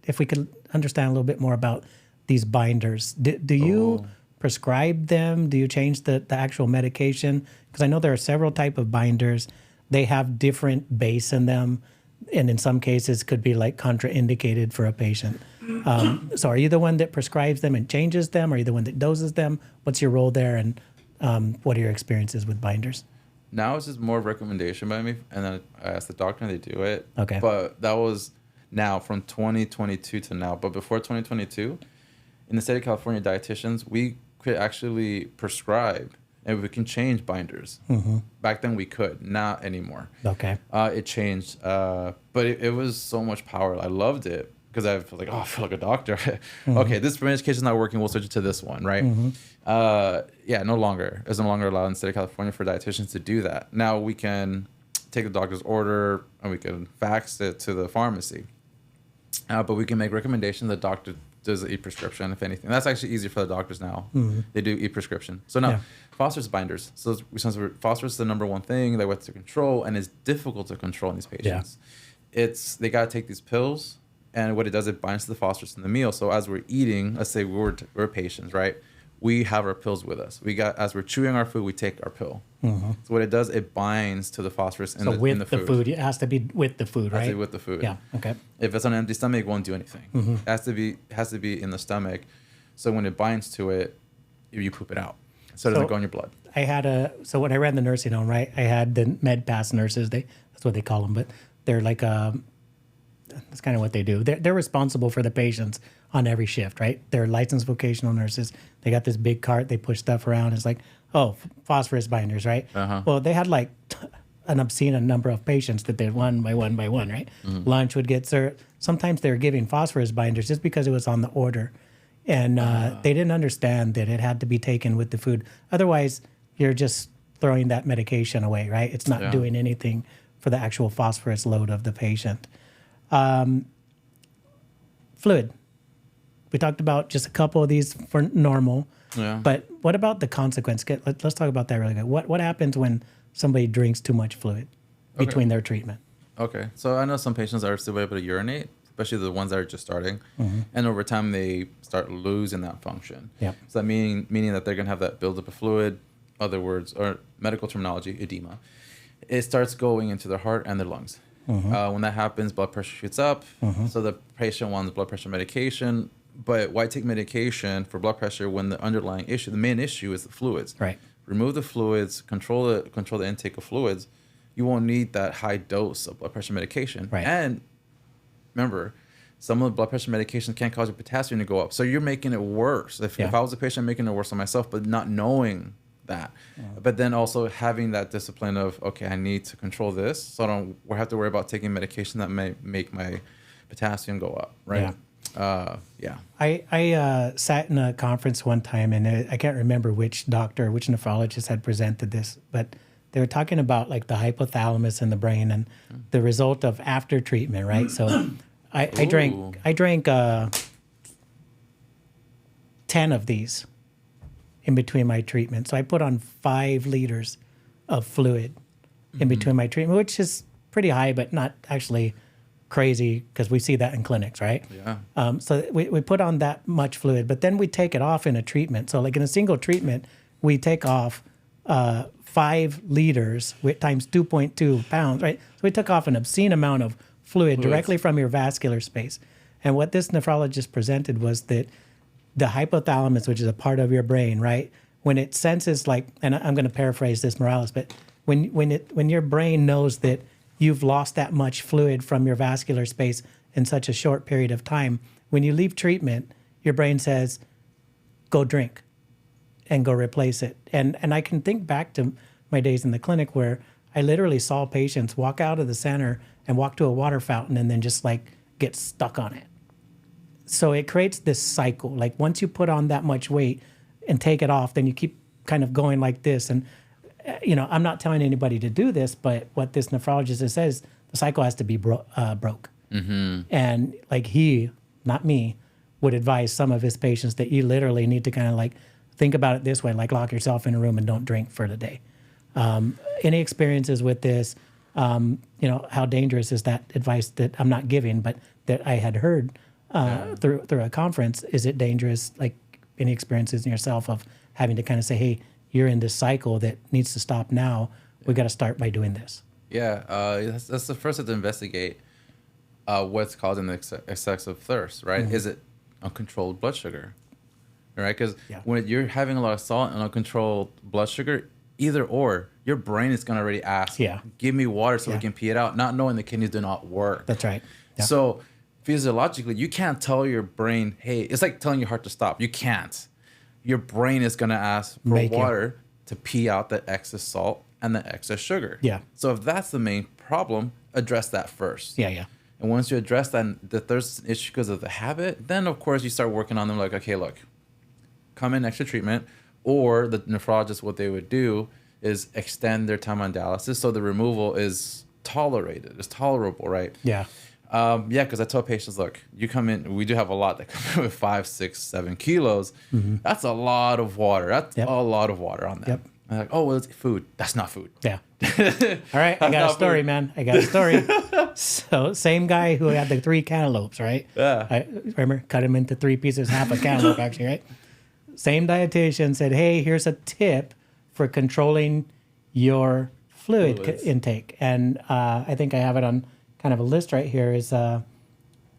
if we could understand a little bit more about these binders. Do you prescribe them? Do you change the actual medication? Because I know there are several type of binders. They have different base in them, and in some cases could be like contraindicated for a patient. So are you the one that prescribes them and changes them? Are you the one that doses them? What's your role there, and what are your experiences with binders? Now it's just more recommendation by me, and then I ask the doctor and they do it. Okay. But that was now from 2022 to now. But before 2022, in the state of California, dietitians, we could actually prescribe and we can change binders. Mm-hmm. Back then we could, not anymore. Okay. It changed, but it was so much power. I loved it because I feel like a doctor. Mm-hmm. Okay, this medication is not working. We'll switch it to this one, right? Mm-hmm. No longer. It's no longer allowed in the state of California for dietitians to do that. Now we can take the doctor's order and we can fax it to the pharmacy. But we can make recommendations. The doctor does the e-prescription, if anything. That's actually easier for the doctors now. Mm-hmm. They do e-prescription. So now, phosphorus binders. So since phosphorus is the number one thing that we have to control, and it's difficult to control in these patients. Yeah. They got to take these pills, and what it does, it binds to the phosphorus in the meal. So as we're eating, let's say we're patients, right? We have our pills with us. As we're chewing our food, we take our pill. Mm-hmm. So what it does, it binds to the phosphorus in the food. It has to be with the food, right? It has to be with the food. Yeah. Okay. If it's on an empty stomach, it won't do anything. Mm-hmm. It has to be in the stomach. So when it binds to it, you poop it out. So it doesn't go in your blood. So when I ran the nursing home, right, I had the med pass nurses. That's what they call them, but they're like that's kind of what they do. They're responsible for the patients on every shift, right? They're licensed vocational nurses. They got this big cart. They push stuff around. It's like, phosphorus binders, right? Uh-huh. Well, they had like an obscene number of patients that did one by one, right? Mm-hmm. Lunch would get served. Sometimes they were giving phosphorus binders just because it was on the order. And they didn't understand that it had to be taken with the food. Otherwise, you're just throwing that medication away, right? It's not doing anything for the actual phosphorus load of the patient. Fluid. We talked about just a couple of these for normal. Yeah. But what about the consequence? Let's talk about that really good. What happens when somebody drinks too much fluid between their treatment? Okay. So I know some patients are still able to urinate, especially the ones that are just starting. Mm-hmm. And over time, they start losing that function. Yep. So that meaning that they're going to have that buildup of fluid, other words, or medical terminology, edema. It starts going into their heart and their lungs. Mm-hmm. When that happens, blood pressure shoots up. Mm-hmm. So the patient wants blood pressure medication. But why take medication for blood pressure when the underlying issue, the main issue, is the fluids? Right. Remove the fluids, control the intake of fluids. You won't need that high dose of blood pressure medication. Right. And remember, some of the blood pressure medications can cause your potassium to go up. So you're making it worse. If I was a patient, I'm making it worse on myself, but not knowing that. But then also having that discipline of, okay, I need to control this, so I don't have to worry about taking medication that may make my potassium go up, right? Yeah. I sat in a conference one time, and I can't remember which doctor, which nephrologist had presented this, but they were talking about like the hypothalamus in the brain and the result of after treatment, right? So I drank 10 of these in between my treatment. So I put on 5 liters of fluid in between my treatment, which is pretty high, but not actually crazy because we see that in clinics, right? Yeah. So we put on that much fluid, but then we take it off in a treatment. So like in a single treatment, we take off 5 liters times 2.2 pounds, right? So we took off an obscene amount of fluid directly from your vascular space. And what this nephrologist presented was that the hypothalamus, which is a part of your brain, right? When it senses like, and I'm going to paraphrase this, Morales, but when your brain knows that you've lost that much fluid from your vascular space in such a short period of time, when you leave treatment, your brain says, go drink and go replace it. And I can think back to my days in the clinic where I literally saw patients walk out of the center and walk to a water fountain and then just like get stuck on it. So it creates this cycle. Like once you put on that much weight and take it off, then you keep kind of going like this. And, you know, I'm not telling anybody to do this, but what this nephrologist says, the cycle has to be broke. And like he, not me, would advise some of his patients that you literally need to kind of like think about it this way, like lock yourself in a room and don't drink for the day. Any experiences with this? You know, how dangerous is that advice that I'm not giving, but that I had heard through a conference? Is it dangerous? Like any experiences in yourself of having to kind of say, hey, you're in this cycle that needs to stop now. We got to start by doing this. Yeah, that's the first step to investigate what's causing the excessive thirst, right? Is it uncontrolled blood sugar, right? Because when you're having a lot of salt and uncontrolled blood sugar, either or, your brain is going to already ask, give me water so we can pee it out, not knowing the kidneys do not work. That's right. Yeah. So physiologically, you can't tell your brain, hey, it's like telling your heart to stop. You can't. Your brain is going to ask for water to pee out the excess salt and the excess sugar. Yeah. So if that's the main problem, address that first. Yeah. And once you address that, and the thirst issue because of the habit, then of course you start working on them like, okay, look, come in extra treatment, or the nephrologist, what they would do is extend their time on dialysis so the removal is tolerated, it's tolerable, right? Yeah. Because I tell patients, look, you come in, we do have a lot that come in with 5, 6, 7 kilos. That's a lot of water. That's a lot of water on that. I'm like, oh, well, it's food. That's not food. Yeah. All right, I got a story, man. I got a story. So same guy who had the 3 cantaloupes, right? Yeah. I remember, cut him into 3 pieces, half a cantaloupe actually, right? Same dietitian said, hey, here's a tip for controlling your fluid intake. And I think I have it on kind of a list right here is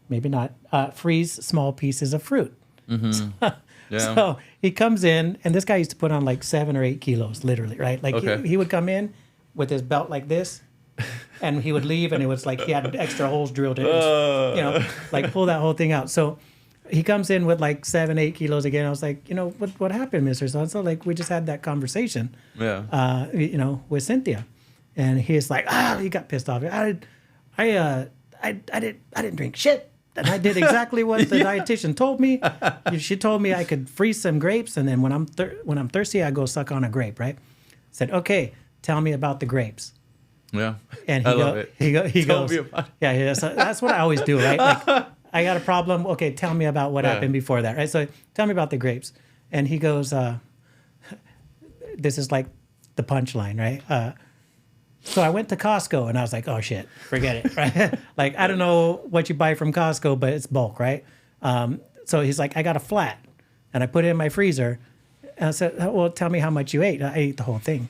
maybe not freeze small pieces of fruit. So he comes in, and this guy used to put on like 7 or 8 kilos, literally, right? Like he would come in with his belt like this, and he would leave, and it was like he had extra holes drilled in, you know, like pull that whole thing out. So he comes in with like 7, 8 kilos again. I was like, you know, what happened, Mr. So-and-so? Like we just had that conversation, you know, with Cynthia, and he's like, he got pissed off. I didn't drink shit. And I did exactly what the dietitian told me. She told me I could freeze some grapes, and then when I'm thirsty, I go suck on a grape. Right? Said, okay, tell me about the grapes. Yeah, and he goes, yeah. So that's what I always do, right? Like, I got a problem. Okay, tell me about what happened before that, right? So tell me about the grapes. And he goes, this is like the punchline, right? So I went to Costco, and I was like, oh, shit, forget it, right? Like, I don't know what you buy from Costco, but it's bulk, right? So he's like, I got a flat, and I put it in my freezer. And I said, well, tell me how much you ate. I ate the whole thing.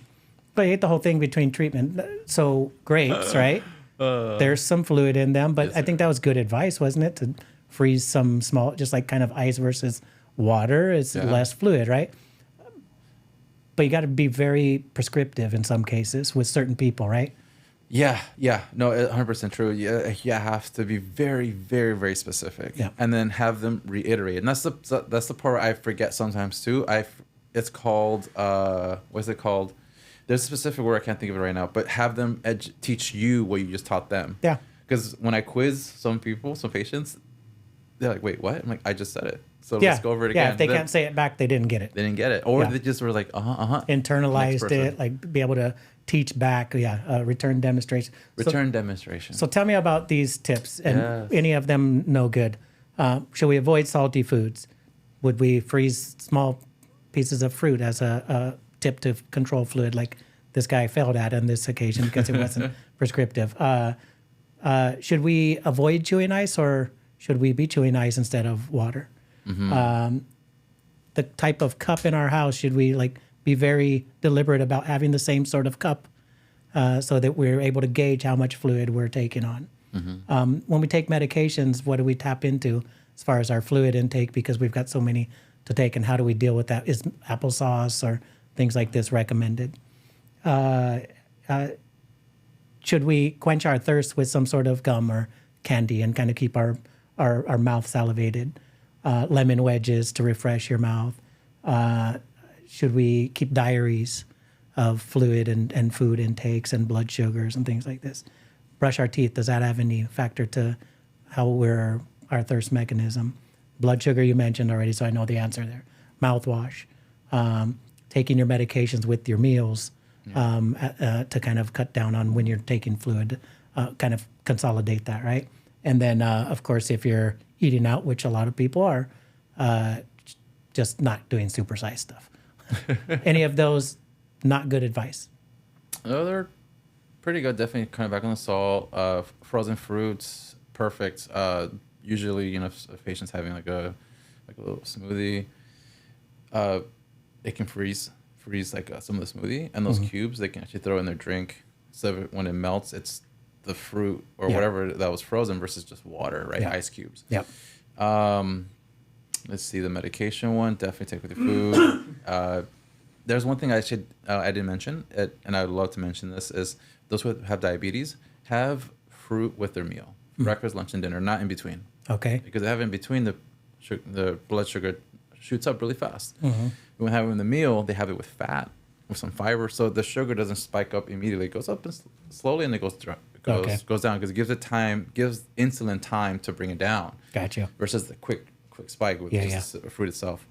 But I ate the whole thing between treatment. So grapes, right? There's some fluid in them, but I think that was good advice, wasn't it? To freeze some small, just like kind of ice versus water, it's less fluid, right? But you got to be very prescriptive in some cases with certain people, right? Yeah. No, 100% true. You have to be very, very, very specific, and then have them reiterate. And that's the part I forget sometimes too. It's called what's it called? There's a specific word, I can't think of it right now, but have them teach you what you just taught them. Yeah. Because when I quiz some patients, they're like, "Wait, what?" I'm like, "I just said it." So let's go over it again. Yeah, if they can't say it back, they didn't get it. They didn't get it, or they just were like, Internalized it, like be able to teach back. Return demonstration. Demonstration. So tell me about these tips, and any of them no good. Should we avoid salty foods? Would we freeze small pieces of fruit as a tip to control fluid, like this guy failed at on this occasion because it wasn't prescriptive? Should we avoid chewing ice, or should we be chewing ice instead of water? The type of cup in our house, should we be very deliberate about having the same sort of cup so that we're able to gauge how much fluid we're taking on? When we take medications, what do we tap into as far as our fluid intake, because we've got so many to take, and how do we deal with that? Is applesauce or things like this recommended? Should we quench our thirst with some sort of gum or candy and kind of keep our mouth salivated? Lemon wedges to refresh your mouth. Should we keep diaries of fluid and food intakes and blood sugars and things like this? Brush our teeth, does that have any factor to how our thirst mechanism? Blood sugar you mentioned already, so I know the answer there. Mouthwash. Taking your medications with your meals to kind of cut down on when you're taking fluid, kind of consolidate that, right? And then, of course, if you're eating out, which a lot of people are, just not doing supersized stuff. Any of those, not good advice? No, they're pretty good. Definitely kind of back on the salt. Frozen fruits, perfect. Usually, if a patient's having like a little smoothie, it can freeze like some of the smoothie, and those cubes they can actually throw in their drink. So when it melts, it's the fruit or whatever that was frozen versus just water, right? Ice cubes. Yep. Let's see, the medication one, definitely take with your food. There's one thing I didn't mention, and I would love to mention this, is those who have diabetes have fruit with their meal. Breakfast, lunch, and dinner, not in between. Okay. Because they have in between, the blood sugar shoots up really fast. When they have it in the meal, they have it with fat, with some fiber, so the sugar doesn't spike up immediately. It goes up slowly, and it goes down because it gives insulin time to bring it down. Gotcha. Versus the quick spike with just the fruit itself.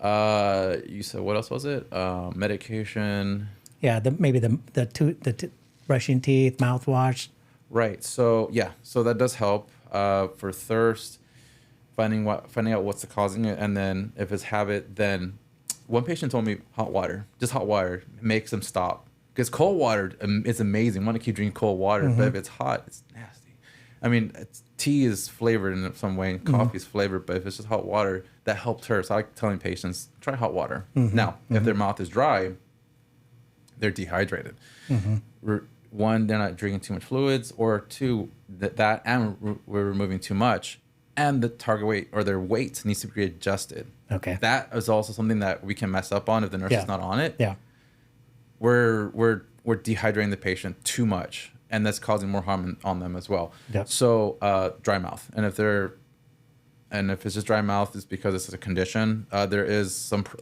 You said, what else was it? Medication. Yeah, maybe the brushing teeth, mouthwash. Right. So that does help for thirst. Finding out what's causing it, and then if it's habit, then one patient told me hot water makes them stop. Because cold water is amazing. I want to keep drinking cold water, but if it's hot, it's nasty. I mean, tea is flavored in some way, and coffee is flavored, but if it's just hot water, that helped her. So I like telling patients, try hot water. Now, if their mouth is dry, they're dehydrated. One, they're not drinking too much fluids, or two, and we're removing too much, and the target weight or their weight needs to be adjusted. Okay. That is also something that we can mess up on if the nurse is not on it. Yeah. We're dehydrating the patient too much, and that's causing more harm on them as well. Yep. So dry mouth, and if it's just dry mouth, it's because it's a condition. There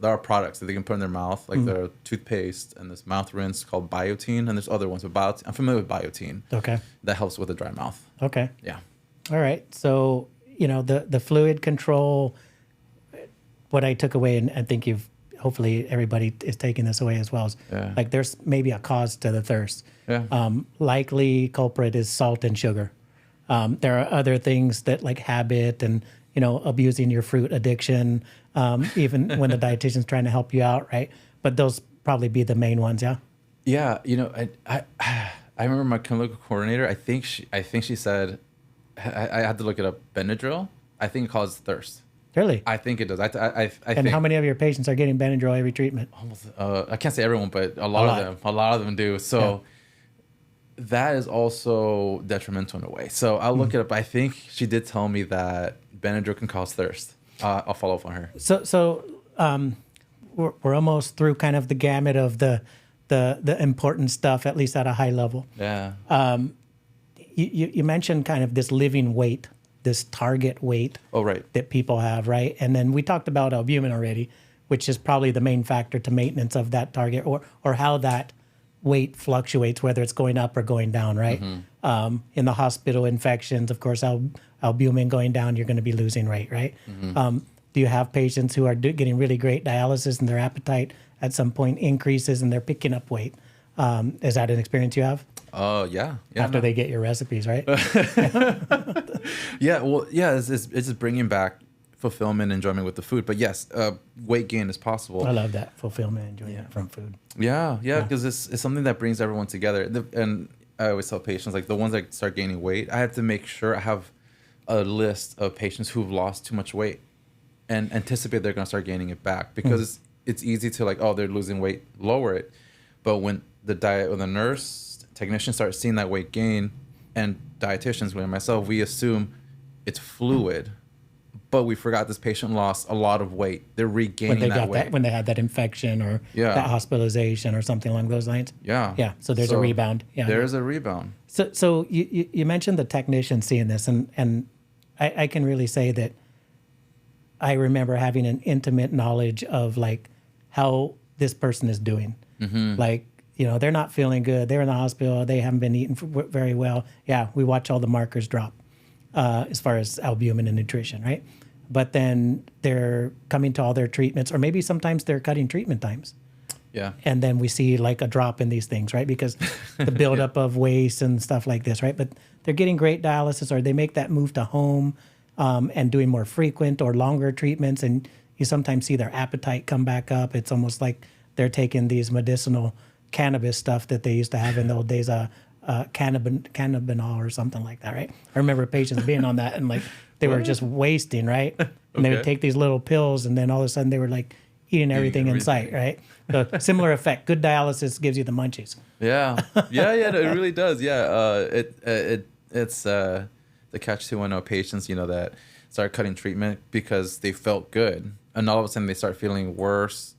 are products that they can put in their mouth, like the toothpaste and this mouth rinse called Biotine, and there's other ones. But I'm familiar with Biotine. Okay. That helps with the dry mouth. Okay. Yeah. All right. So the fluid control. What I took away, and I think hopefully everybody is taking this away as well, is like there's maybe a cause to the thirst. Yeah. Likely culprit is salt and sugar. There are other things that like habit and abusing your fruit addiction, even when the dietitian's trying to help you out, right? But those probably be the main ones, yeah. Yeah, I remember my clinical coordinator. I think she said, I had to look it up. Benadryl, I think it causes thirst. Really? I think it does. I and think, how many of your patients are getting Benadryl every treatment? Almost. I can't say everyone, but a lot of them do. So that is also detrimental in a way. So I'll look it up. I think she did tell me that Benadryl can cause thirst. I'll follow up on her. So we're almost through kind of the gamut of the important stuff, at least at a high level. Yeah. You mentioned kind of this living weight, this target weight Oh, right. that people have, right? And then we talked about albumin already, which is probably the main factor to maintenance of that target, or how that weight fluctuates, whether it's going up or going down, right? In the hospital infections, of course, albumin going down, you're going to be losing weight, right? Do you have patients who are getting really great dialysis and their appetite at some point increases and they're picking up weight? Is that an experience you have? Oh, yeah. After they get your recipes, right? Yeah, well, yeah, it's just bringing back fulfillment, enjoyment with the food. But yes, weight gain is possible. I love that fulfillment, enjoyment from food. Yeah, because it's something that brings everyone together. And I always tell patients, like the ones that start gaining weight, I have to make sure I have a list of patients who've lost too much weight and anticipate they're going to start gaining it back, because it's easy to like, oh, they're losing weight, lower it. But when the diet or the nurse technician starts seeing that weight gain, and dietitians, like myself, we assume it's fluid, but we forgot this patient lost a lot of weight. They're regaining that weight. When they had that infection or that hospitalization or something along those lines. Yeah. So there's a rebound. Yeah. There's a rebound. So you mentioned the technician seeing this, and I can really say that I remember having an intimate knowledge of like how this person is doing. Like, they're not feeling good. They're in the hospital. They haven't been eating very well. Yeah, we watch all the markers drop as far as albumin and nutrition, right? But then they're coming to all their treatments, or maybe sometimes they're cutting treatment times. Yeah. And then we see like a drop in these things, right? Because the buildup of waste and stuff like this, right? But they're getting great dialysis, or they make that move to home and doing more frequent or longer treatments. And you sometimes see their appetite come back up. It's almost like they're taking these medicinal cannabis stuff that they used to have in the old days, cannabinol or something like that, right? I remember patients being on that and like they were just wasting, right? And they would take these little pills, and then all of a sudden they were like eating everything in sight, right? So similar effect. Good dialysis gives you the munchies. Yeah, it really does. Yeah, it's the catch-210 patients, that start cutting treatment because they felt good, and all of a sudden they start feeling worse,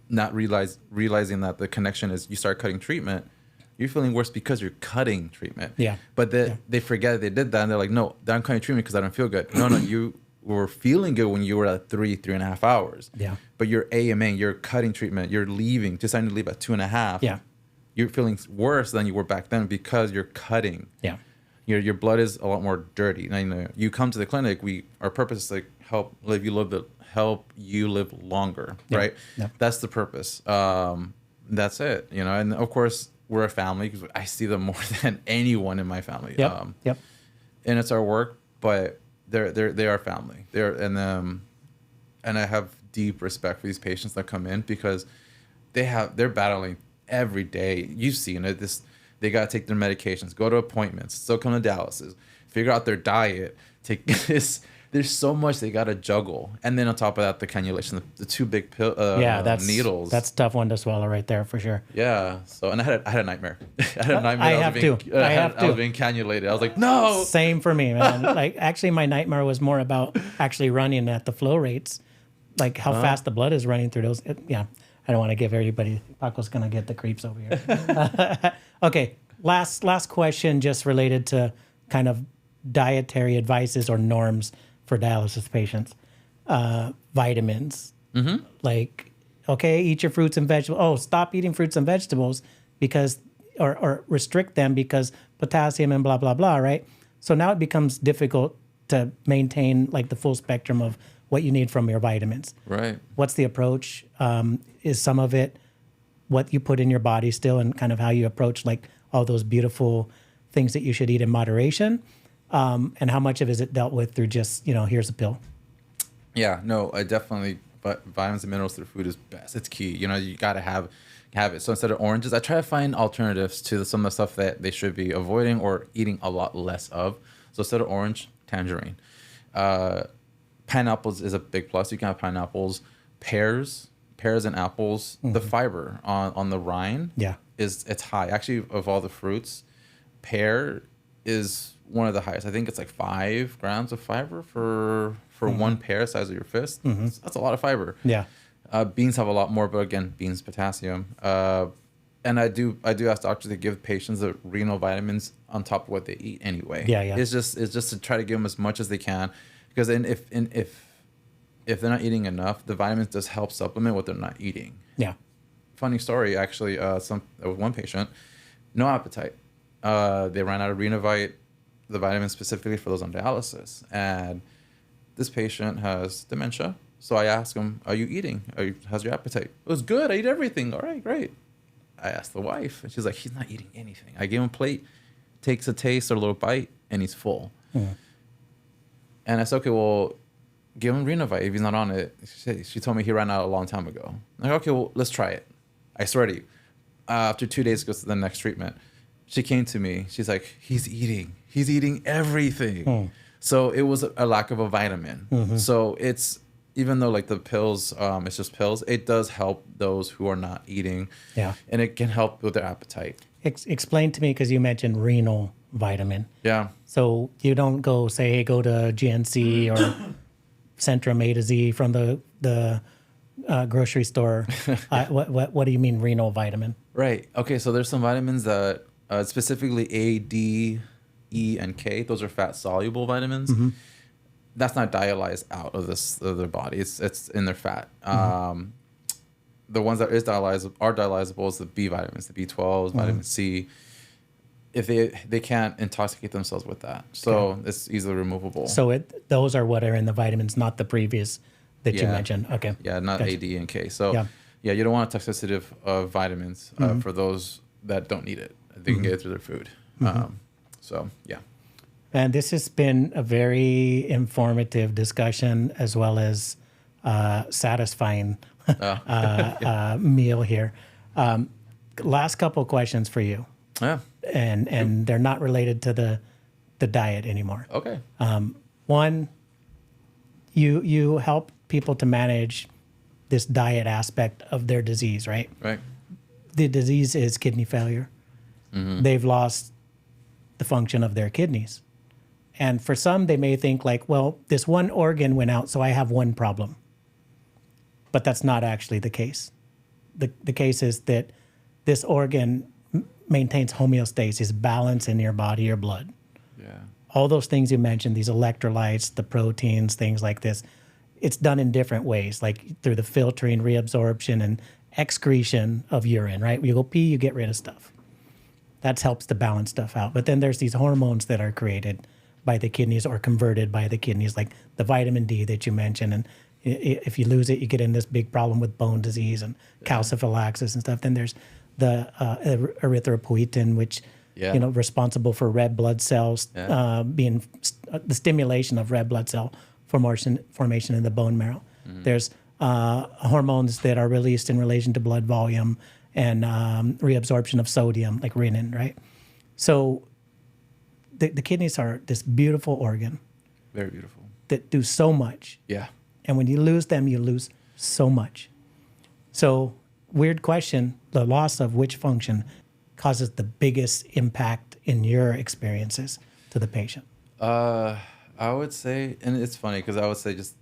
not realizing that the connection is you start cutting treatment, you're feeling worse because you're cutting treatment. Yeah. But they forget they did that, and they're like, no, I'm cutting treatment because I don't feel good. No, you were feeling good when you were at 3.5 hours. Yeah. But you're AMing, you're cutting treatment, you're leaving, deciding to leave at 2.5. Yeah. You're feeling worse than you were back then because you're cutting. Yeah. Your blood is a lot more dirty. Now, you come to the clinic, our purpose is to help you live longer, right? Yeah. That's the purpose. That's it, and of course we're a family because I see them more than anyone in my family. Yep. And it's our work, but they are family. And I have deep respect for these patients that come in because they're battling every day. You've seen it. They got to take their medications, go to appointments, still come to dialysis, figure out their diet, take this. There's so much they got to juggle. And then on top of that, the cannulation, the two big needles. That's a tough one to swallow right there for sure. Yeah. So, and I had a nightmare. I was being cannulated. I was like, no. Same for me, man. Like, actually, my nightmare was more about actually running at the flow rates, like how fast the blood is running through those. I don't want to give everybody. Paco's going to get the creeps over here. Okay. Last question, just related to kind of dietary advices or norms for dialysis patients. Vitamins. Like, okay, eat your fruits and vegetables. Oh, stop eating fruits and vegetables because, or restrict them because potassium and blah, blah, blah, right? So now it becomes difficult to maintain like the full spectrum of what you need from your vitamins. Right. What's the approach? Is some of it what you put in your body still, and kind of how you approach like all those beautiful things that you should eat in moderation? And how much of it is it dealt with through just, here's a pill? Yeah, no, I definitely, but vitamins and minerals through food is best. It's key. You got to have it. So instead of oranges, I try to find alternatives to some of the stuff that they should be avoiding or eating a lot less of. So instead of orange, tangerine. Pineapples is a big plus. You can have pineapples, pears and apples. The fiber on the rind it's high. Actually, of all the fruits, pear is one of the highest. I think it's like 5 grams of fiber for one pear size of your fist. That's a lot of fiber. Yeah. Beans have a lot more, but again, beans, potassium. And I do ask doctors to give patients the renal vitamins on top of what they eat anyway. Yeah. It's just to try to give them as much as they can, because then if if they're not eating enough, the vitamins just help supplement what they're not eating. Yeah. Funny story, actually. One patient, no appetite. They ran out of Renovite, the vitamins specifically for those on dialysis, and this patient has dementia. So I asked him, "Are you eating? How's your appetite?" "It was good. I eat everything." "All right, great." I asked the wife, and she's like, "He's not eating anything." I gave him a plate, takes a taste or a little bite, and he's full. And I said, "Okay, well, give him Renovite if he's not on it." She told me he ran out a long time ago. I'm like, "Okay, well, let's try it." I swear to you, after 2 days goes to the next treatment, she came to me. She's like, He's eating everything. So it was a lack of a vitamin. So it's, even though like the pills, it's just pills, it does help those who are not eating. Yeah. And it can help with their appetite. Explain to me, because you mentioned renal vitamin. Yeah. So you don't go say, hey, go to GNC or Centrum A to Z from the grocery store. What do you mean renal vitamin? Right. Okay. So there's some vitamins that specifically A, D, E, and K. Those are fat soluble vitamins. That's not dialyzed out of their body. It's in their fat. The ones that are dialyzable is the B vitamins, the B12s, vitamin C. If they can't intoxicate themselves with that, so it's easily removable. So those are what are in the vitamins, not the previous that you mentioned. Okay. Yeah, not Gotcha. A, D, and K. So yeah, you don't want toxicity of vitamins for those that don't need it. They can get it through their food. So yeah. And this has been a very informative discussion as well as satisfying meal here. Last couple of questions for you. Yeah. And they're not related to the diet anymore. Okay. One, you help people to manage this diet aspect of their disease, right? Right. The disease is kidney failure. They've lost the function of their kidneys. And for some, they may think like, well, this one organ went out, so I have one problem. But that's not actually the case. The case is that this organ maintains homeostasis, balance in your body, your blood. Yeah. All those things you mentioned, these electrolytes, the proteins, things like this, it's done in different ways, like through the filtering, reabsorption, and excretion of urine, right? You go pee, you get rid of stuff. That helps to balance stuff out. But then there's these hormones that are created by the kidneys or converted by the kidneys, like the vitamin D that you mentioned. And if you lose it, you get in this big problem with bone disease and calciphylaxis and stuff. Then there's the erythropoietin, which responsible for red blood cells being the stimulation of red blood cell formation in the bone marrow. There's hormones that are released in relation to blood volume and reabsorption of sodium, like renin, right? So the kidneys are this beautiful organ. Very beautiful. That do so much. Yeah. And when you lose them, you lose so much. So, weird question, the loss of which function causes the biggest impact in your experiences to the patient? I would say, and it's funny because I would say just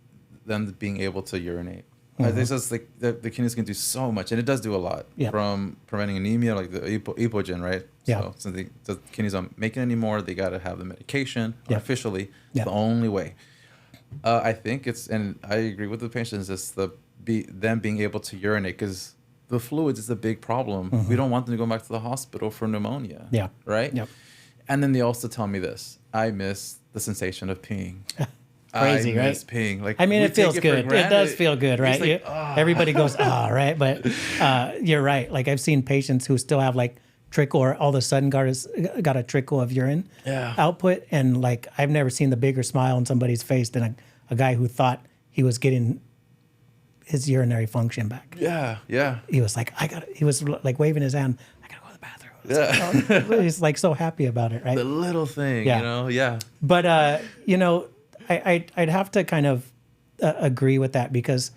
them being able to urinate. I think it's like the kidneys can do so much, and it does do a lot from preventing anemia, like the epogen, right? Yeah. So since the kidneys aren't making it anymore, they got to have the medication artificially. It's the only way. I think it's, and I agree with the patients, it's them being able to urinate, because the fluids is a big problem. We don't want them to go back to the hospital for pneumonia. Yeah. Right? Yep. And then they also tell me this: I miss the sensation of peeing. Crazy, I right? miss peeing. Like, I mean, we it feels take for good. It granted. does feel good, right? Like, Everybody goes, right? But you're right. Like, I've seen patients who still have like trickle, or all of a sudden got a trickle of urine output. And like, I've never seen the bigger smile on somebody's face than a guy who thought he was getting his urinary function back. Yeah, yeah. He was like, he was like waving his hand, I gotta go to the bathroom. Yeah. He's like so happy about it, right? The little thing, yeah. But, I'd have to kind of agree with that, because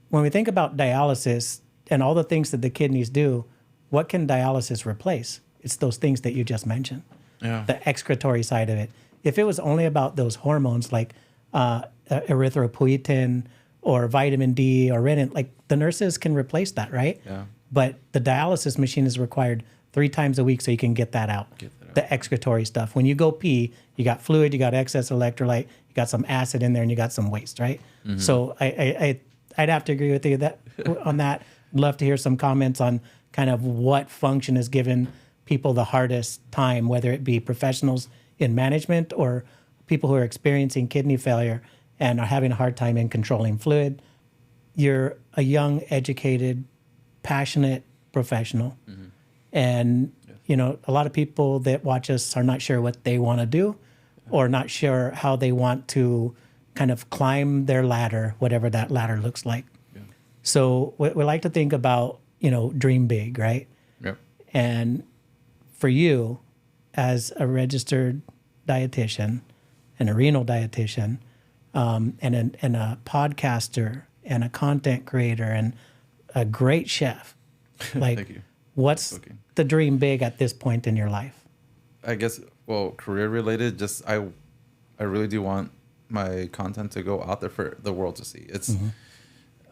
when we think about dialysis and all the things that the kidneys do, what can dialysis replace? It's those things that you just mentioned, the excretory side of it. If it was only about those hormones like erythropoietin or vitamin D or renin, like the nurses can replace that, right? Yeah. But the dialysis machine is required 3 times a week so you can get that out. The excretory stuff. When you go pee, you got fluid, you got excess electrolyte, you got some acid in there, and you got some waste, right? So I'd have to agree with you that on that. I'd love to hear some comments on kind of what function is given people the hardest time, whether it be professionals in management or people who are experiencing kidney failure and are having a hard time in controlling fluid. You're a young, educated, passionate professional. And, you know, a lot of people that watch us are not sure what they want to do or not sure how they want to kind of climb their ladder, whatever that ladder looks like. So we like to think about, you know, dream big, right? Yep. And for you, as a registered dietitian and a renal dietitian, and a podcaster and a content creator and a great chef, like, Thank you. what's the dream big at this point in your life? I guess, well, career related, just I really do want my content to go out there for the world to see. It's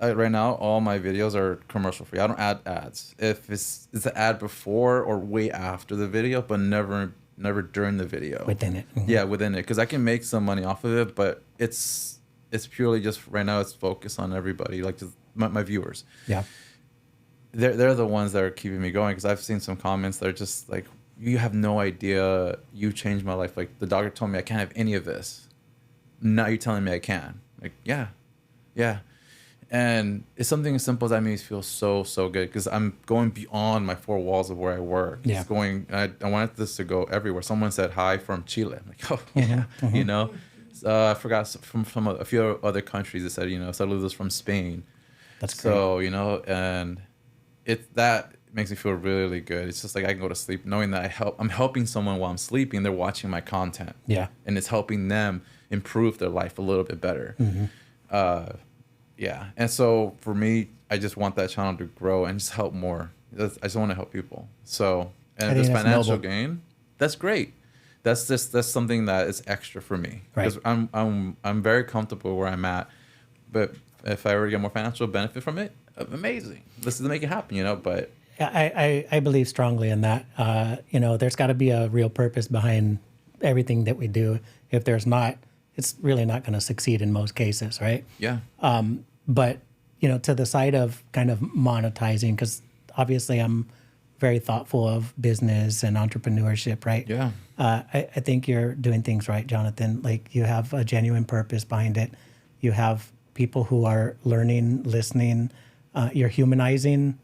right now, all my videos are commercial free. I don't add ads. If it's an ad before or way after the video, but never during the video. Within it. Yeah, within it, because I can make some money off of it, but it's purely just right now. It's focused on everybody, like just my viewers. Yeah. They're the ones that are keeping me going, because I've seen some comments that are just like, you have no idea, you changed my life. Like, the doctor told me I can't have any of this. Now you're telling me I can. Like, yeah. And it's something as simple as that makes me feel so good, because I'm going beyond my four walls of where I work. Yeah. It's going. I wanted this to go everywhere. Someone said hi from Chile. I'm like, oh yeah, you know. I forgot from a few other countries. They said, you know, saludos from Spain. That's great. So, you know, and that makes me feel really good. It's just like I can go to sleep knowing that I'm helping someone while I'm sleeping. They're watching my content. Yeah. And it's helping them improve their life a little bit better. Yeah. And so for me, I just want that channel to grow and just help more. I just want to help people. So, and if think there's that's financial noble. gain, that's great. That's something that is extra for me. Right. Because I'm very comfortable where I'm at. But if I were to get more financial benefit from it, amazing. Let's make it happen, you know. But I believe strongly in that. You know, there's got to be a real purpose behind everything that we do. If there's not, it's really not going to succeed in most cases, right? yeah. But, you know, to the side of kind of monetizing, because obviously I'm very thoughtful of business and entrepreneurship, right? Yeah. I think you're doing things right, Jonathan. Like, you have a genuine purpose behind it. You have people who are learning, listening. You're humanizing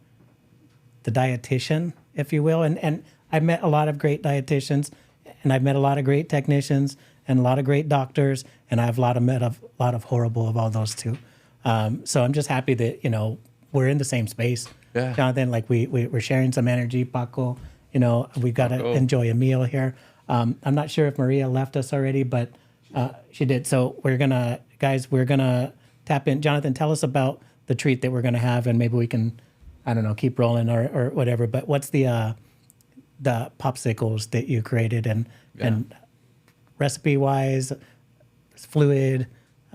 the dietitian, if you will. And I've met a lot of great dietitians, and I've met a lot of great technicians and a lot of great doctors, and I've met a lot of horrible of all those too. So I'm just happy that, you know, we're in the same space. Yeah. Jonathan, like we're sharing some energy, Paco. You know, we got to enjoy a meal here. I'm not sure if Maria left us already, but she did. So we're going to tap in. Jonathan, tell us about the treat that we're going to have, and maybe we can, I don't know, keep rolling or whatever. But what's the popsicles that you created and recipe-wise, it's fluid,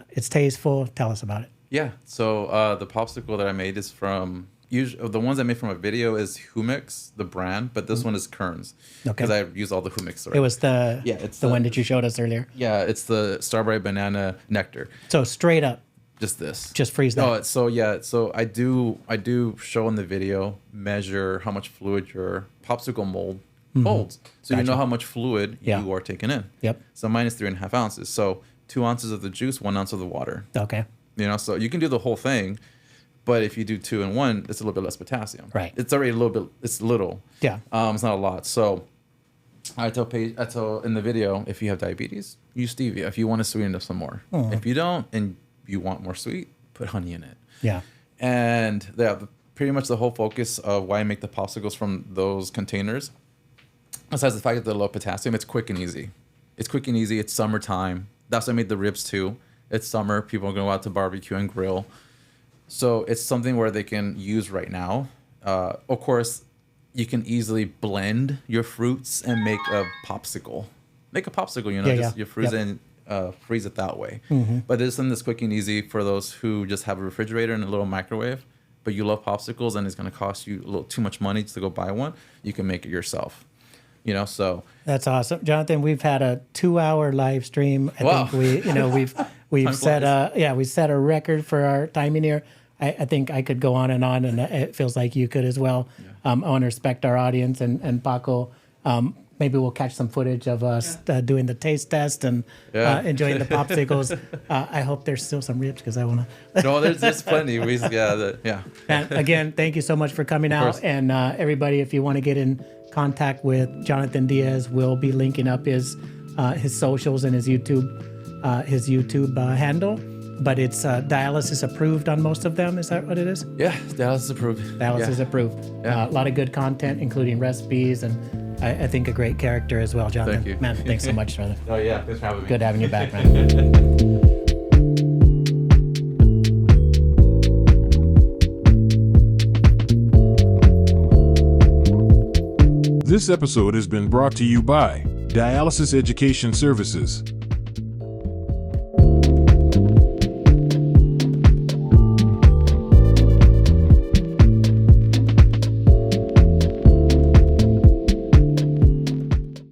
it's tasteful. Tell us about it. Yeah. So the popsicle that I made is from the ones I made from a video is Humix, the brand, but this one is Kern's. Okay. Because I use all the Humix already. It was it's the one that you showed us earlier. Yeah, it's the strawberry banana nectar. So straight up, Just this. just freeze that. Oh, so I do show in the video, measure how much fluid your popsicle mold holds. So you know how much fluid you are taking in. Yep. So mine is 3.5 ounces. So 2 ounces of the juice, 1 ounce of the water. Okay. You know, so you can do the whole thing, but if you do 2 and 1, it's a little bit less potassium. Right. It's already a little bit. It's little. Yeah. It's not a lot. So I tell in the video, if you have diabetes, use stevia. If you want to sweeten it some more. If you don't and you want more sweet, put honey in it. Yeah. And pretty much the whole focus of why I make the popsicles from those containers, besides the fact that they're low potassium, it's quick and easy. It's summertime. That's why I made the ribs too. It's summer. People are going to go out to barbecue and grill. So it's something where they can use right now. Of course, you can easily blend your fruits and make a popsicle. You know, you freeze it and freeze it that way. But there's something that's quick and easy for those who just have a refrigerator and a little microwave, but you love popsicles and it's going to cost you a little too much money to go buy one. You can make it yourself. You know, so That's awesome, Jonathan. We've had a 2-hour live stream. I think we've Time set flies. we set a record for our timing here. I think I could go on, and it feels like you could as well. I want to respect our audience, and Paco, maybe we'll catch some footage of us doing the taste test and enjoying the popsicles. I hope there's still some ribs because I want to. No, there's plenty. And again, thank you so much for coming out. And everybody, if you want to get in contact with Jonathan Diaz, we'll be linking up his socials and his YouTube handle. But it's dialysis approved on most of them. Is that what it is? Yeah, dialysis approved. Dialysis approved. Yeah. A lot of good content, including recipes, and I think a great character as well, Jonathan. Thank you. Man, thanks so much, brother. Oh yeah, thanks for having me. Good having you back, man. This episode has been brought to you by Dialysis Education Services.